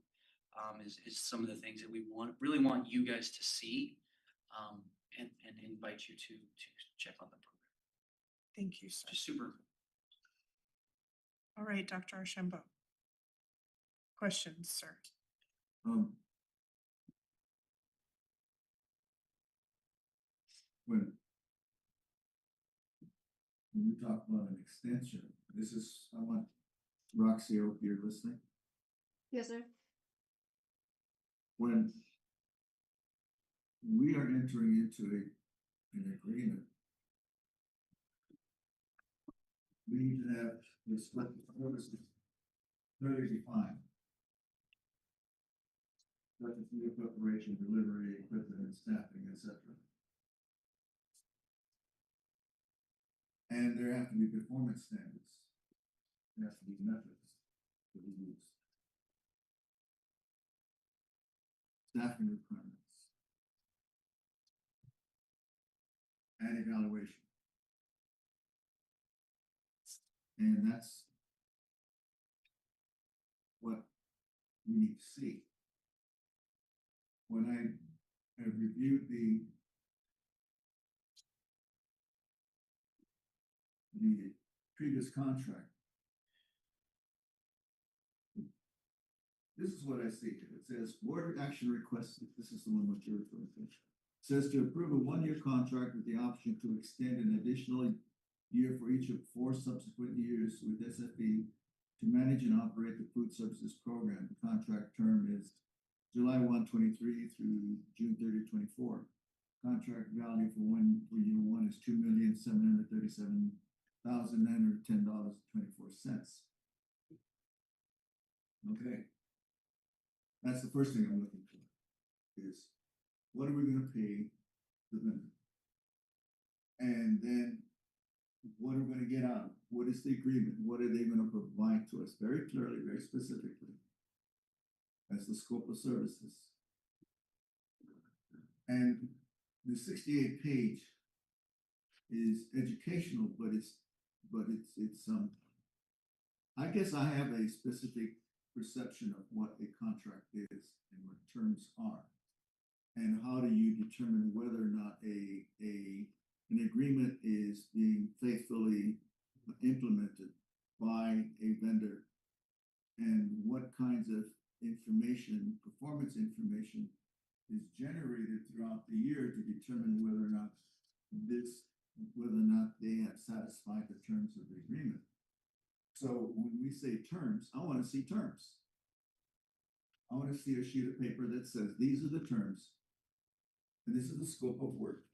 is some of the things that we really want you guys to see, and invite you to check on the program. Thank you, sir. Just super. All right, Dr. Archambault. Questions, sir? When we talk about an extension, I want Roxy, I hope you're listening. Yes, sir. When we are entering into an agreement, we need to have the split services clearly defined. Such as meal preparation, delivery, equipment, and staffing, etc. And there have to be performance standards. There has to be methods that we use. Staffing requirements. And evaluation. And that's what we need to see. When I have reviewed the previous contract, this is what I see here. It says board action requested. This is the one with your referring to. Says to approve a one-year contract with the option to extend an additional year for each of 4 subsequent years with SFE to manage and operate the food services program. The contract term is July 1, 23 through June 30, 24. Contract value for year one is $2,737,910.24. Okay. That's the first thing I'm looking for, is what are we gonna pay the vendor? And then what are we gonna get out of it? What is the agreement? What are they gonna provide to us very clearly, very specifically? That's the scope of services. And the 68 page is educational, but it's I guess I have a specific perception of what a contract is and what terms are. And how do you determine whether or not an agreement is being faithfully implemented by a vendor? And what kinds of information, performance information, is generated throughout the year to determine whether or not they have satisfied the terms of the agreement. So when we say terms, I want to see terms. I want to see a sheet of paper that says these are the terms, and this is the scope of work,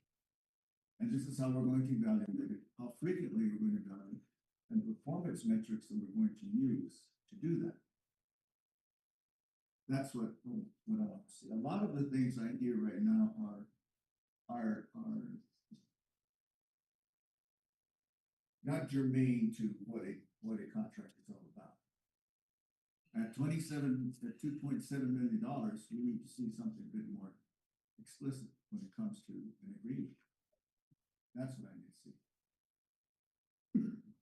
and this is how we're going to evaluate it, how frequently we're going to evaluate it, and performance metrics that we're going to use to do that. That's what I want to see. A lot of the things I hear right now are not germane to what a contract is all about. At $2.7 million, we need to see something a bit more explicit when it comes to an agreement. That's what I need to see.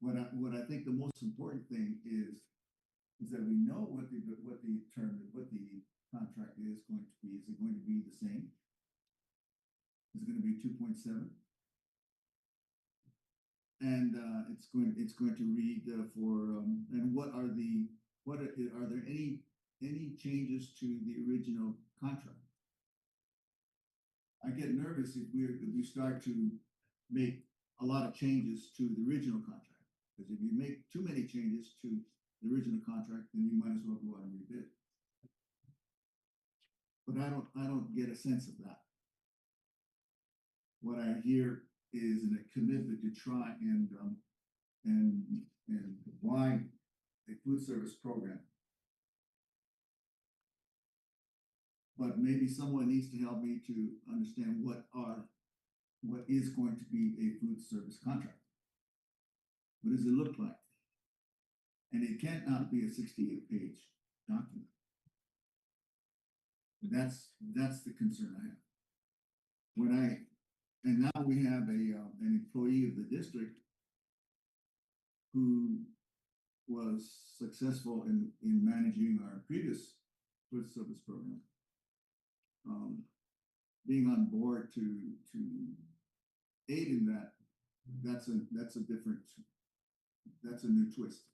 What I think the most important thing is that we know what the contract is going to be. Is it going to be the same? Is it going to be 2.7? And it's going to read and are there any changes to the original contract? I get nervous if we start to make a lot of changes to the original contract, because if you make too many changes to the original contract, then you might as well go out and rebid. But I don't get a sense of that. What I hear is a commitment to try and provide a food service program. But maybe someone needs to help me to understand what is going to be a food service contract. What does it look like? And it cannot be a 68-page document. That's the concern I have. And now we have an employee of the district who was successful in managing our previous food service program. Being on board to aid in that's a new twist.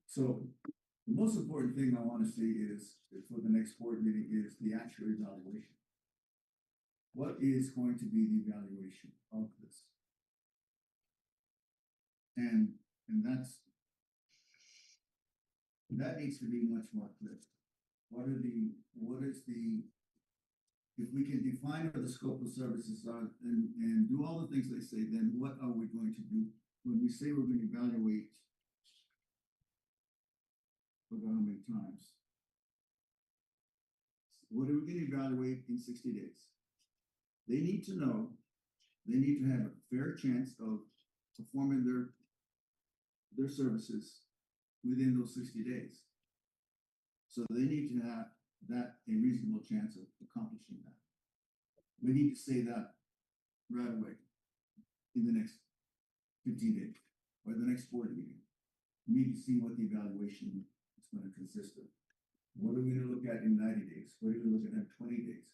So the most important thing I want to see is for the next board meeting is the actual evaluation. What is going to be the evaluation of this? And that needs to be much more clear. If we can define what the scope of services are and do all the things they say, then what are we going to do when we say we're going to evaluate? Forgot how many times. What are we going to evaluate in 60 days? They need to know they need to have a fair chance of performing their services within those 60 days. So they need to have that a reasonable chance of accomplishing that. We need to say that right away in the next 15 days or the next board meeting. We need to see what the evaluation is going to consist of. What are we going to look at in 90 days? What are we looking at in 20 days?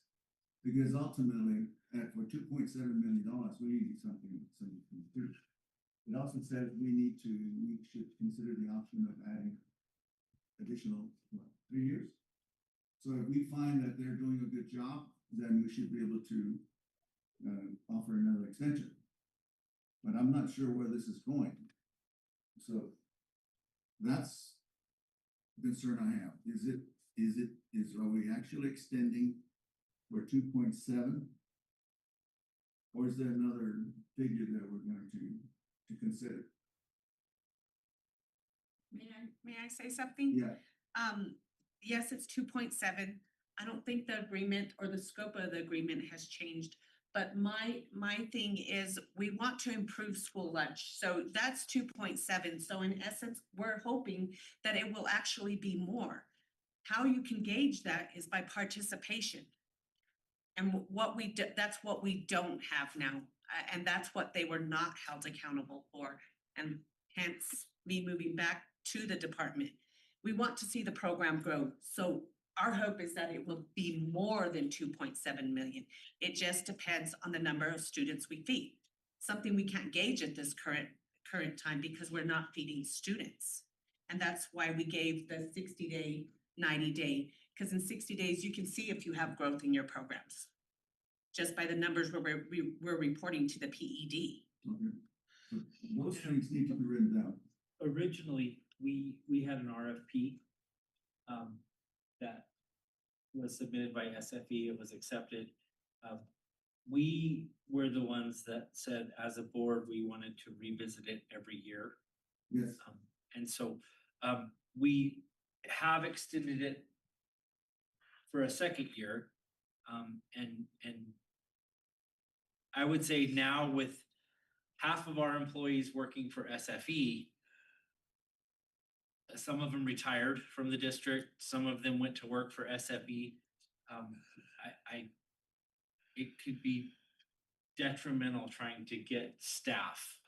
Because ultimately, for $2.7 million, we need something to do. It also says we should consider the option of adding additional 3 years. So if we find that they're doing a good job, then we should be able to offer another extension. But I'm not sure where this is going. So that's the concern I have. Are we actually extending for 2.7? Or is there another figure that we're going to consider? May I say something? Yeah, Yes, it's 2.7. I don't think the agreement or the scope of the agreement has changed. But my thing is, we want to improve school lunch. So that's 2.7. So in essence, we're hoping that it will actually be more. How you can gauge that is by participation. And that's what we don't have now. And that's what they were not held accountable for. And hence me moving back to the department. We want to see the program grow. So our hope is that it will be more than 2.7 million. It just depends on the number of students we feed. Something we can't gauge at this current time because we're not feeding students. And that's why we gave the 60-day, 90-day, because in 60 days, you can see if you have growth in your programs. Just by the numbers we're reporting to the PED. okay. So those things need to be written down. Originally, we had an RFP that was submitted by SFE, it was accepted. We were the ones that said, as a board, we wanted to revisit it every year. Yes. And so we have extended it for a second year. And I would say now with half of our employees working for SFE, some of them retired from the district, some of them went to work for SFE. It could be detrimental trying to get staff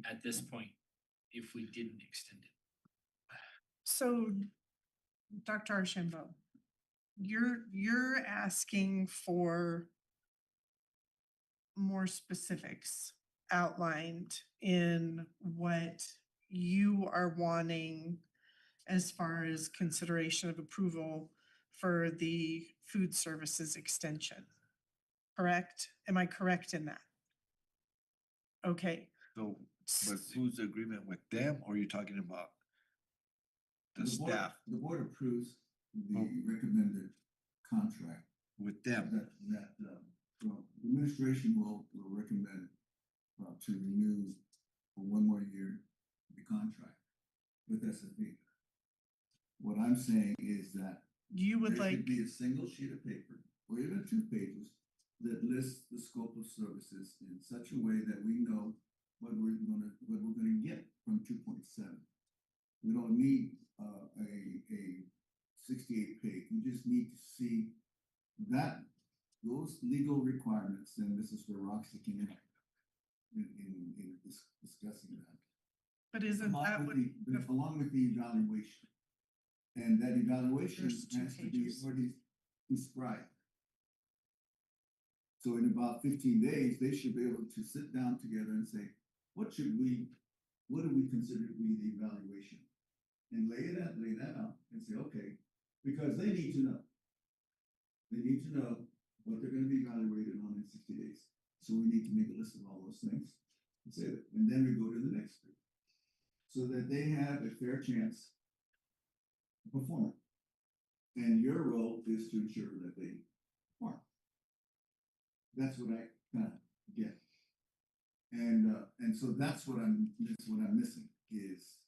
at this point if we didn't extend it. So, Dr. Archambault, you're asking for more specifics outlined in what you are wanting as far as consideration of approval for the food services extension, correct? Am I correct in that? Okay, So, but who's the agreement with them, or are you talking about the board- staff The board approves the Oh. recommended contract with them? well, the administration will recommend to renew for 1 more year the contract with SFE. What I'm saying is that you would there like, should be a single sheet of paper, or even 2 pages, that lists the scope of services in such a way that we know what we're gonna get from 2.7. We don't need a 68 page. We just need to see that those legal requirements, and this is where Roxy can act in discussing that. but isn't that what? Along with the evaluation. And that evaluation There's 2 has to be pages. already described. So in about 15 days, they should be able to sit down together and say, what do we consider to be the evaluation? And lay that out and say, okay, because they need to know. They need to know what they're gonna be evaluated on in 60 days. So we need to make a list of all those things and say that, and then we go to the next group. So that they have a fair chance to perform. And your role is to ensure that they perform. That's what I kind of get. And so that's what I'm missing is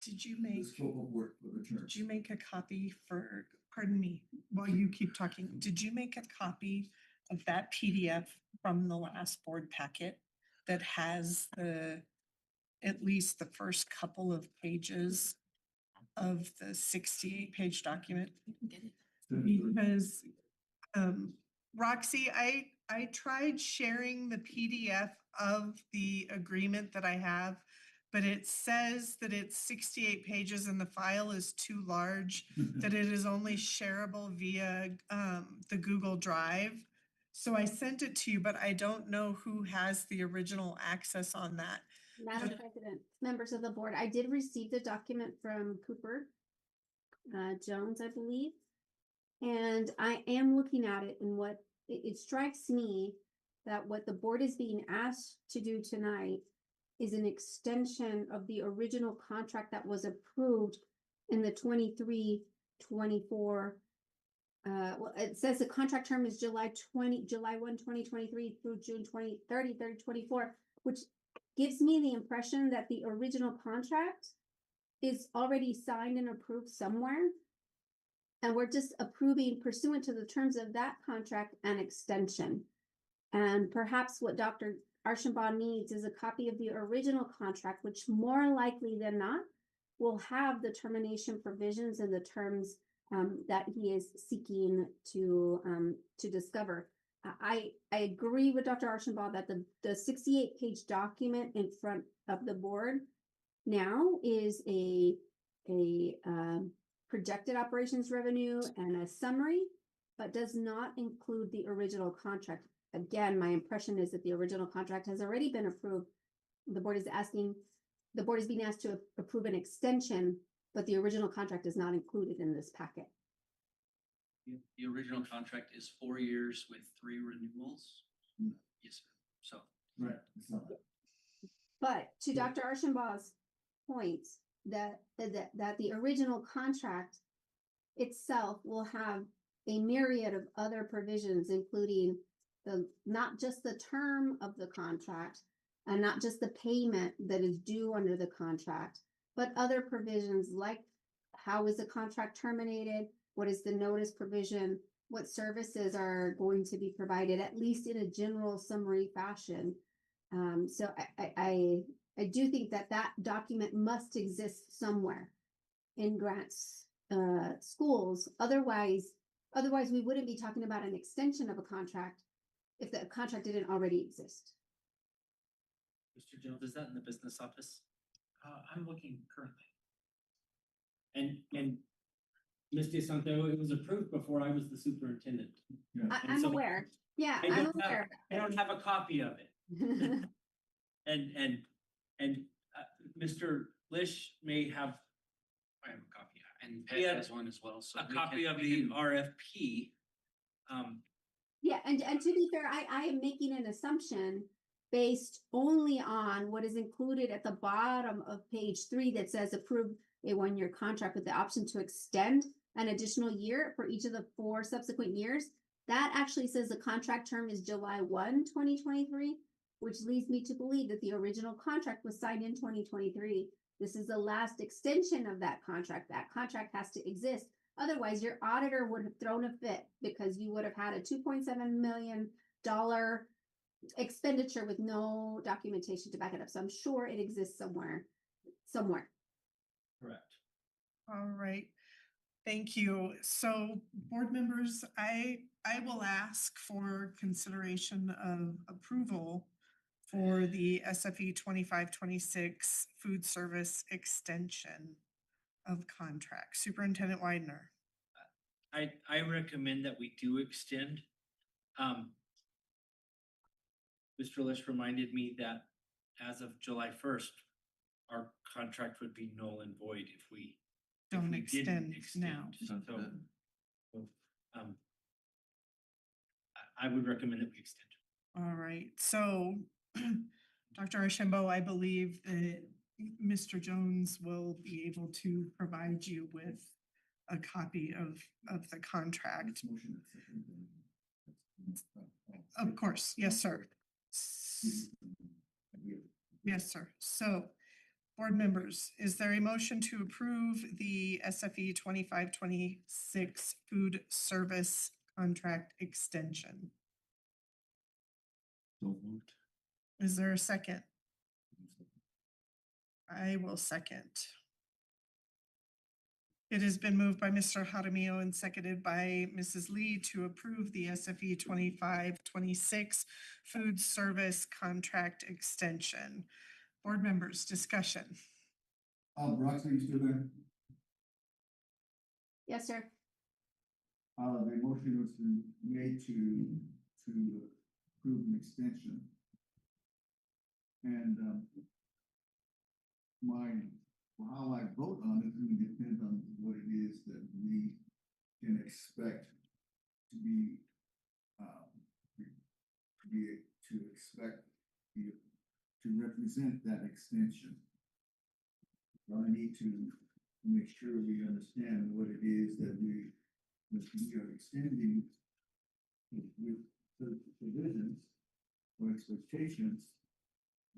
Did you the make, scope of work for the term. did you make a copy pardon me, while you keep talking, did you make a copy of that PDF from the last board packet that has at least the first couple of pages of the 68-page document. Because, Roxy, I tried sharing the PDF of the agreement that I have, but it says that it's 68 pages and the file is too large, that it is only shareable via, the Google Drive. So I sent it to you, but I don't know who has the original access on that. Madam President, members of the board, I did receive the document from Cooper Jones, I believe. And I am looking at it, and what it strikes me that what the board is being asked to do tonight is an extension of the original contract that was approved in the 23-24. Well, it says the contract term is July 1, 2023 through June 30, 2024, which gives me the impression that the original contract is already signed and approved somewhere. And we're just approving pursuant to the terms of that contract an extension. And perhaps what Dr. Archambault needs is a copy of the original contract, which more likely than not will have the termination provisions and the terms that he is seeking to discover. I agree with Dr. Archambault that the 68-page document in front of the board now is a projected operations revenue and a summary, but does not include the original contract. Again, my impression is that the original contract has already been approved. The board is being asked to approve an extension, but the original contract is not included in this packet. The original contract is 4 years with 3 renewals. Mm. Yes, sir. So Right. It's not that. But to Dr. Archambault's point, that the original contract itself will have a myriad of other provisions, including not just the term of the contract and not just the payment that is due under the contract, but other provisions like how is the contract terminated, what is the notice provision, what services are going to be provided, at least in a general summary fashion. So I do think that document must exist somewhere in Grant's schools. Otherwise we wouldn't be talking about an extension of a contract if the contract didn't already exist. Mr. Jones, is that in the business office? I'm looking currently. And Ms. De Santiago, it was approved before I was the superintendent. And I'm so aware. Yeah, I I'm don't have, aware. I don't have a copy of it. And Mr. Lish may have I have a copy and He Pat had has one as well. So a we copy can- of we the can- RFP. Yeah, and to be fair, I am making an assumption based only on what is included at the bottom of page 3 that says approve a 1-year contract with the option to extend an additional year for each of the 4 subsequent years. That actually says the contract term is July 1, 2023, which leads me to believe that the original contract was signed in 2023. This is the last extension of that contract. That contract has to exist. Otherwise, your auditor would have thrown a fit because you would have had a $2.7 million expenditure with no documentation to back it up. So I'm sure it exists somewhere. Correct. All right, thank you. So board members, I will ask for consideration of approval for the SFE 25-26 food service extension of contract. Superintendent Widener. I recommend that we do extend. Mr. Lish reminded me that as of July 1st, our contract would be null and void if we Don't didn't extend now. So, I would recommend that we extend. All right, so Dr. Archambault, I believe that Mr. Jones will be able to provide you with a copy of the contract. Motion and second, then. Of course, yes, sir. Yes, sir. So, board members, is there a motion to approve the SFE 25-26 food service contract extension? So moved. Is there a second? I will second. It has been moved by Mr. Jaramillo and seconded by Mrs. Lee to approve the SFE 25-26 food service contract extension. Board members, discussion. Broxley, you still there? Yes, sir. The motion was made to approve an extension. And, how I vote on it will depend on what it is that we can expect to be, to represent that extension. I need to make sure we understand what it is that we are extending with the provisions or expectations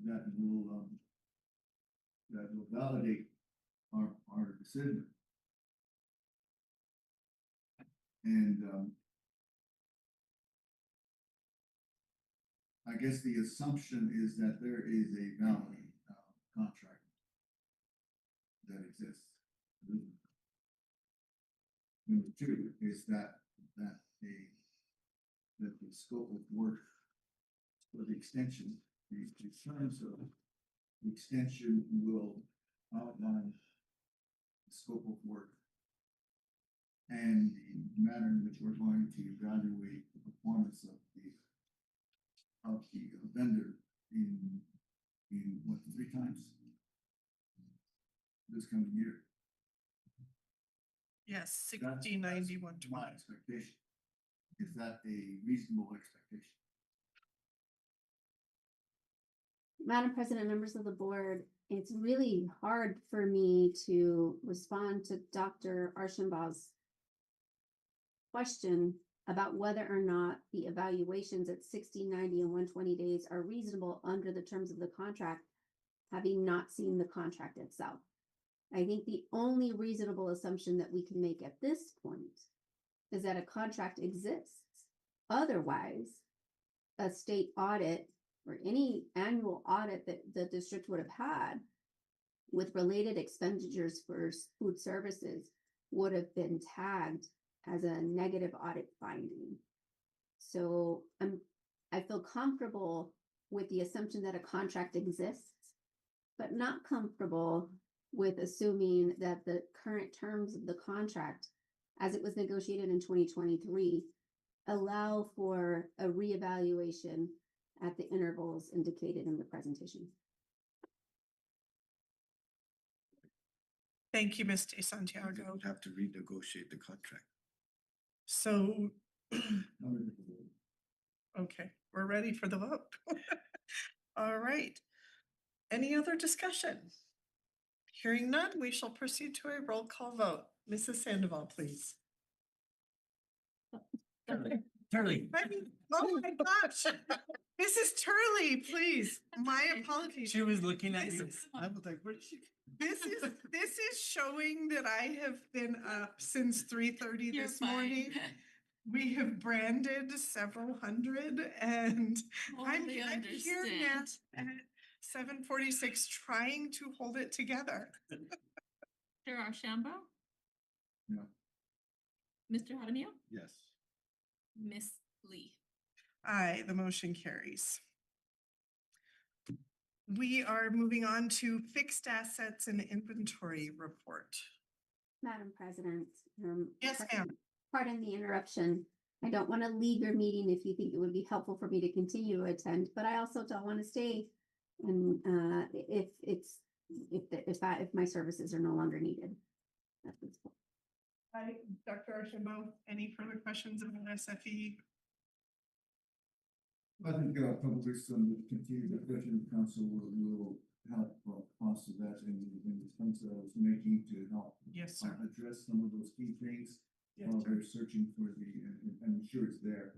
that will validate our decision. And I guess the assumption is that there is a valid contract that exists. Number two is that the scope of work for the extension, the terms of the extension will outline the scope of work and the manner in which we're going to evaluate the performance of the vendor in what, 3 times this coming year. Yes, That's 60, 90, 120. my expectation. Is that a reasonable expectation? Madam President, members of the board, it's really hard for me to respond to Dr. Archambault's question about whether or not the evaluations at 60, 90, and 120 days are reasonable under the terms of the contract, having not seen the contract itself. I think the only reasonable assumption that we can make at this point is that a contract exists. Otherwise, a state audit or any annual audit that the district would have had with related expenditures for food services would have been tagged as a negative audit finding. So I feel comfortable with the assumption that a contract exists, but not comfortable with assuming that the current terms of the contract, as it was negotiated in 2023, allow for a reevaluation at the intervals indicated in the presentation. Thank you, Ms. De Santiago. We'd have to renegotiate the contract. So, okay, we're ready for the vote. All right. Any other discussion? Hearing none, we shall proceed to a roll call vote. Mrs. Sandoval, please. Turley. I mean, oh my gosh. Mrs. Turley, please. My apologies. She was looking at you. I was like, where did she? This is showing that I have been up since 3:30 You're this fine. morning. We have branded several hundred and I'm Totally here now understand. at 7:46 trying to hold it together. Mr. Archambault? No. Mr. Jaramillo? Yes. Miss Lee? Aye, the motion carries. We are moving on to fixed assets and inventory report. Madam President. Yes, ma'am. Pardon the interruption. I don't want to leave your meeting if you think it would be helpful for me to continue to attend, but I also don't want to stay. And if my services are no longer needed. At this point. Hi, Dr. Archambault, any further questions on SFE? I think probably some continued discussion of council will help foster that in the points that I was making to help Yes, sir. address some of those key things Yes, while sir. they're searching for and I'm sure it's there,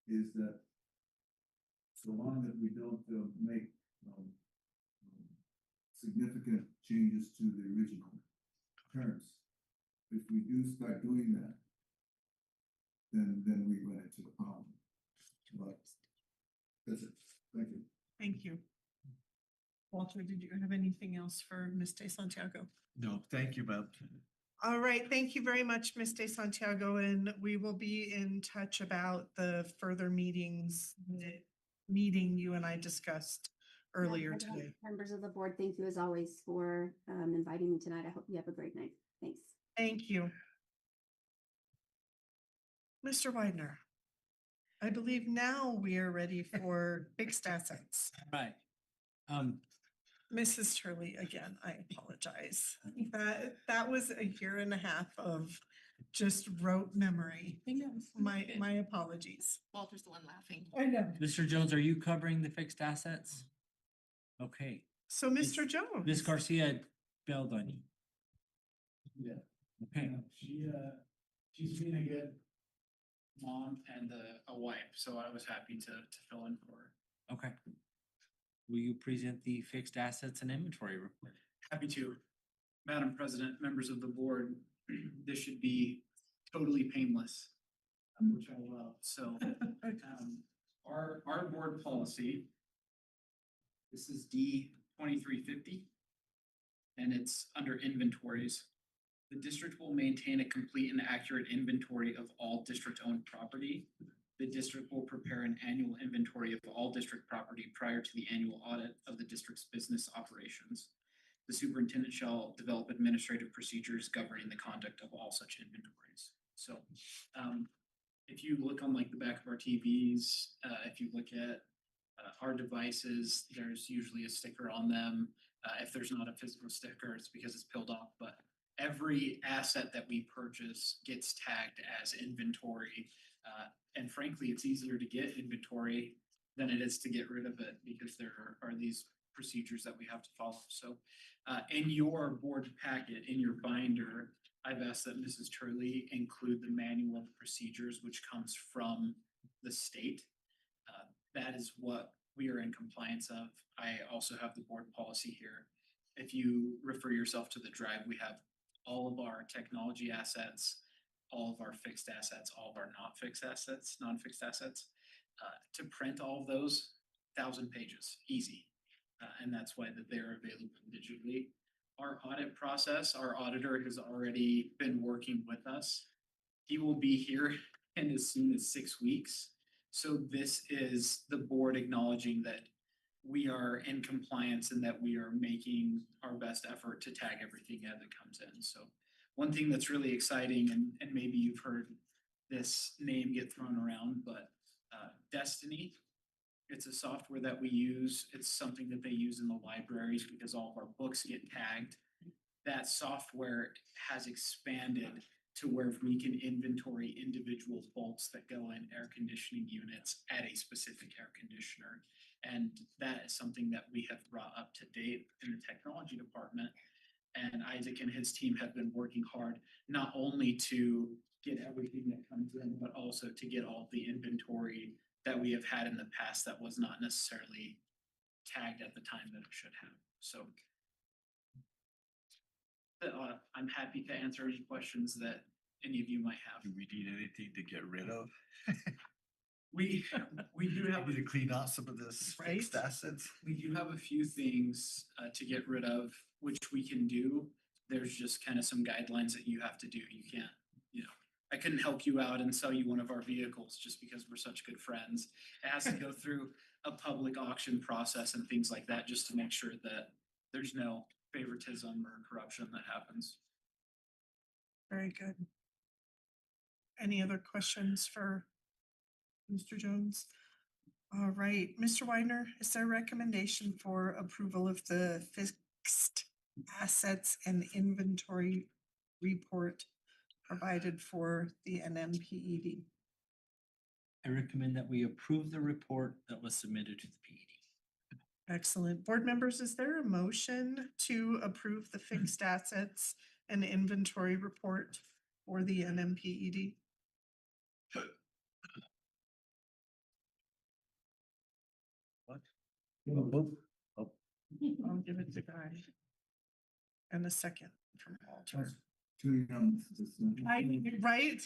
is that so long that we don't make significant changes to the original terms, if we do start doing that, then we run into a problem. But that's it. Thank you. Thank you. Walter, did you have anything else for Ms. De Santiago? No, thank you, ma'am. All right, thank you very much, Ms. De Santiago, and we will be in touch about the further meetings, the meeting you and I discussed earlier Madam President, today. Members of the board, thank you as always for inviting me tonight. I hope you have a great night. Thanks. Thank you. Mr. Widener, I believe now we are ready for fixed assets. Right. Mrs. Turley, again, I apologize. That was a year and a half of just rote memory. My apologies. Walter's the one laughing. I know. Mr. Jones, are you covering the fixed assets? Okay, So, Mr. Jones. Ms. Garcia bailed on you. Yeah. Okay, She's been a good mom and a wife, so I was happy to fill in for her. okay. Will you present the fixed assets and inventory report? Happy to. Madam President, members of the board, this should be totally painless, which I love. So, our board policy, this is D 2350, and it's under inventories. The district will maintain a complete and accurate inventory of all district-owned property. The district will prepare an annual inventory of all district property prior to the annual audit of the district's business operations. The superintendent shall develop administrative procedures governing the conduct of all such inventories. So, if you look on like the back of our TVs, if you look at our devices, there's usually a sticker on them. If there's not a physical sticker, it's because it's peeled off, but every asset that we purchase gets tagged as inventory. And frankly, it's easier to get inventory than it is to get rid of it because there are these procedures that we have to follow. So in your board packet, in your binder, I've asked that Mrs. Turley include the manual of procedures, which comes from the state. That is what we are in compliance of. I also have the board policy here. If you refer yourself to the drive, we have all of our technology assets, all of our fixed assets, all of our non-fixed assets. To print all of those, 1,000 pages, easy. And that's why that they're available digitally. Our audit process, our auditor has already been working with us. He will be here in as soon as 6 weeks. So this is the board acknowledging that we are in compliance and that we are making our best effort to tag everything as it comes in. So one thing that's really exciting, and maybe you've heard this name get thrown around, but Destiny, it's a software that we use. It's something that they use in the libraries because all of our books get tagged. That software has expanded to where we can inventory individual bolts that go in air conditioning units at a specific air conditioner. And that is something that we have brought up to date in the technology department. And Isaac and his team have been working hard, not only to get everything that comes in, but also to get all the inventory that we have had in the past that was not necessarily tagged at the time that it should have. So I'm happy to answer any questions that any of you might have. Do we need anything to get rid of? We do have Maybe to clean out some of this Right. fixed assets? We do have a few things to get rid of, which we can do. There's just kind of some guidelines that you have to do. You can't, I couldn't help you out and sell you one of our vehicles just because we're such good friends. It has to go through a public auction process and things like that, just to make sure that there's no favoritism or corruption that happens. Very good. Any other questions for Mr. Jones? All right, Mr. Widener, is there a recommendation for approval of the fixed assets and inventory report provided for the NMPED? I recommend that we approve the report that was submitted to the PED. Excellent. Board members, is there a motion to approve the fixed assets and inventory report for the NMPED? I'll give it to Guy. And a second from Walter. Too young. for this one. Right?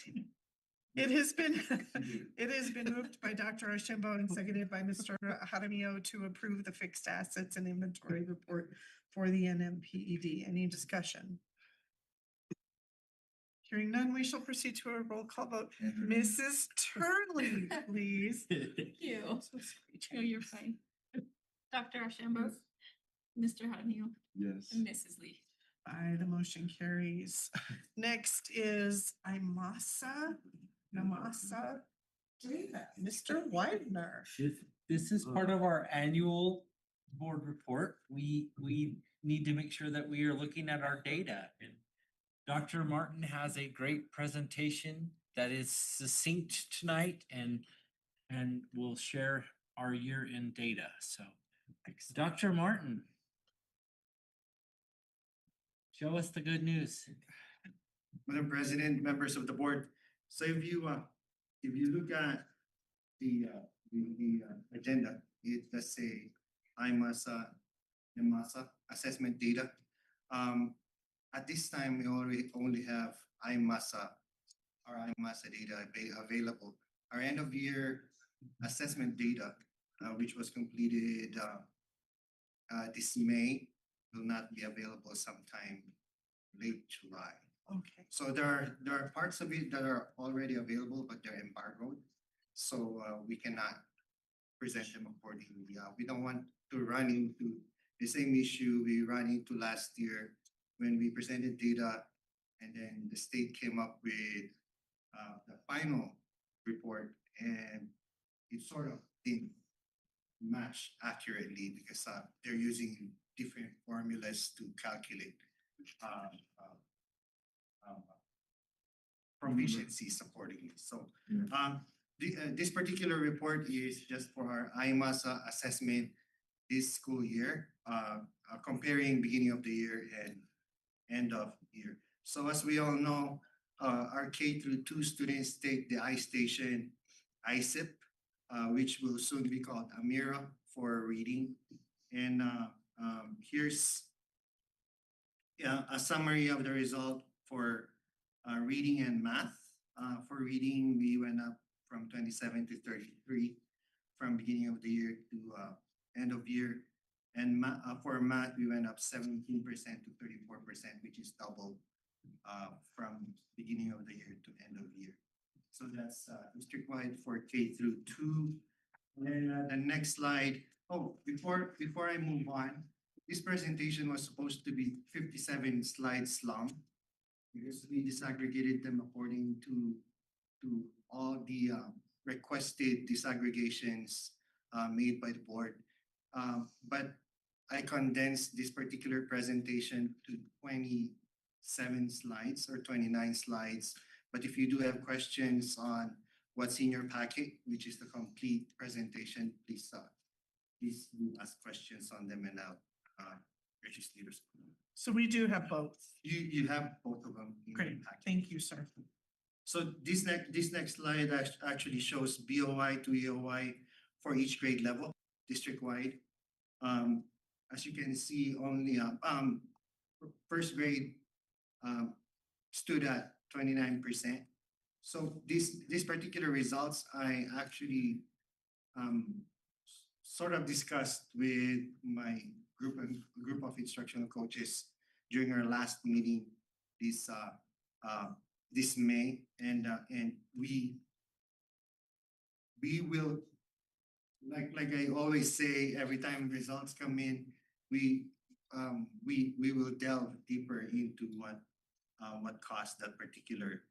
It has been, it has been moved by Dr. Archambault and seconded by Mr. Jaramillo to approve the fixed assets and inventory report for the NMPED. Any discussion? Hearing none, we shall proceed to a roll call vote. Mrs. Turley, please. Thank you. So sweet. No, you're fine. Dr. Archambault, Mr. Jaramillo, Yes. and Mrs. Lee. Aye, the motion carries. Next is Namasa Data, Mr. Widener. This is part of our annual board report. We need to make sure that we are looking at our data. And Dr. Martin has a great presentation that is succinct tonight and will share our year-end data. So, Dr. Martin, show us the good news. Madam President, members of the board, so if you look at the agenda, it does say IMASA, NMASA assessment data. At this time, we already only have IMASA, our IMASA data available. Our end of year assessment data, which was completed this May, will not be available sometime late July. Okay. So there are parts of it that are already available, but they're embargoed. So we cannot present them accordingly. We don't want to run into the same issue we ran into last year when we presented data and then the state came up with the final report and it sort of didn't match accurately because they're using different formulas to calculate proficiencies accordingly. So this particular report is just for our IMASA assessment this school year, comparing beginning of the year and end of year. So as we all know, our K through 2 students take the iStation ISIP, which will soon be called Amira for reading. And here's a summary of the result for reading and math. For reading, we went up from 27 to 33 from beginning of the year to end of year. And for math, we went up 17% to 34%, which is double from beginning of the year to end of year. So that's district-wide for K through 2. And then the next slide. Oh, before I move on, this presentation was supposed to be 57 slides long because we disaggregated them according to all the requested disaggregations made by the board. But I condensed this particular presentation to 27 slides or 29 slides. But if you do have questions on what's in your packet, which is the complete presentation, please do ask questions on them and I'll register leaders. So we do have both. You have both of them in your Great, packet. thank you, sir. So this next slide actually shows BOI to EOI for each grade level, district-wide. As you can see, only first grade stood at 29%. So these particular results, I actually sort of discussed with my group of instructional coaches during our last meeting this May, and we will, like I always say, every time results come in, we will delve deeper into what caused that particular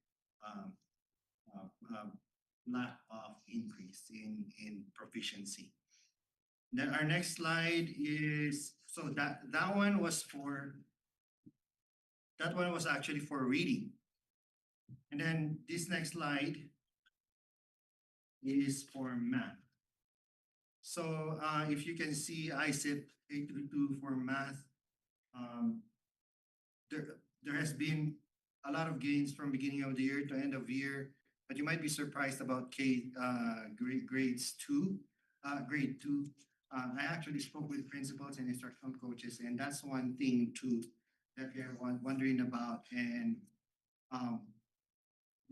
lack of increase in proficiency. Then our next slide is, so that one was actually for reading. And then this next slide is for math. So if you can see ISIP 8 through 2 for math, there has been a lot of gains from beginning of the year to end of year, but you might be surprised about grade 2. I actually spoke with principals and instructional coaches, and that's one thing too that they're wondering about. And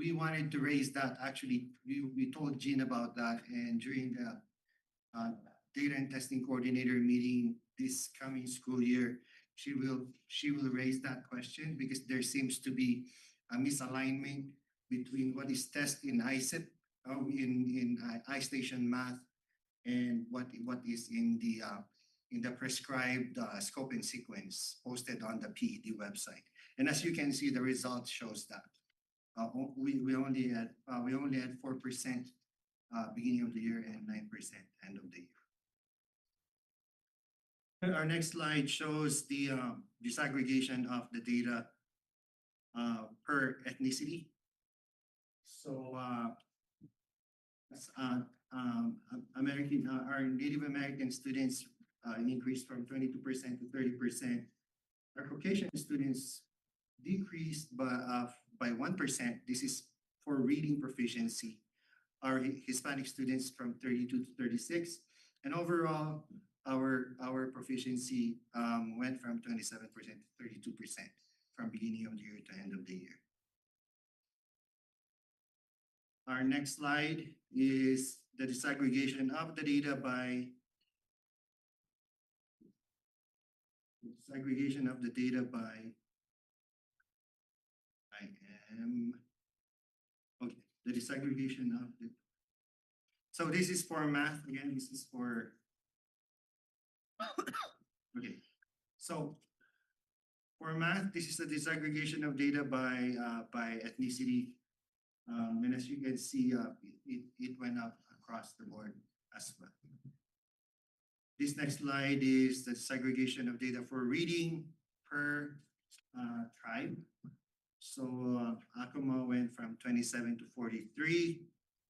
we wanted to raise that. Actually, we told Jean about that, and during the data and testing coordinator meeting this coming school year, she will raise that question because there seems to be a misalignment between what is tested in ISIP, in iStation math, and what is in the prescribed scope and sequence posted on the PED website. And as you can see, the result shows that we only had 4% beginning of the year and 9% end of the year. Our next slide shows the disaggregation of the data per ethnicity. So our Native American students increased from 22% to 30%. Our Caucasian students decreased by 1%. This is for reading proficiency. Our Hispanic students from 32 to 36. And overall, our proficiency went from 27% to 32% from beginning of the year to end of the year. Our next slide is the disaggregation of the data by the disaggregation of the. So this is for math again. This is for. Okay, so for math, this is the disaggregation of data by ethnicity. And as you can see, it went up across the board as well. This next slide is the segregation of data for reading per tribe. So Acoma went from 27 to 43.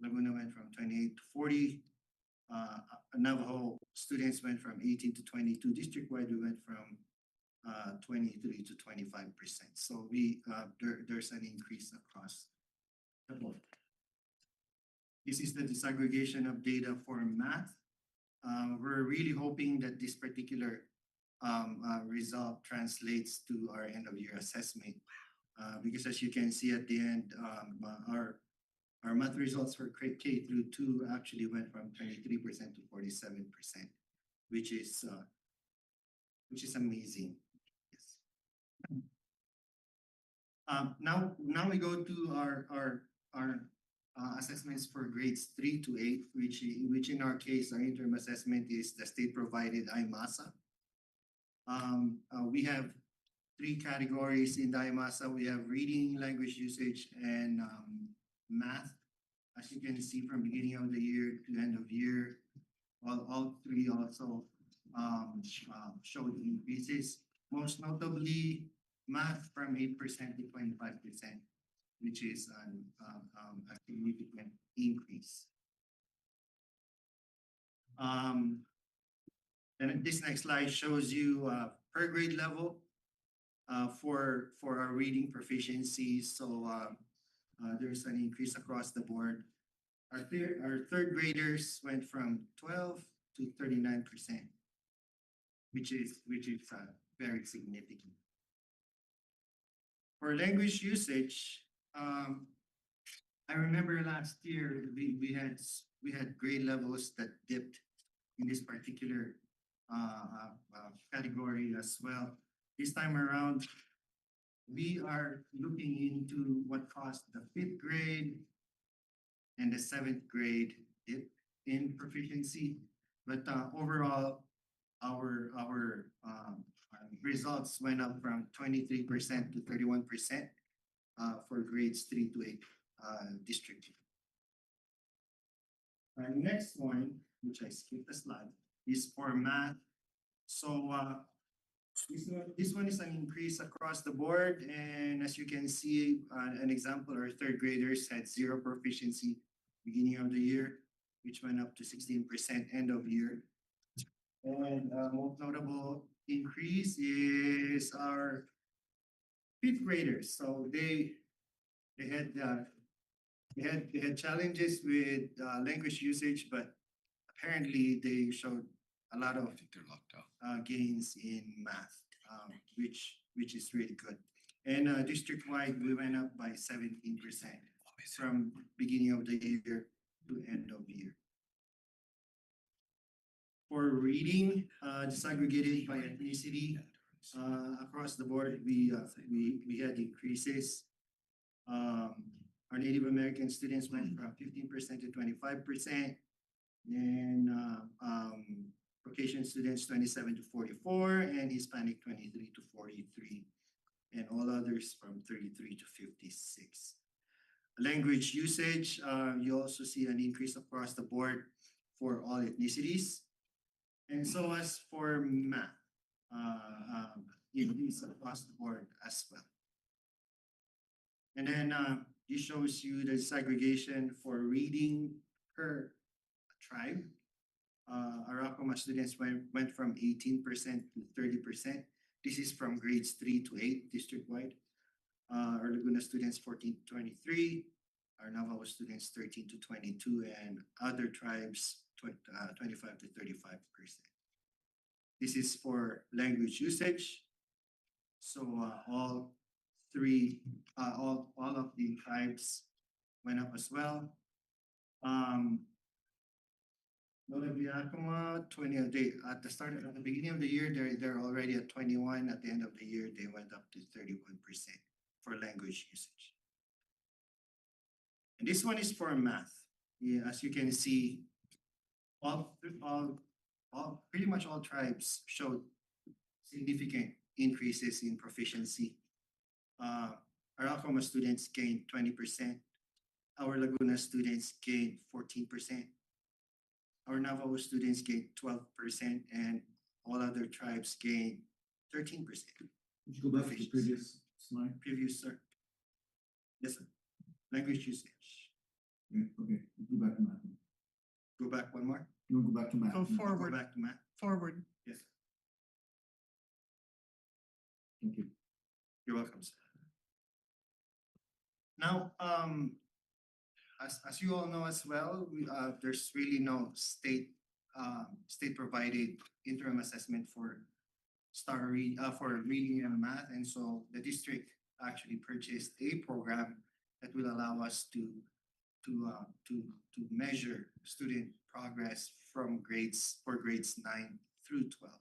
Laguna went from 28 to 40. Navajo students went from 18 to 22. District-wide, we went from 23 to 25%. So there's an increase across the board. This is the disaggregation of data for math. We're really hoping that this particular result translates to our end of year assessment. Because as you can see at the end, our math results for K through 2 actually went from 23% to 47%, which is amazing. Yes. Now we go to our assessments for grades 3 to 8, which in our case, our interim assessment is the state provided IMASA. We have 3 categories in the IMASA. We have reading, language usage, and math. As you can see from beginning of the year to end of year, all 3 also showed increases. Most notably, math from 8% to 25%, which is a significant increase. And this next slide shows you per grade level for our reading proficiency. So there's an increase across the board. Our third graders went from 12 to 39%, which is very significant. For language usage, I remember last year we had grade levels that dipped in this particular category as well. This time around, we are looking into what caused the 5th grade and the 7th grade dip in proficiency. But overall, our results went up from 23% to 31% for grades 3 to 8 district. Our next one, which I skipped a slide, is for math. So this one is an increase across the board, and as you can see, an example, our 3rd graders had 0 proficiency beginning of the year, which went up to 16% end of year. And most notable increase is our 5th graders. So they had challenges with language usage, but apparently they showed a lot of gains in math, which is really good. And district-wide, we went up by 17%. from beginning of the year to end of the year. For reading, disaggregated by ethnicity, across the board, we had increases. Our Native American students went from 15% to 25%. And Caucasian students 27 to 44, and Hispanic 23 to 43, and all others from 33 to 56. Language usage, you also see an increase across the board for all ethnicities. And so as for math, increase across the board as well. And then this shows you the segregation for reading per tribe. Arakoma students went from 18% to 30%. This is from grades 3 to 8 district-wide. Our Laguna students 14 to 23. Our Navajo students 13 to 22, and other tribes 25 to 35%. This is for language usage. So all of the tribes went up as well. Yakima 20 at the beginning of the year they're already at 21. At the end of the year they went up to 31% for language usage. And this one is for math. Yeah, as you can see, pretty much all tribes showed significant increases in proficiency. Our Yakima students gained 20%. Our Laguna students gained 14%. Our Navajo students gained 12%, and all other tribes gained 13%. Would you go back to the previous slide? Previous, sir. Yes, sir. Language usage. Okay, go back to math. Go back one more. No, go back to math. Go Go forward, back to math. forward. Yes, sir. Thank you. You're welcome, sir. Now, as you all know as well, there's really no state provided interim assessment for for reading and math, and so the district actually purchased a program that will allow us to measure student progress from grades 9 through 12,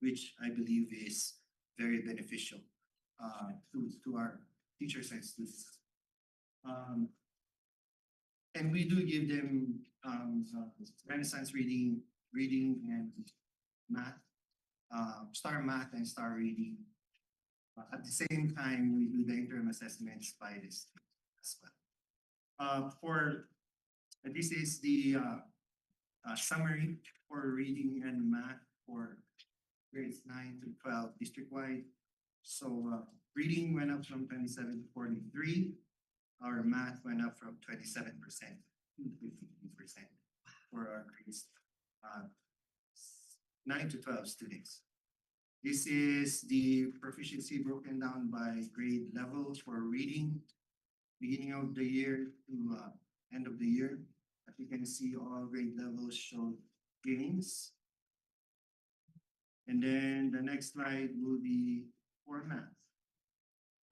which I believe is very beneficial to our teachers and students. And we do give them Renaissance reading and math, star math and star reading. At the same time, we do the interim assessments by this as well. This is the summary for reading and math for grades 9 to 12 district-wide. So reading went up from 27 to 43. Our math went up from 27% to 15% for our grades 9 to 12 students. This is the proficiency broken down by grade levels for reading, beginning of the year to end of the year. As you can see, all grade levels show gains. And then the next slide will be for math.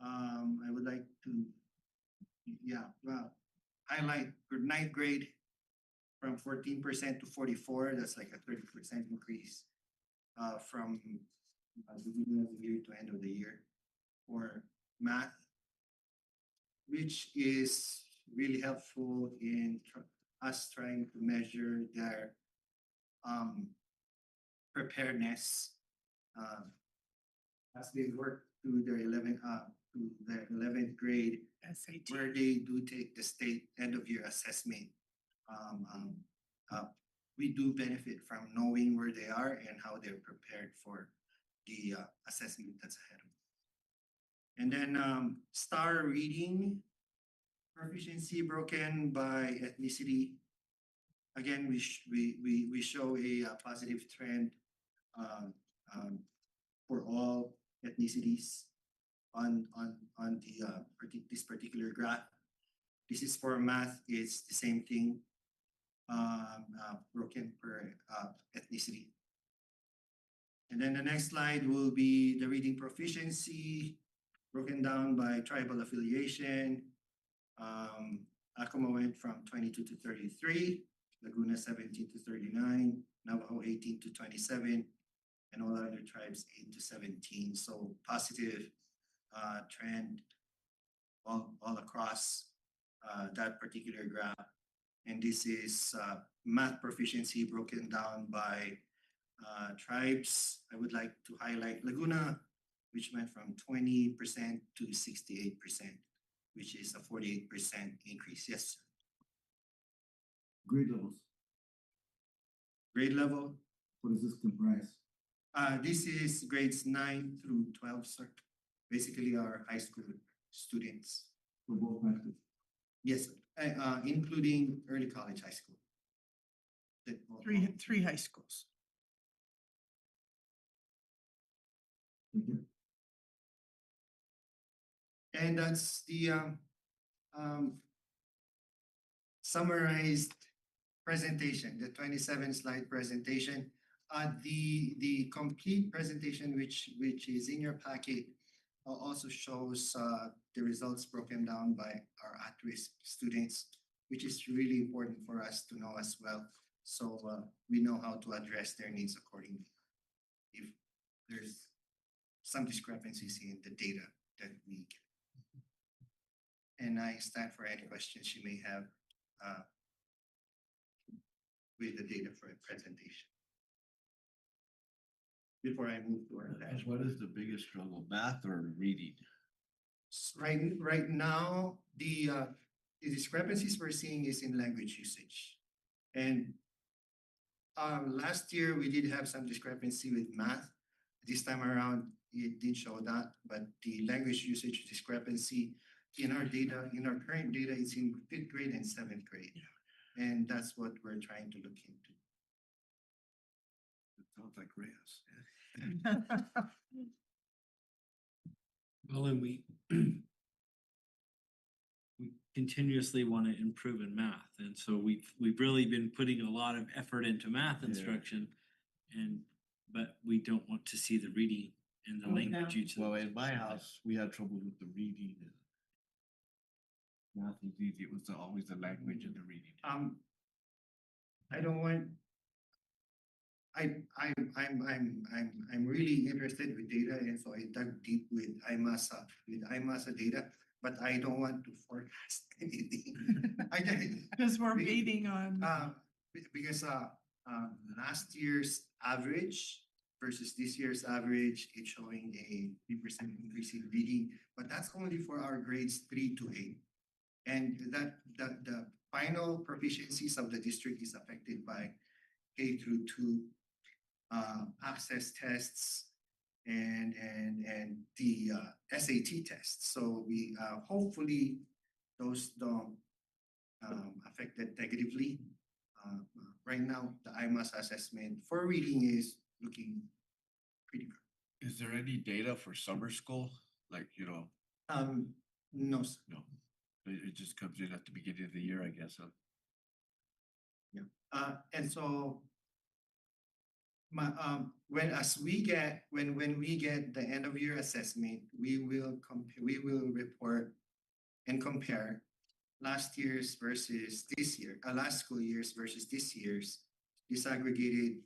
I would like to highlight for ninth grade from 14% to 44. That's like a 30% increase from the beginning of the year to end of the year for math, which is really helpful in us trying to measure their preparedness as they work through their 11th grade, SAT. where they do take the state end of year assessment. We do benefit from knowing where they are and how they're prepared for the assessment that's ahead of them. And then star reading proficiency broken by ethnicity. Again, we show a positive trend for all ethnicities on this particular graph. This is for math. It's the same thing, broken per ethnicity. And then the next slide will be the reading proficiency broken down by tribal affiliation. Acoma went from 22 to 33, Laguna 17 to 39, Navajo 18 to 27, and all other tribes 8 to 17. So positive trend all across that particular graph. And this is math proficiency broken down by tribes. I would like to highlight Laguna, which went from 20% to 68%, which is a 48% increase. Yes, sir. Grade levels, Grade level, what does this comprise? this is grades 9 through 12, sir. Basically our high school students. For both factors? Yes, sir. Including early college high school. Three high schools. Thank you. And that's the summarized presentation, the 27 slide presentation. The complete presentation, which is in your packet, also shows the results broken down by our at-risk students, which is really important for us to know as well. So we know how to address their needs accordingly. If there's some discrepancies in the data that we get. And I stand for any questions you may have with the data for a presentation. Before I move to our And what is the biggest struggle, math or reading? right now, the discrepancies we're seeing is in language usage. And last year, we did have some discrepancy with math. This time around, it did show that, but the language usage discrepancy in our data, in our current data, is in 5th grade and 7th grade. And that's what we're trying to look into. It sounds like Reyes. Well, and we we continuously want to improve in math, and so we've really been putting a lot of effort into math Yeah. instruction. But we don't want to see the reading and the language utility. Well, in my house, we had trouble with the reading and math was easy. It was always the language and the reading. I don't want. I'm really interested with data, and so I dug deep with IMASA data, but I don't want to forecast anything. Because we're waiting on. Because last year's average versus this year's average, it's showing a 3% increase in reading, but that's only for our grades 3 to 8. And that the final proficiencies of the district is affected by K through 2 access tests and the SAT tests. So we hopefully those don't affect it negatively. Right now, the IMAS assessment for reading is looking pretty good. Is there any data for summer school? Like, No, sir. no, it just comes in at the beginning of the year, I guess, huh? And so when we get the end of year assessment, we will report and compare last year's versus this year, last school year's versus this year's, disaggregated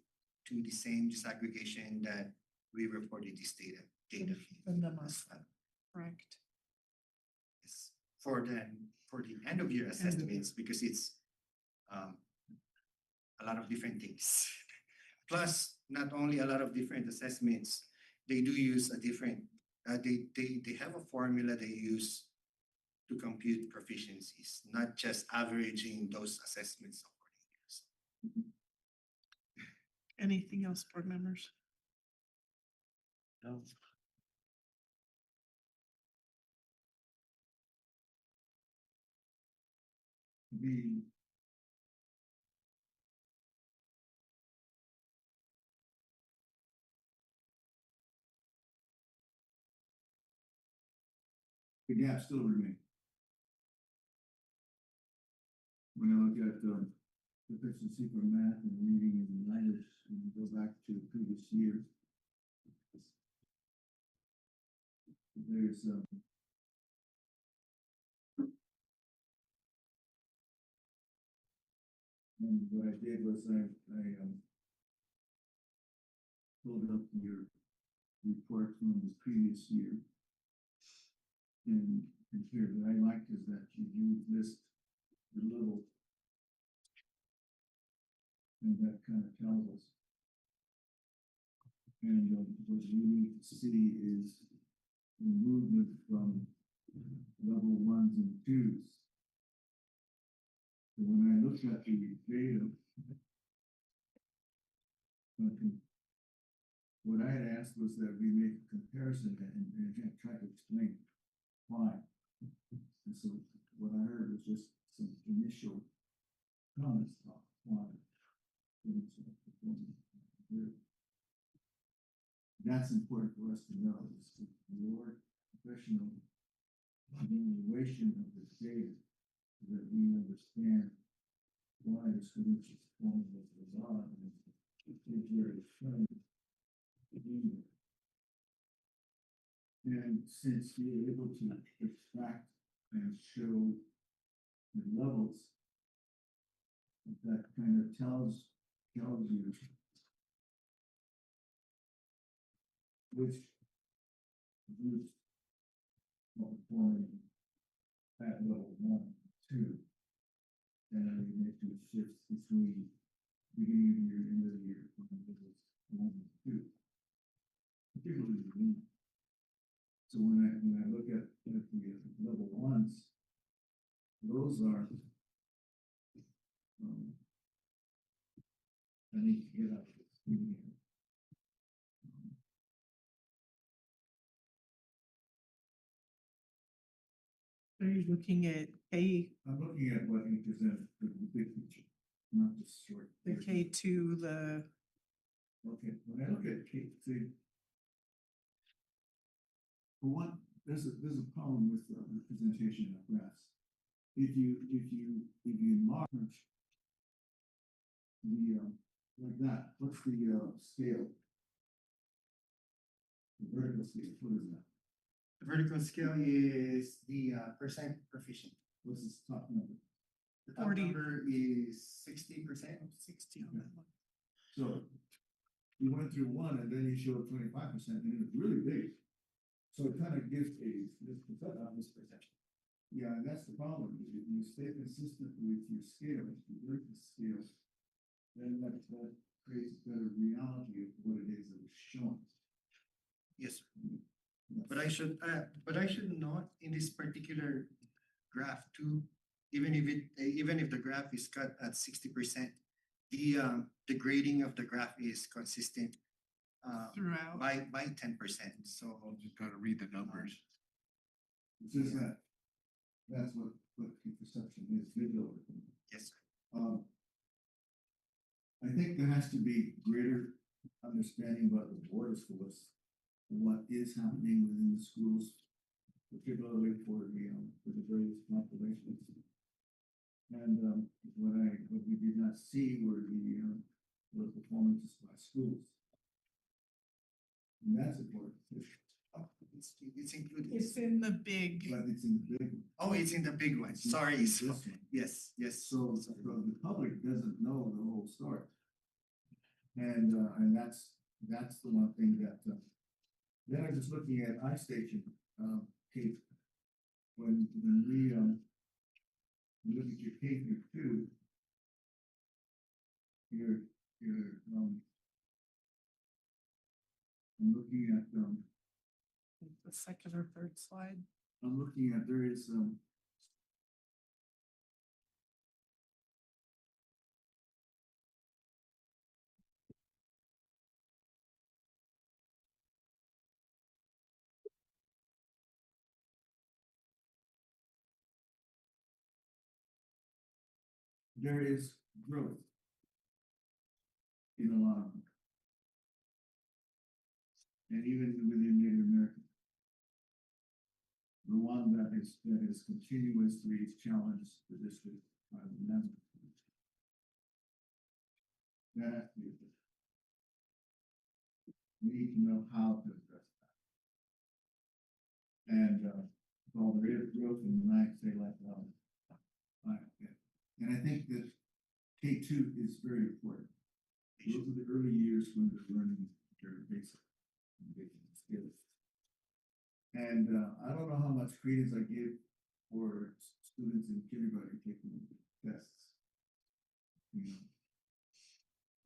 to the same disaggregation that we reported this data. From the month. Correct. Yes, for the end of year assessments, because it's a lot of different things. Plus, not only a lot of different assessments, they do use a different, they have a formula they use to compute proficiencies, not just averaging those assessments accordingly. Anything else, board members? No. The gap still remains. When I look at proficiency for math and reading and language, and go back to the previous year, there's And what I did was I pulled up your report from the previous year. And here, what I liked is that you do list the little. And that kind of tells us. And what we need to see is the movement from level ones and twos. So when I look at the data, what I had asked was that we make a comparison and try to explain why. And so what I heard was just some initial comments about why. That's important for us to know, is your professional evaluation of the data, so that we understand why the students are performing as they are, and it's very funny. And since you're able to extract and show the levels, that kind of tells you which groups are performing at level 1, 2, and then we make those shifts between beginning of the year, end of the year, from levels 1 and 2, particularly the one. So when I look at the level ones, those are I need to get out of this meeting. Are you looking at I'm looking at what you presented, the big picture, not the short. the K2, the, Okay, when I look at K2, for one, there's a problem with the presentation of graphs. If you enlarge the like that, what's the scale? The vertical scale, what is that? The vertical scale is the percent proficient. What's this top number? The top 40. number is 60%. 60 on that one. So you went through one and then you showed 25%, and it was really big. So it kind of gives this perception. Yeah, and that's the problem. If you stay consistent with your scale, if you break the scale, then that creates a better reality of what it is that is shown. Yes, but I should note in this particular graph too, even if the graph is cut at 60%, the grading of the graph is consistent Throughout. by 10%. So You gotta read the numbers. It's just that, that's what the perception is, visual. yes, I think there has to be greater understanding about the board of schools, what is happening within the schools, particularly for the various populations. And what we did not see were the performances by schools. And that's important. it's included. It's in the big, But it's in the big one. Oh, it's in the big one. Sorry. This one. Yes, yes. So the public doesn't know the whole story. And that's the one thing that, then I'm just looking at iStation, Kate. When we, look at your K through 2, I'm looking at, the second or third slide. I'm looking at, there is, there is growth in a lot of them. And even within Native American. The one that is continuously challenged the district by the amendment. That has to be addressed. We need to know how to address that. And while there is growth in the night, say like, and I think that K2 is very important. Those are the early years when they're learning their basic skills. And I don't know how much credence I give for students in kindergarten taking tests. You know.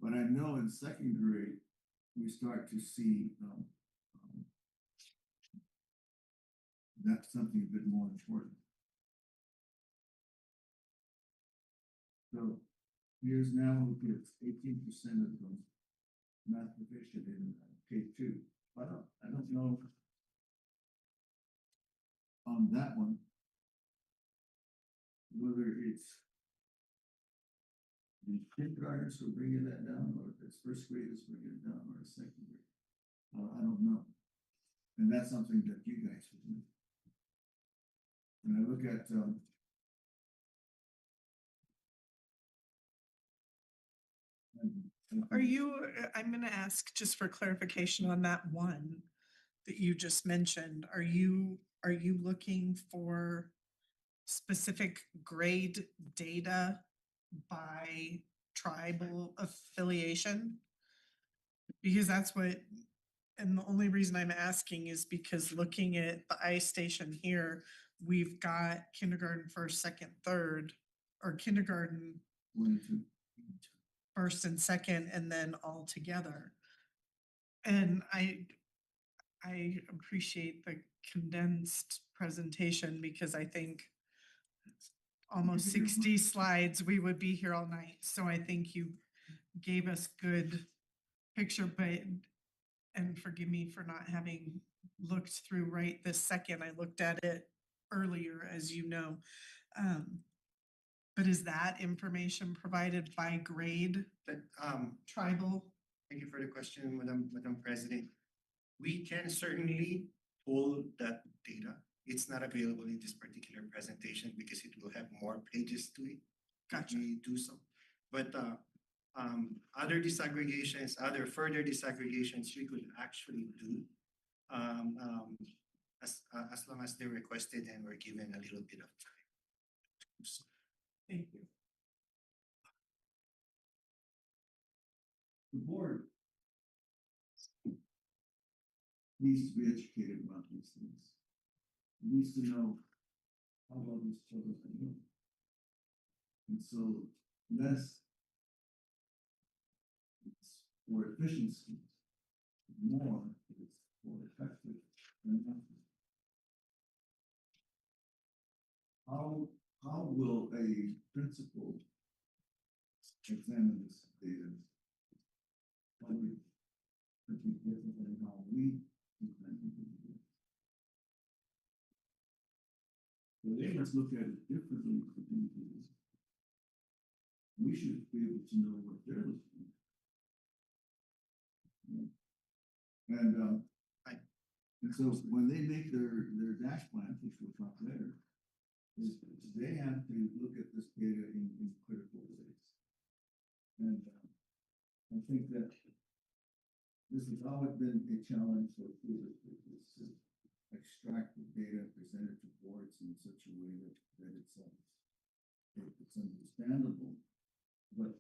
But I know in second grade, we start to see that's something a bit more important. So here's now, it's 18% of them math proficient in K2. I don't know on that one whether it's the kindergartners who are bringing that down, or if it's first graders bringing it down, or a second grade. I don't know. And that's something that you guys would do. When I look at Are you, I'm gonna ask just for clarification on that one that you just mentioned. Are you looking for specific grade data by tribal affiliation? Because that's what, and the only reason I'm asking is because looking at the iStation here, we've got kindergarten first, second, third, or kindergarten 1 and 2. first and second, and then all together. And I appreciate the condensed presentation because I think almost 60 slides, we would be here all night. So I think you gave us good picture, but, and forgive me for not having looked through right this second. I looked at it earlier, as you know. But is that information provided by grade, But tribal? thank you for the question, Madam President. We can certainly pull that data. It's not available in this particular presentation because it will have more pages to it. Gotcha. We do so. But other disaggregations, other further disaggregations we could actually do as long as they're requested and we're given a little bit of time. So, Thank you. The board needs to be educated about these things. It needs to know how well these children are doing. And so less it's for efficiency, more is for effective and effective. How will a principal examine this data? Probably could be different than how we implement it. So they must look at it differently. We should be able to know what they're looking at. And so when they make their dash plans, which we'll talk later, they have to look at this data in critical ways. And I think that this has always been a challenge for students to extract the data, present it to boards in such a way that it's understandable. But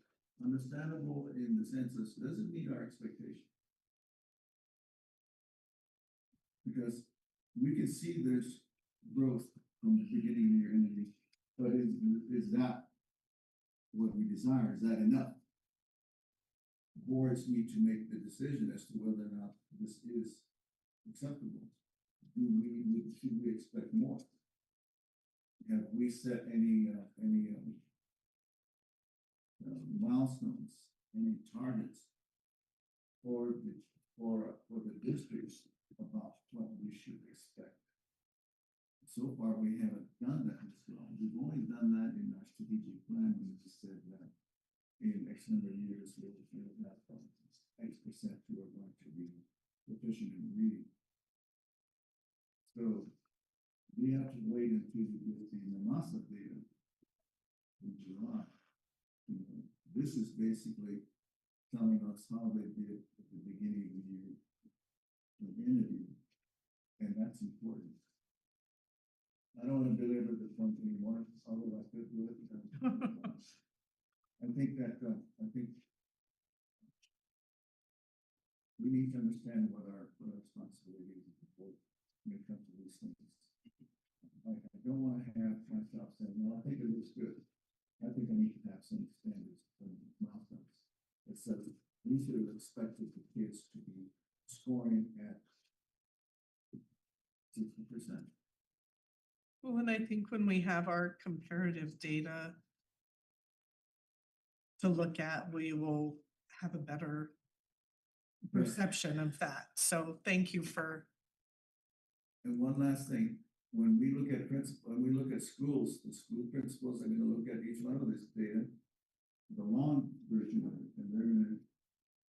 understandable in the sense that it doesn't meet our expectation. Because we can see there's growth from the beginning of the year entity, but is that what we desire? Is that enough? Boards need to make the decision as to whether or not this is acceptable. Should we expect more? Have we set any milestones, any targets for the districts about what we should expect? So far, we haven't done that as well. We've only done that in our strategic plan. We just said that in X number of years, we'll have X% who are going to be proficient in reading. So we have to wait until we get the NASA data in July. This is basically telling us how they did at the beginning of the year in the interview, and that's important. I don't want to belabor the point anymore, although I could do it. I think we need to understand what our responsibility is before when it comes to these things. I don't wanna have myself saying, no, I think it looks good. I think I need to have some standards, some milestones. It says, we should have expected the kids to be scoring at 60%. Well, and I think when we have our comparative data to look at, we will have a better Right. perception of that. So thank you for, And one last thing, when we look at when we look at schools, the school principals are gonna look at each one of this data, the long version of it, and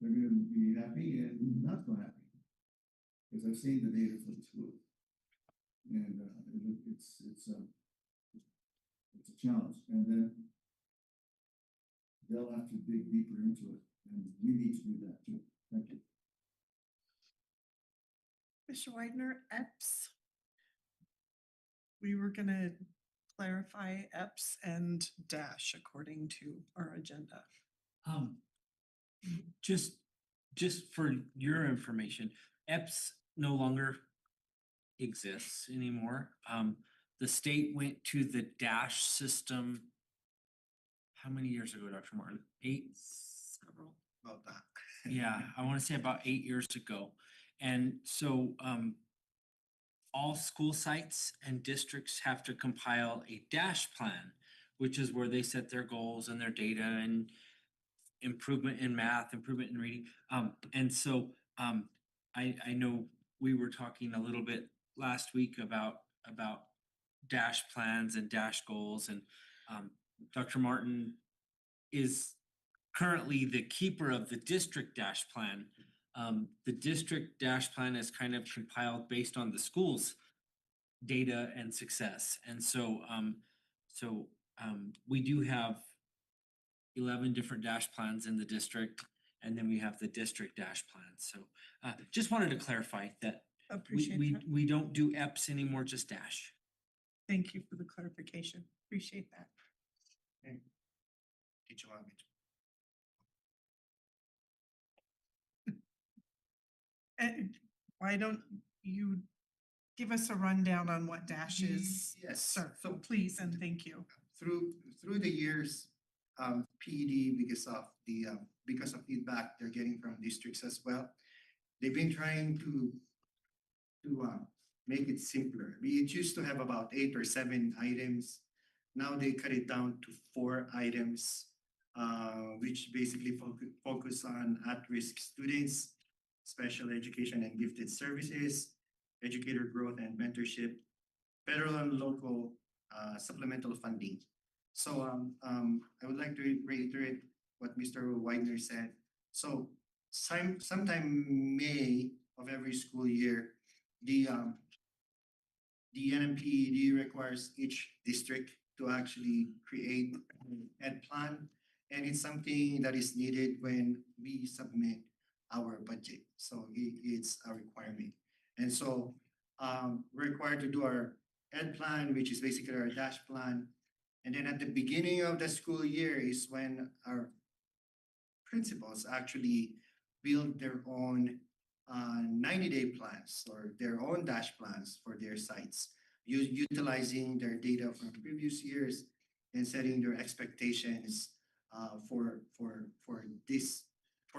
they're gonna be happy and not so happy. Because I've seen the data for the school. And it's a challenge, and then they'll have to dig deeper into it, and we need to do that too. Thank you. Mr. Widener, EPS. We were gonna clarify EPS and DASH according to our agenda. Um, just for your information, EPS no longer exists anymore. The state went to the DASH system. How many years ago, Dr. Martin? 8? Several. About that. Yeah, I wanna say about 8 years ago. And so, all school sites and districts have to compile a DASH plan, which is where they set their goals and their data and improvement in math, improvement in reading. And so, I know we were talking a little bit last week about DASH plans and DASH goals, and Dr. Martin is currently the keeper of the district DASH plan. The district DASH plan is kind of compiled based on the school's data and success. And so, we do have 11 different DASH plans in the district, and then we have the district DASH plan. So, just wanted to clarify that Appreciate that. we don't do EPS anymore, just DASH. Thank you for the clarification. Appreciate that. Did you want me to? And why don't you give us a rundown on what DASH is? Yes, Sir, so- please and thank you. Through the years, PED, because of feedback they're getting from districts as well, they've been trying to make it simpler. We used to have about 8 or 7 items. Now they cut it down to 4 items, which basically focus on at-risk students, special education and gifted services, educator growth and mentorship, federal and local supplemental funding. So I would like to reiterate what Mr. Widener said. So sometime May of every school year, the NMPED requires each district to actually create an ed plan, and it's something that is needed when we submit our budget. So it's a requirement. And so we're required to do our ed plan, which is basically our DASH plan. And then at the beginning of the school year is when our principals actually build their own 90-day plans or their own DASH plans for their sites, utilizing their data from previous years and setting their expectations for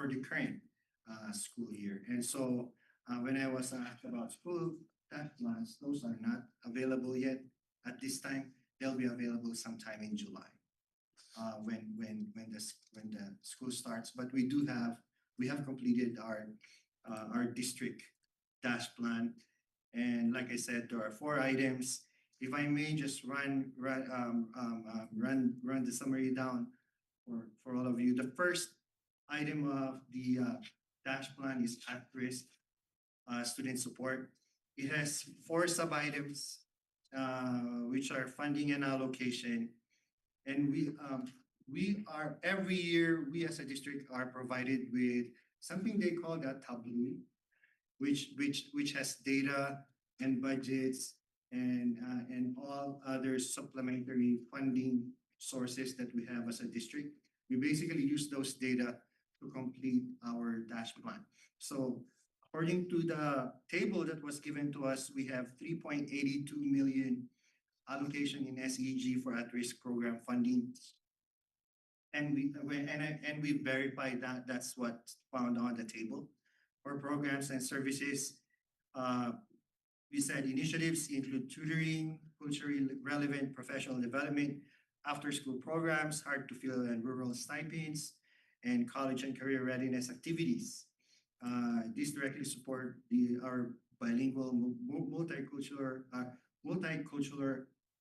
the current school year. And so when I was asked about school DASH plans, those are not available yet at this time. They'll be available sometime in July when the school starts. But we have completed our district DASH plan, and like I said, there are 4 items. If I may just run the summary down for all of you. The first item of the DASH plan is at-risk student support. It has 4 sub-items, which are funding and allocation. And we are every year, we as a district are provided with something they call that tableau, which has data and budgets and all other supplementary funding sources that we have as a district. we basically use those data to complete our dash plan. So according to the table that was given to us, we have 3.82 million allocation in SEG for at-risk program funding. And we verified that that's what's found on the table. For programs and services, we said initiatives include tutoring, culturally relevant professional development, after-school programs, hard-to-fill and rural stipends, and college and career readiness activities. These directly support our bilingual,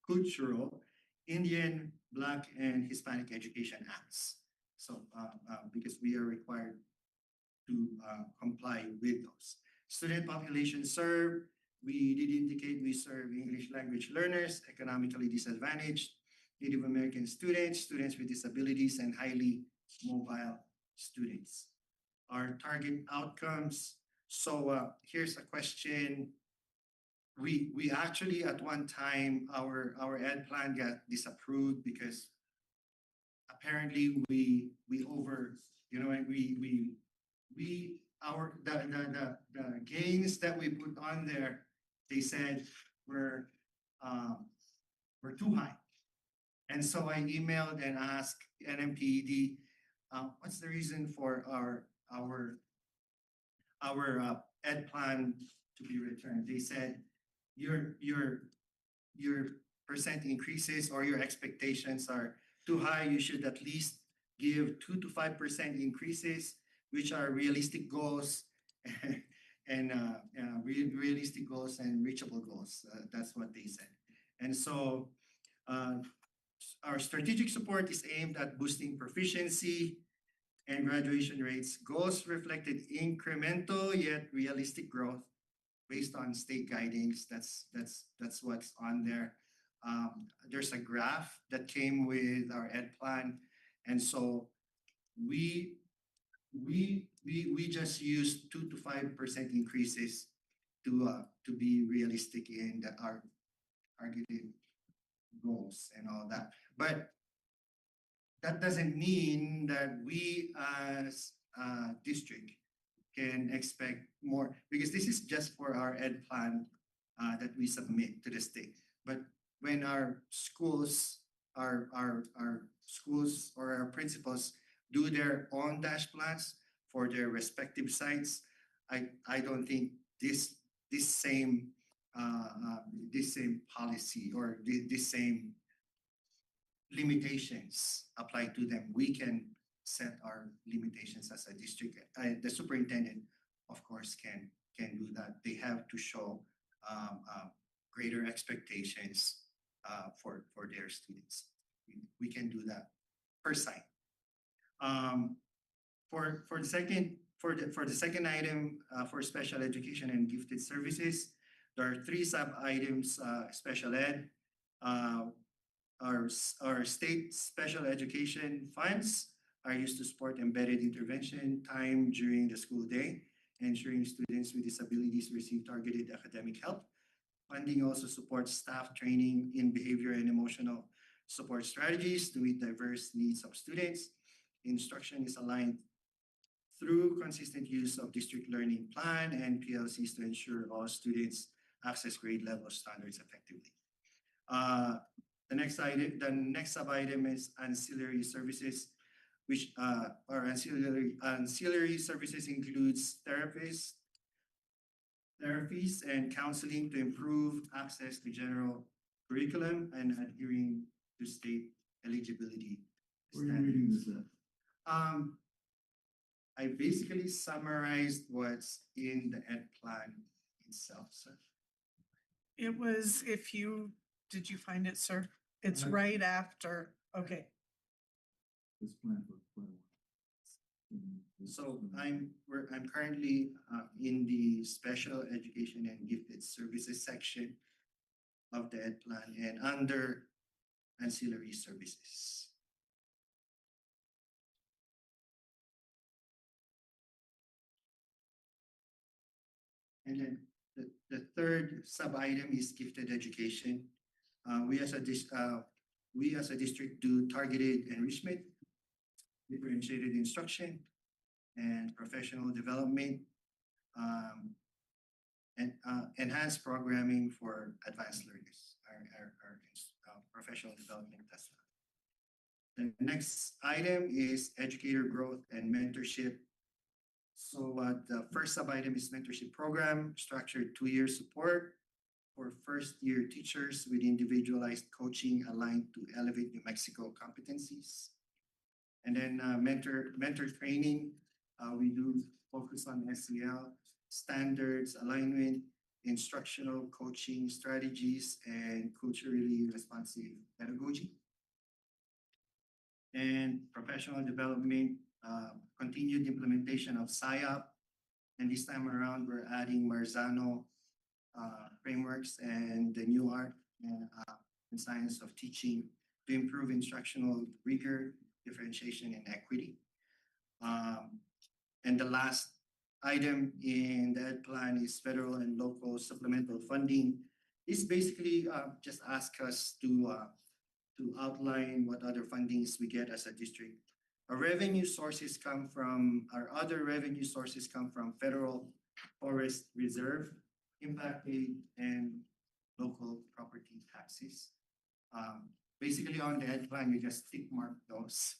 cultural Indian, Black, and Hispanic Education Acts. So, because we are required to comply with those. Student population served, we did indicate we serve English language learners, economically disadvantaged, Native American students, students with disabilities, and highly mobile students. Our target outcomes. So here's a question. We actually at one time our ed plan got disapproved because apparently we over, you know, and the gains that we put on there, they said were too high. And so I emailed and asked NMPED, what's the reason for our ed plan to be returned? They said your percent increases or your expectations are too high. You should at least give 2 to 5% increases, which are realistic goals and realistic goals and reachable goals. That's what they said. And so our strategic support is aimed at boosting proficiency and graduation rates. Goals reflected incremental yet realistic growth based on state guidance. That's what's on there. There's a graph that came with our ed plan, and so we just used 2 to 5% increases to be realistic in our targeted goals and all that. But that doesn't mean that we as a district can expect more, because this is just for our ed plan that we submit to the state. But when our schools, our schools or our principals do their own dash plans for their respective sites, I don't think this same policy or this same limitations apply to them. We can set our limitations as a district. The superintendent, of course, can do that. They have to show greater expectations for their students. We can do that per site. For the second item, for special education and gifted services, there are 3 sub items. Special ed, our state special education funds are used to support embedded intervention time during the school day, ensuring students with disabilities receive targeted academic help. Funding also supports staff training in behavior and emotional support strategies to meet diverse needs of students. Instruction is aligned through consistent use of district learning plan and PLCs to ensure all students access grade level standards effectively. The next sub item is ancillary services, which are ancillary services includes therapies and counseling to improve access to general curriculum and adhering to state eligibility Where are you reading this at? I basically summarized what's in the ed plan itself, sir. It was, did you find it, sir? It's right after, okay. This plan for quite a while. So I'm currently in the special education and gifted services section of the ed plan and under ancillary services. And then the third sub item is gifted education. We as a district do targeted enrichment differentiated instruction, and professional development. And enhanced programming for advanced learners, professional development. That's the next item is educator growth and mentorship. So the first sub-item is mentorship program, structured 2-year support for first-year teachers with individualized coaching aligned to elevate New Mexico competencies. And then mentor training, we do focus on SEL, standards, alignment, instructional coaching strategies, and culturally responsive pedagogy. And professional development, continued implementation of SIOP. And this time around, we're adding Marzano frameworks and the new art and science of teaching to improve instructional rigor, differentiation, and equity. And the last item in the ed plan is federal and local supplemental funding. This basically just ask us to outline what other fundings we get as a district. Our revenue sources come from, our other revenue sources come from federal forest reserve, impact aid, and local property taxes. Basically on the ed plan, you just tick mark those.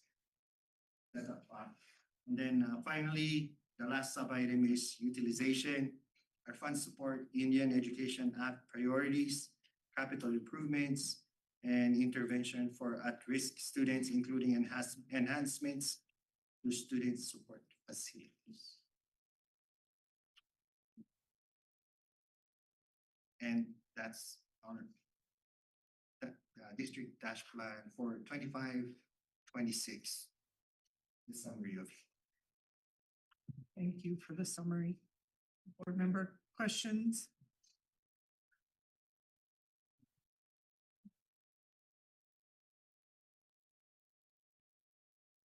That's a plan. And then finally, the last sub-item is utilization. Our funds support Indian Education Act priorities, capital improvements, and intervention for at-risk students, including enhancements to student support facilities. And that's our district dash plan for 25-26. The summary of it. Thank you for the summary. Board member questions?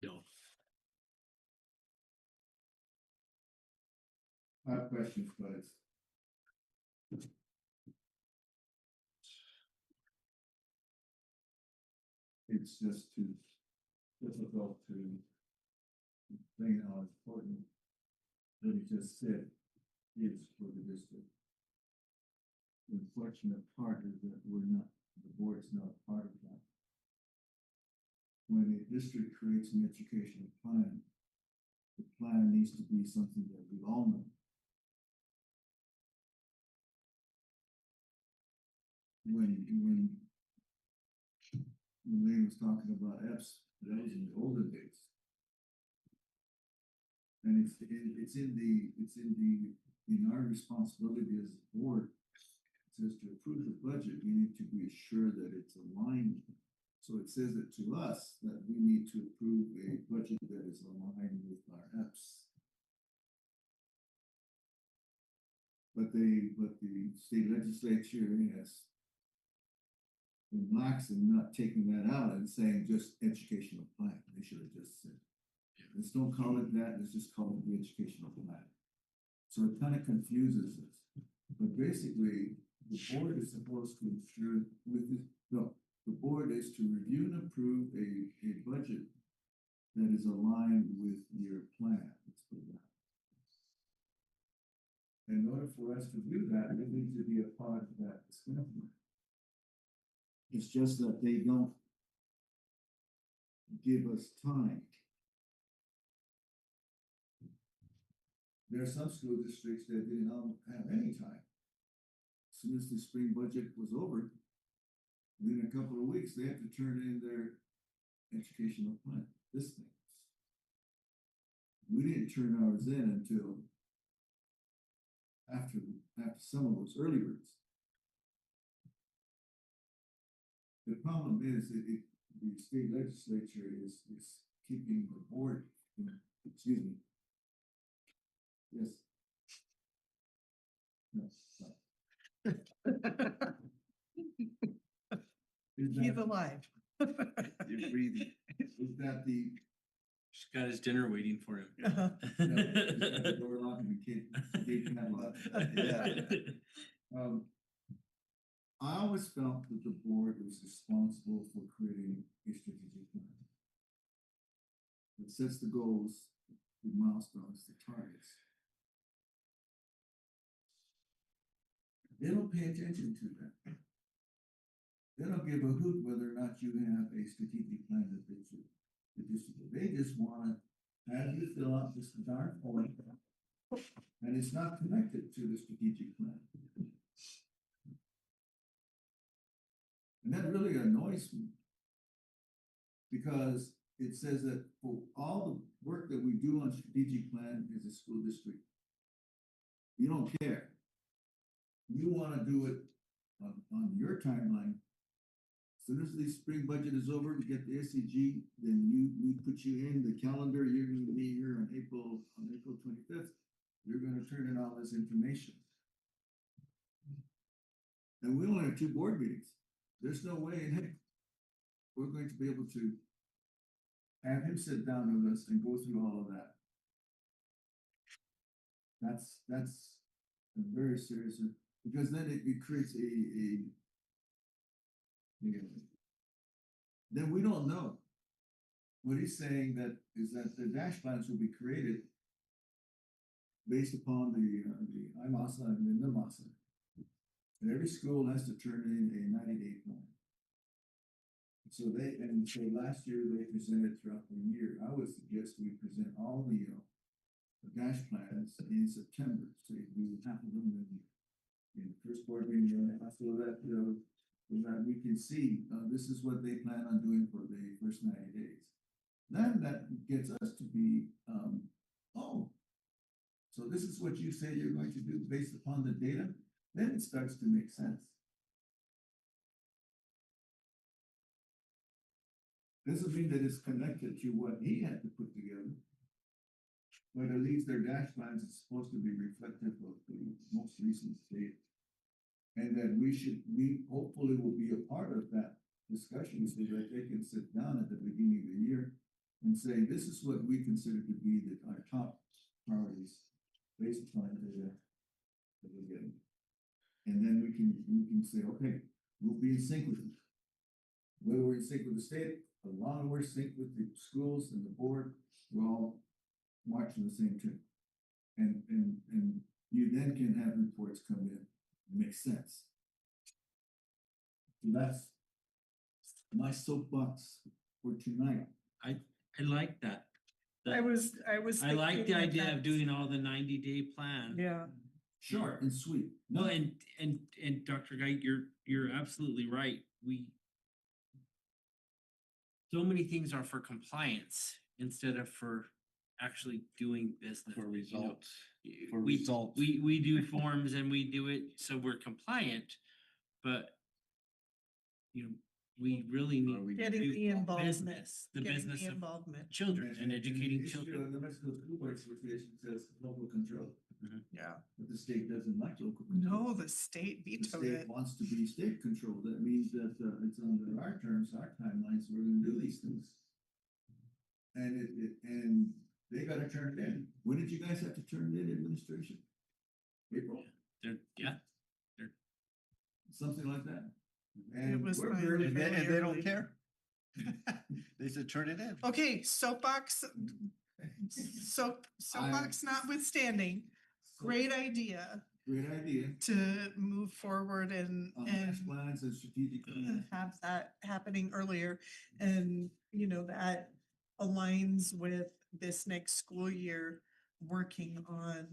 No. I have questions, but it's just too difficult to explain how important what you just said is for the district. The unfortunate part is that the board's not part of that. When a district creates an educational plan, the plan needs to be something that we all know. When Lane was talking about EPS, that was in the olden days. And in our responsibility as a board, it says to approve the budget, we need to be assured that it's aligned. So it says it to us that we need to approve a budget that is aligned with our EPS. But the state legislature has been lax in not taking that out and saying just educational plan. They should have just said, let's don't call it that, let's just call it the educational plan. So it kind of confuses us. But basically, the board is supposed to ensure the board is to review and approve a budget that is aligned with your plan. Let's put it that. In order for us to do that, we need to be a part of that discussion. It's just that they don't give us time. There are some school districts that didn't have any time. As soon as the spring budget was over, within a couple of weeks, they had to turn in their educational plan. This thing. We didn't turn ours in until after some of those early birds. The problem is that the state legislature is keeping the board, excuse me. Yes. No. He's alive. You're breathing. Is that the She's got his dinner waiting for him. Uh-huh. the door lock and the kid padlock? I always felt that the board was responsible for creating a strategic plan. It sets the goals, the milestones, the targets. They don't pay attention to that. They don't give a hoot whether or not you have a strategic plan that they should. They just wanna have you fill out this darn form. And it's not connected to the strategic plan. And that really annoys me. Because it says that for all the work that we do on strategic plan as a school district, you don't care. You wanna do it on your timeline. As soon as the spring budget is over, we get the SCG, then we put you in the calendar, you're gonna be here on April 25th. You're gonna turn in all this information. And we only have 2 board meetings. There's no way in heck we're going to be able to have him sit down with us and go through all of that. That's a very serious, because then it creates then we don't know. What he's saying that is that the dash plans will be created based upon the IMASA and then the MASA. And every school has to turn in a 90-day plan. So last year they presented throughout the year. I would suggest we present all the dash plans in September. So we half of them in the first board meeting, so that we can see this is what they plan on doing for the first 90 days. Then that gets us to be, so this is what you say you're going to do based upon the data. Then it starts to make sense. Doesn't mean that it's connected to what he had to put together. But at least their dash plans is supposed to be reflective of the most recent state. And that we hopefully will be a part of that discussion so that they can sit down at the beginning of the year and say, this is what we consider to be our top priorities based upon the data that we're getting. And then we can say, okay, we'll be in sync with it. Whether we're in sync with the state, as long as we're in sync with the schools and the board, we're all marching the same tune. And you then can have reports come in. Makes sense. So that's my soapbox for tonight. I like that. I was. I like thinking the that idea of that's- doing all the 90-day plan. Yeah, Short and sweet. No, and Dr. Guy, you're absolutely right. So many things are for compliance instead of for actually doing business. For you know. results. For We- results. We do forms and we do it so we're compliant, but we really Are we- need to getting do the involvement, business, the getting business the of involvement. children and educating the issue children. of the Mexico School Board Association says local control, Yeah. but the state doesn't like local control. No, the state The vetoed state it. wants to be state controlled. That means that it's under our terms, our timelines, we're gonna do these things. And they gotta turn it in. When did you guys have to turn it in, administration? April, Yeah, something like that. It And was we're fine. very- And Fairly they don't early. care. They said, turn it in. Okay, soapbox notwithstanding, great idea Great idea. to move forward and Dash plans and strategic plans. have that happening earlier. And, that aligns with this next school year, working on,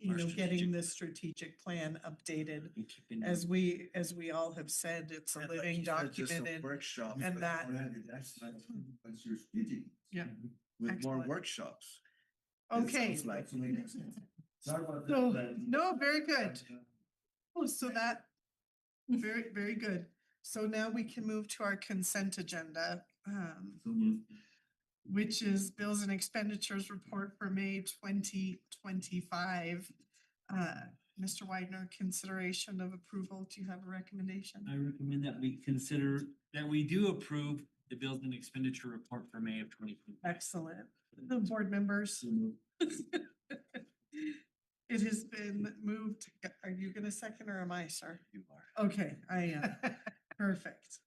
Our getting the strategic plan updated. and keeping As we all have said, it's a And like living you said, just a documented. Workshop. and that- That's your strategic. Yeah. With more excellent. workshops. Okay, sounds like- Sorry about So, that. no, very good. Oh, so that, very, very good. So now we can move to our consent agenda, So moved. which is bills and expenditures report for May 2025. Mr. Widener, consideration of approval. Do you have a recommendation? I recommend that we do approve the bills and expenditure report for May of 2020. Excellent. The board members. So moved. It has been moved. Are you gonna second or am I, sir? You are. Okay, I am. Perfect.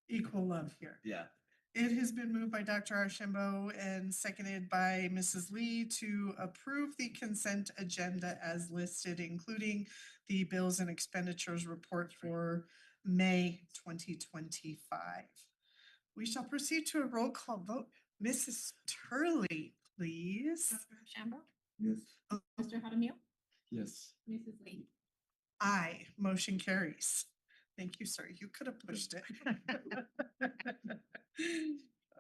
Equal love here. Yeah. It has been moved by Dr. Archambeau and seconded by Mrs. Lee to approve the consent agenda as listed, including the bills and expenditures report for May 2025. We shall proceed to a roll call vote. Mrs. Turley, please. Dr. Shambo, Yes. Mr. Hadamio, Yes. Mrs. Lee. Aye, motion carries. Thank you, sir. You could have pushed it.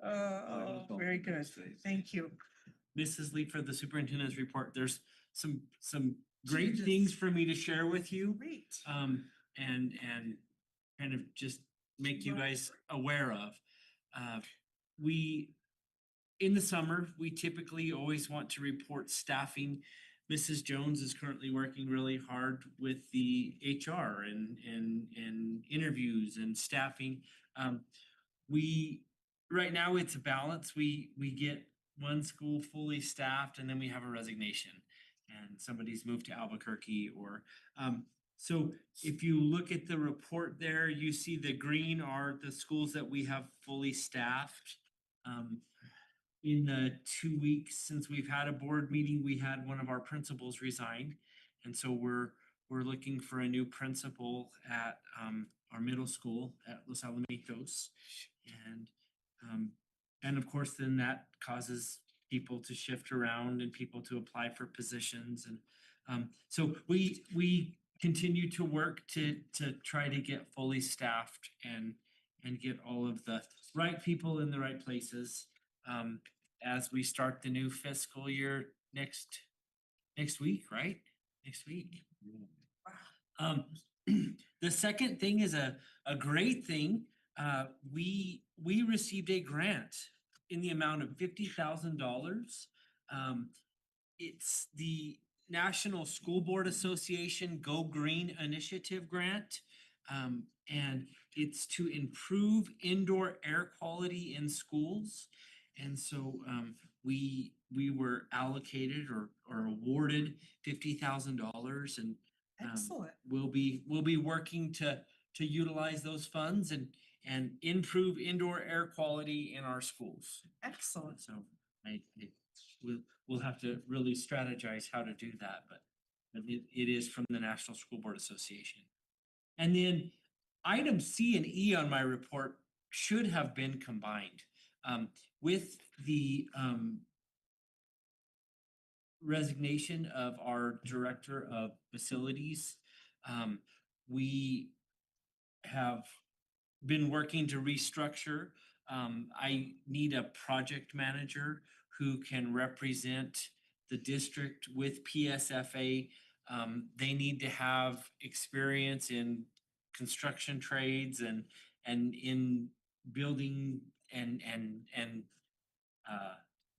Oh, very good. Thank you. Mrs. Lee, for the superintendent's report, there's some great Changes. things for me to share with you. Great. And kind of just make you guys aware of. We, in the summer, we typically always want to report staffing. Mrs. Jones is currently working really hard with the HR and interviews and staffing. We, right now it's a balance. We get one school fully staffed and then we have a resignation. And somebody's moved to Albuquerque or, so if you look at the report there, you see the green are the schools that we have fully staffed. In the 2 weeks since we've had a board meeting, we had one of our principals resign. And so we're looking for a new principal at our middle school at Los Alamitos. And of course, then that causes people to shift around and people to apply for positions. And so we continue to work to try to get fully staffed and get all of the right people in the right places as we start the new fiscal year next week, right? Next week. The second thing is a great thing. We received a grant in the amount of $50,000. It's the National School Board Association Go Green Initiative grant. And it's to improve indoor air quality in schools. And so we were allocated or awarded $50,000 and Excellent. we'll be working to utilize those funds and improve indoor air quality in our schools. Excellent. So we'll have to really strategize how to do that, but it is from the National School Board Association. And then item C and E on my report should have been combined. With the resignation of our director of facilities, we have been working to restructure. I need a project manager who can represent the district with PSFA. They need to have experience in construction trades and in building and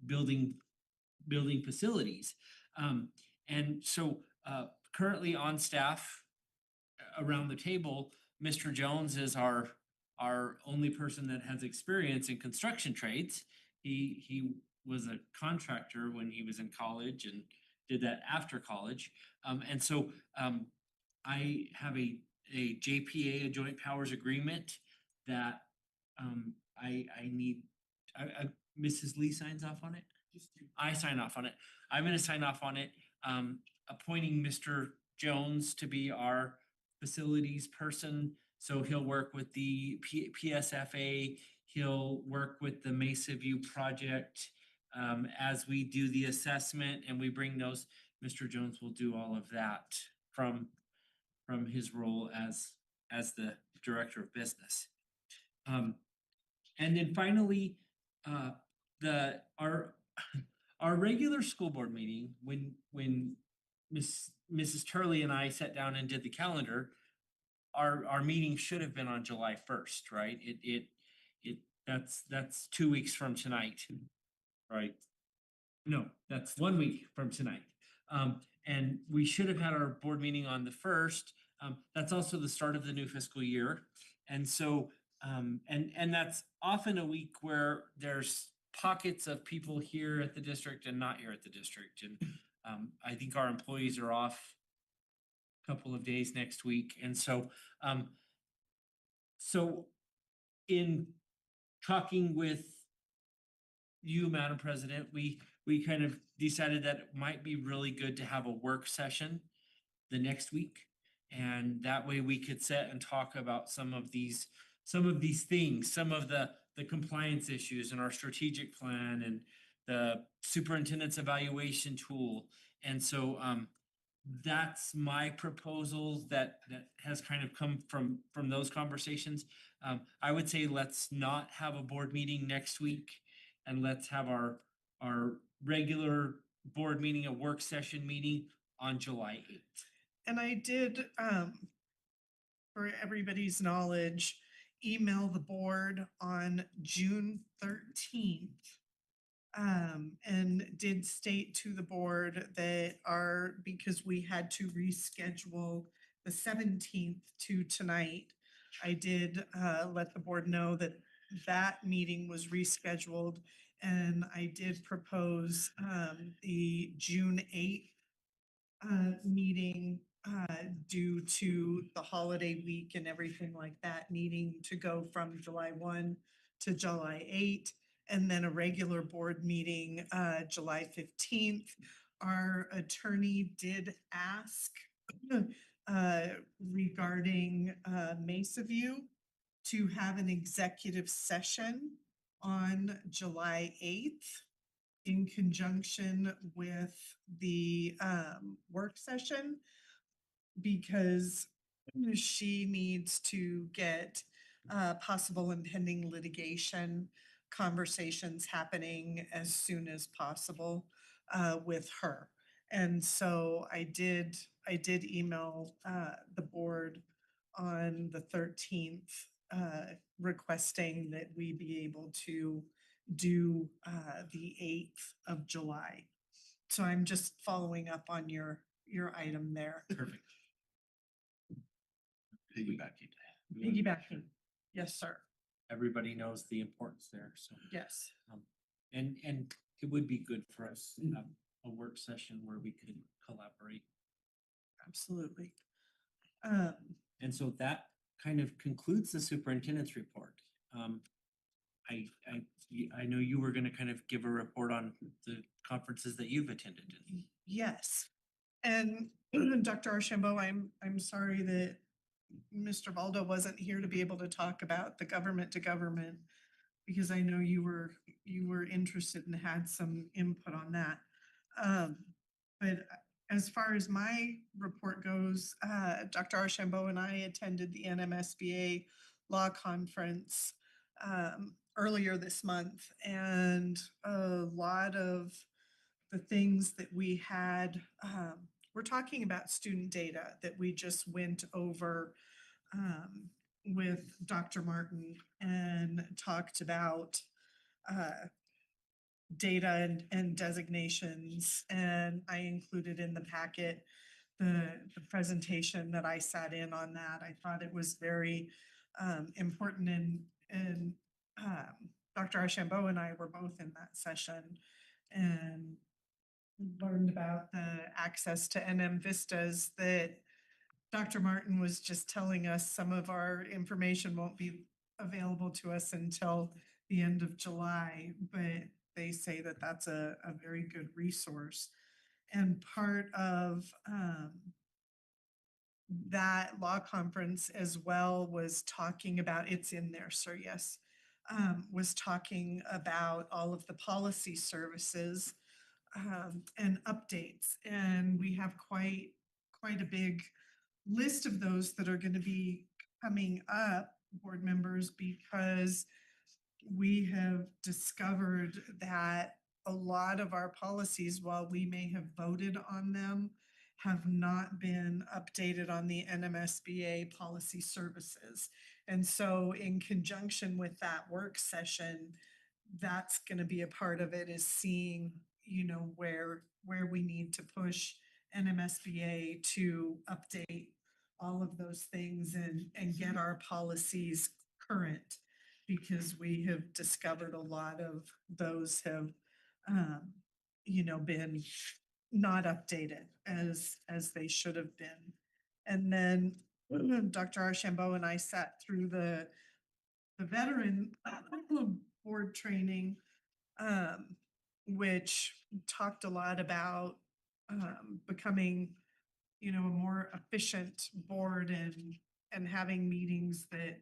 building facilities. And so currently on staff around the table, Mr. Jones is our only person that has experience in construction trades. He was a contractor when he was in college and did that after college. And so I have a JPA, a joint powers agreement that I need. Mrs. Lee signs off on it. I sign off on it. I'm gonna sign off on it, appointing Mr. Jones to be our facilities person. So he'll work with the PSFA, he'll work with the Mesa View project. As we do the assessment and we bring those, Mr. Jones will do all of that from his role as the director of business. And then finally, our regular school board meeting, when Mrs. Turley and I sat down and did the calendar, our meeting should have been on July 1st, right? That's 2 weeks from tonight, right? No, that's 1 week from tonight. And we should have had our board meeting on the 1st. That's also the start of the new fiscal year. And so, and that's often a week where there's pockets of people here at the district and not here at the district. And I think our employees are off a couple of days next week. And so, so in talking with you, Madam President, we kind of decided that it might be really good to have a work session the next week. And that way we could sit and talk about some of these things, some of the compliance issues in our strategic plan and the superintendent's evaluation tool. And so that's my proposal that has kind of come from those conversations. I would say let's not have a board meeting next week and let's have our regular board meeting, a work session meeting on July 8th. And I did, for everybody's knowledge, email the board on June 13th. And did state to the board that because we had to reschedule the 17th to tonight, I did let the board know that that meeting was rescheduled. And I did propose the June 8th meeting due to the holiday week and everything like that, needing to go from July 1 to July 8, and then a regular board meeting July 15th. Our attorney did ask regarding Mesa View to have an executive session on July 8th in conjunction with the work session, because she needs to get possible impending litigation conversations happening as soon as possible with her. And so I did email the board on the 13th requesting that we be able to do the 8th of July. So I'm just following up on your item there. Perfect. Piggybacking. Piggybacking. Yes, sir. Everybody knows the importance there, so. Yes. And it would be good for us to have a work session where we could collaborate. Absolutely. And so that kind of concludes the superintendent's report. I know you were gonna kind of give a report on the conferences that you've attended. Yes. And Dr. Archambault, I'm sorry that Mr. Valdo wasn't here to be able to talk about the government to government, because I know you were interested and had some input on that. But as far as my report goes, Dr. Archambault and I attended the NMSBA Law Conference earlier this month, and a lot of the things that we had, we're talking about student data that we just went over with Dr. Martin and talked about data and designations. And I included in the packet the presentation that I sat in on that. I thought it was very important, and Dr. Archambault and I were both in that session and learned about the access to NM Vistas that Dr. Martin was just telling us. Some of our information won't be available to us until the end of July, but they say that that's a very good resource. And part of that law conference as well was talking about, it's in there, sir, yes, was talking about all of the policy services and updates. And we have quite a big list of those that are going to be coming up, board members, because we have discovered that a lot of our policies, while we may have voted on them, have not been updated on the NMSBA policy services. And so in conjunction with that work session, that's going to be a part of it, is seeing, where we need to push NMSBA to update all of those things and get our policies current, because we have discovered a lot of those have, been not updated as they should have been. And then Dr. Archambault and I sat through the the veteran board training, which talked a lot about becoming, a more efficient board and having meetings that,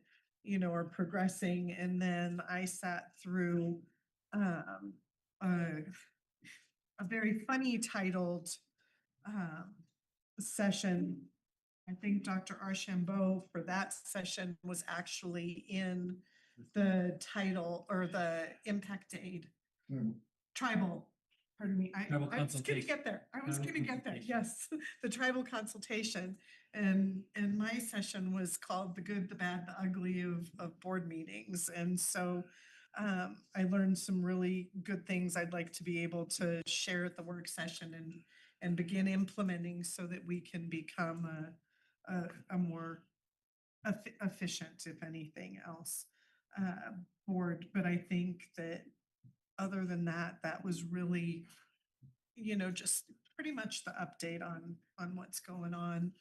are progressing. And then I sat through a very funny titled session. I think Dr. Archambault for that session was actually in the title or the impact aid. Tribal, pardon me, I Tribal was gonna consultation. get there, I was Tribal gonna get there, consultation. yes, the tribal consultation. And my session was called The Good, the Bad, the Ugly of board meetings. And so I learned some really good things I'd like to be able to share at the work session and begin implementing so that we can become a more efficient, if anything else, board. But I think that other than that, that was really, just pretty much the update on what's going on.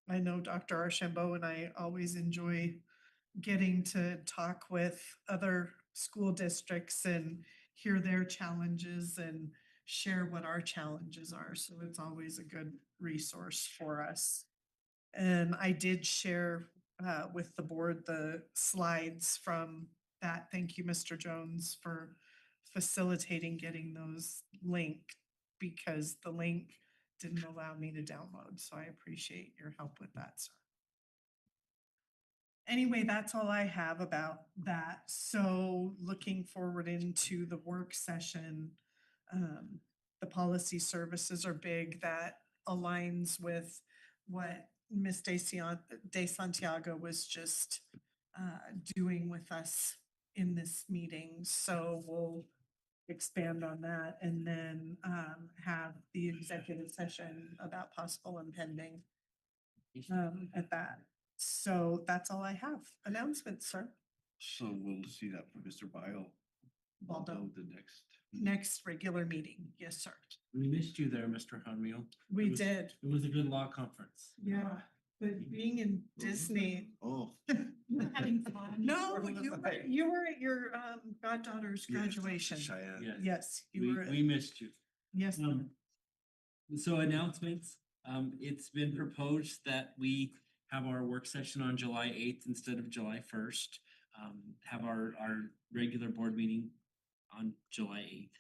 I know Dr. Archambault and I always enjoy getting to talk with other school districts and hear their challenges and share what our challenges are. So it's always a good resource for us. And I did share with the board the slides from that. Thank you, Mr. Jones, for facilitating getting those linked because the link didn't allow me to download. So I appreciate your help with that, sir. Anyway, that's all I have about that. So looking forward into the work session, the policy services are big. That aligns with what Ms. De Santiago was just doing with us in this meeting. So we'll expand on that and then have the executive session about possible impending at that. So that's all I have. Announcements, sir. So we'll see that from Mr. Bio. Baldo. The next. Next regular meeting. Yes, sir. We missed you there, Mr. Jaramillo. We It was- did. It was a good law conference. Yeah, but being in Disney. Oh. Having fun. No, you were at your goddaughter's graduation. Cheyenne. Yes. Yes, you were. We missed you. Yes. So announcements, it's been proposed that we have our work session on July 8th instead of July 1st. Have our regular board meeting on July 8th.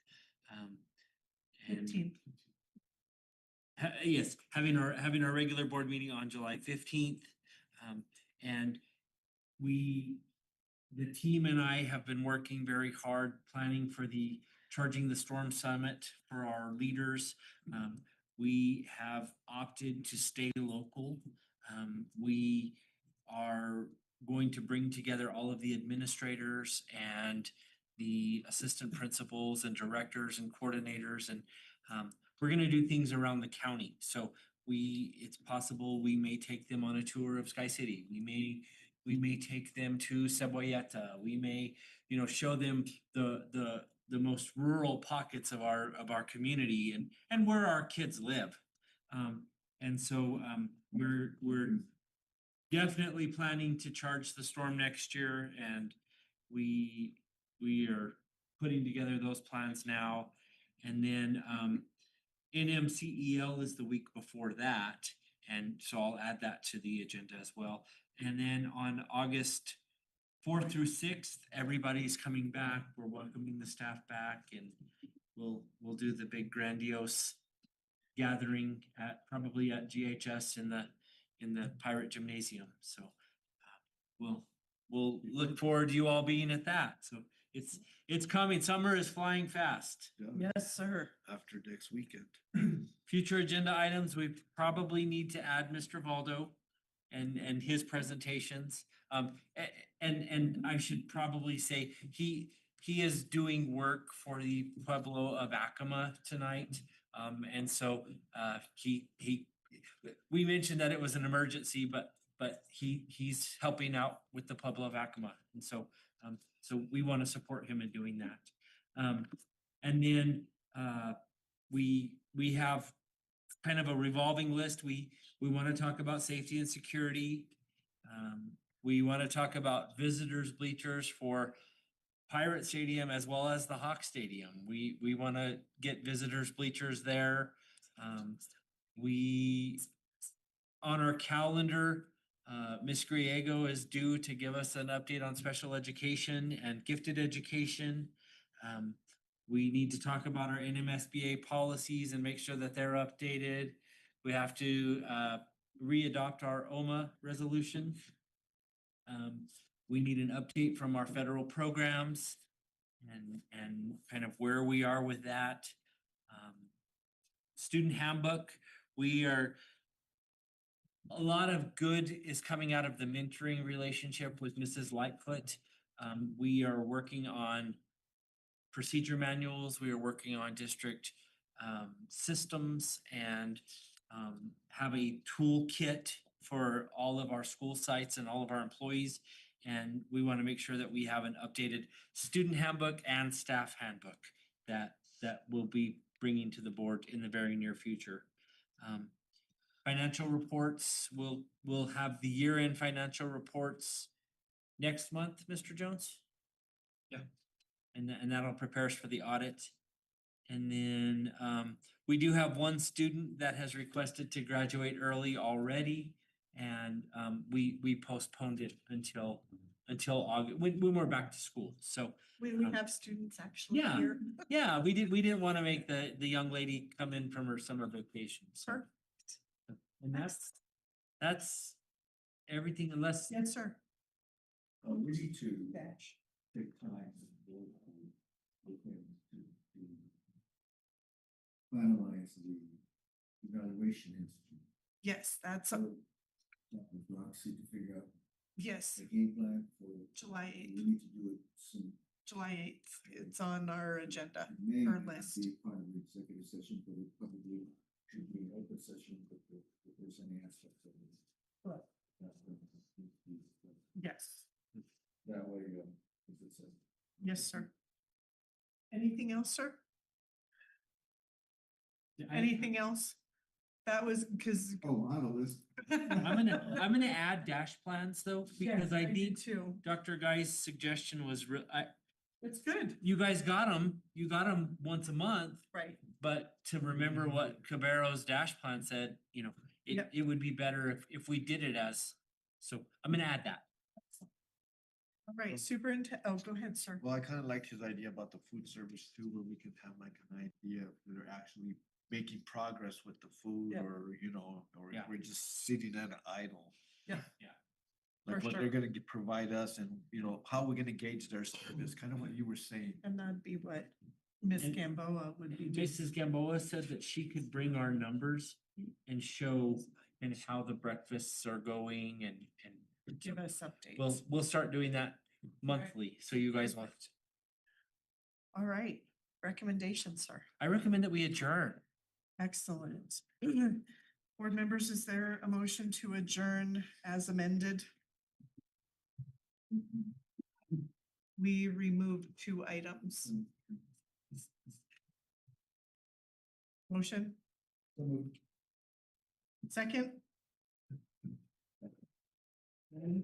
And 15th. Yes, having our regular board meeting on July 15th. And the team and I have been working very hard planning for the Charging the Storm Summit for our leaders. We have opted to stay local. We are going to bring together all of the administrators and the assistant principals and directors and coordinators, and we're gonna do things around the county. So it's possible we may take them on a tour of Sky City. We may take them to Cebolleta. We may, show them the most rural pockets of our community and where our kids live. And so we're definitely planning to charge the storm next year, and we are putting together those plans now. And then NMCEL is the week before that, and so I'll add that to the agenda as well. And then on August 4th through 6th, everybody's coming back. We're welcoming the staff back, and we'll do the big grandiose gathering probably at GHS in the Pirate Gymnasium. So we'll look forward to you all being at that. So it's coming. Summer is flying fast. Yes, sir. After next weekend. Future agenda items, we probably need to add Mr. Valdo and his presentations. And I should probably say he is doing work for the Pueblo of Acoma tonight. And so we mentioned that it was an emergency, but he's helping out with the Pueblo of Acoma. And so we want to support him in doing that. And then we have kind of a revolving list. We want to talk about safety and security. We want to talk about visitors bleachers for Pirate Stadium as well as the Hawk Stadium. We want to get visitors bleachers there. We, on our calendar, Ms. Griego is due to give us an update on special education and gifted education. We need to talk about our NMSBA policies and make sure that they're updated. We have to re-adopt our OMA resolution. We need an update from our federal programs and kind of where we are with that. Student handbook, a lot of good is coming out of the mentoring relationship with Mrs. Lightfoot. We are working on procedure manuals, we are working on district systems and have a toolkit for all of our school sites and all of our employees. And we want to make sure that we have an updated student handbook and staff handbook that we'll be bringing to the board in the very near future. Financial reports, we'll have the year-end financial reports next month, Mr. Jones? Yeah. And that'll prepare us for the audit. And then we do have one student that has requested to graduate early already. And we postponed it until August, when we're back to school, so. We have students actually Yeah. here. Yeah, we didn't want to make the young lady come in from her summer vacation, so. Perfect. And that's everything unless. Yes, sir. We need to take time to work with him to finalize the evaluation institute. Yes, that's, With Roxy to figure out yes, the game plan for. July We 8th. need to do it soon. July 8th. It's on our agenda. It may Or not list. be part of the executive session, but it probably should be an open session, but if there's any aspects of it. Correct. Yes, That way, if it's a. yes, sir. Anything else, sir? Anything else? That was because. Oh, I have a list. I'm gonna add dash plans though, because I think too. Dr. Guy's suggestion was It's good. you guys got them once a month, Right. but to remember what Cabarro's dash plan said, Yep. it would be better if we did it so I'm gonna add that. All right, superintendent, oh, go ahead, sir. Well, I kind of liked his idea about the food service too, where we can have like an idea if they're actually making progress with the food Yeah. or, or Yeah. if we're just sitting at an idle. Yeah. Yeah. Like For what sure. they're gonna provide us and, how we're gonna gauge their service, kind of what you were saying. And that'd be what Miss And- Gamboa would be doing. Mrs. Gamboa said that she could bring our numbers and show and how the breakfasts are going and Give us updates. we'll start doing that monthly, so you guys want. All right, recommendations, sir. I recommend that we adjourn. Excellent. Board members, is there a motion to adjourn as amended? We removed 2 items. Motion, second? I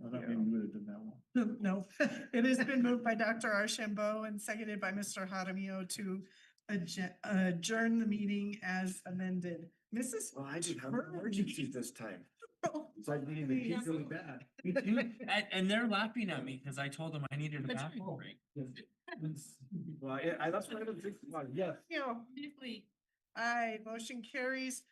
thought maybe we would have done that one. No, it has been moved by Dr. Archambault and seconded by Mr. Hadamio to adjourn the meeting as amended. Mrs. Well, I didn't have Burns. emergencies this time. It's like we need to keep really bad. And they're laughing at me because I told them I needed a bathroom break. Well, that's what I don't think, well, yes. Yeah. Briefly, Aye, motion carries.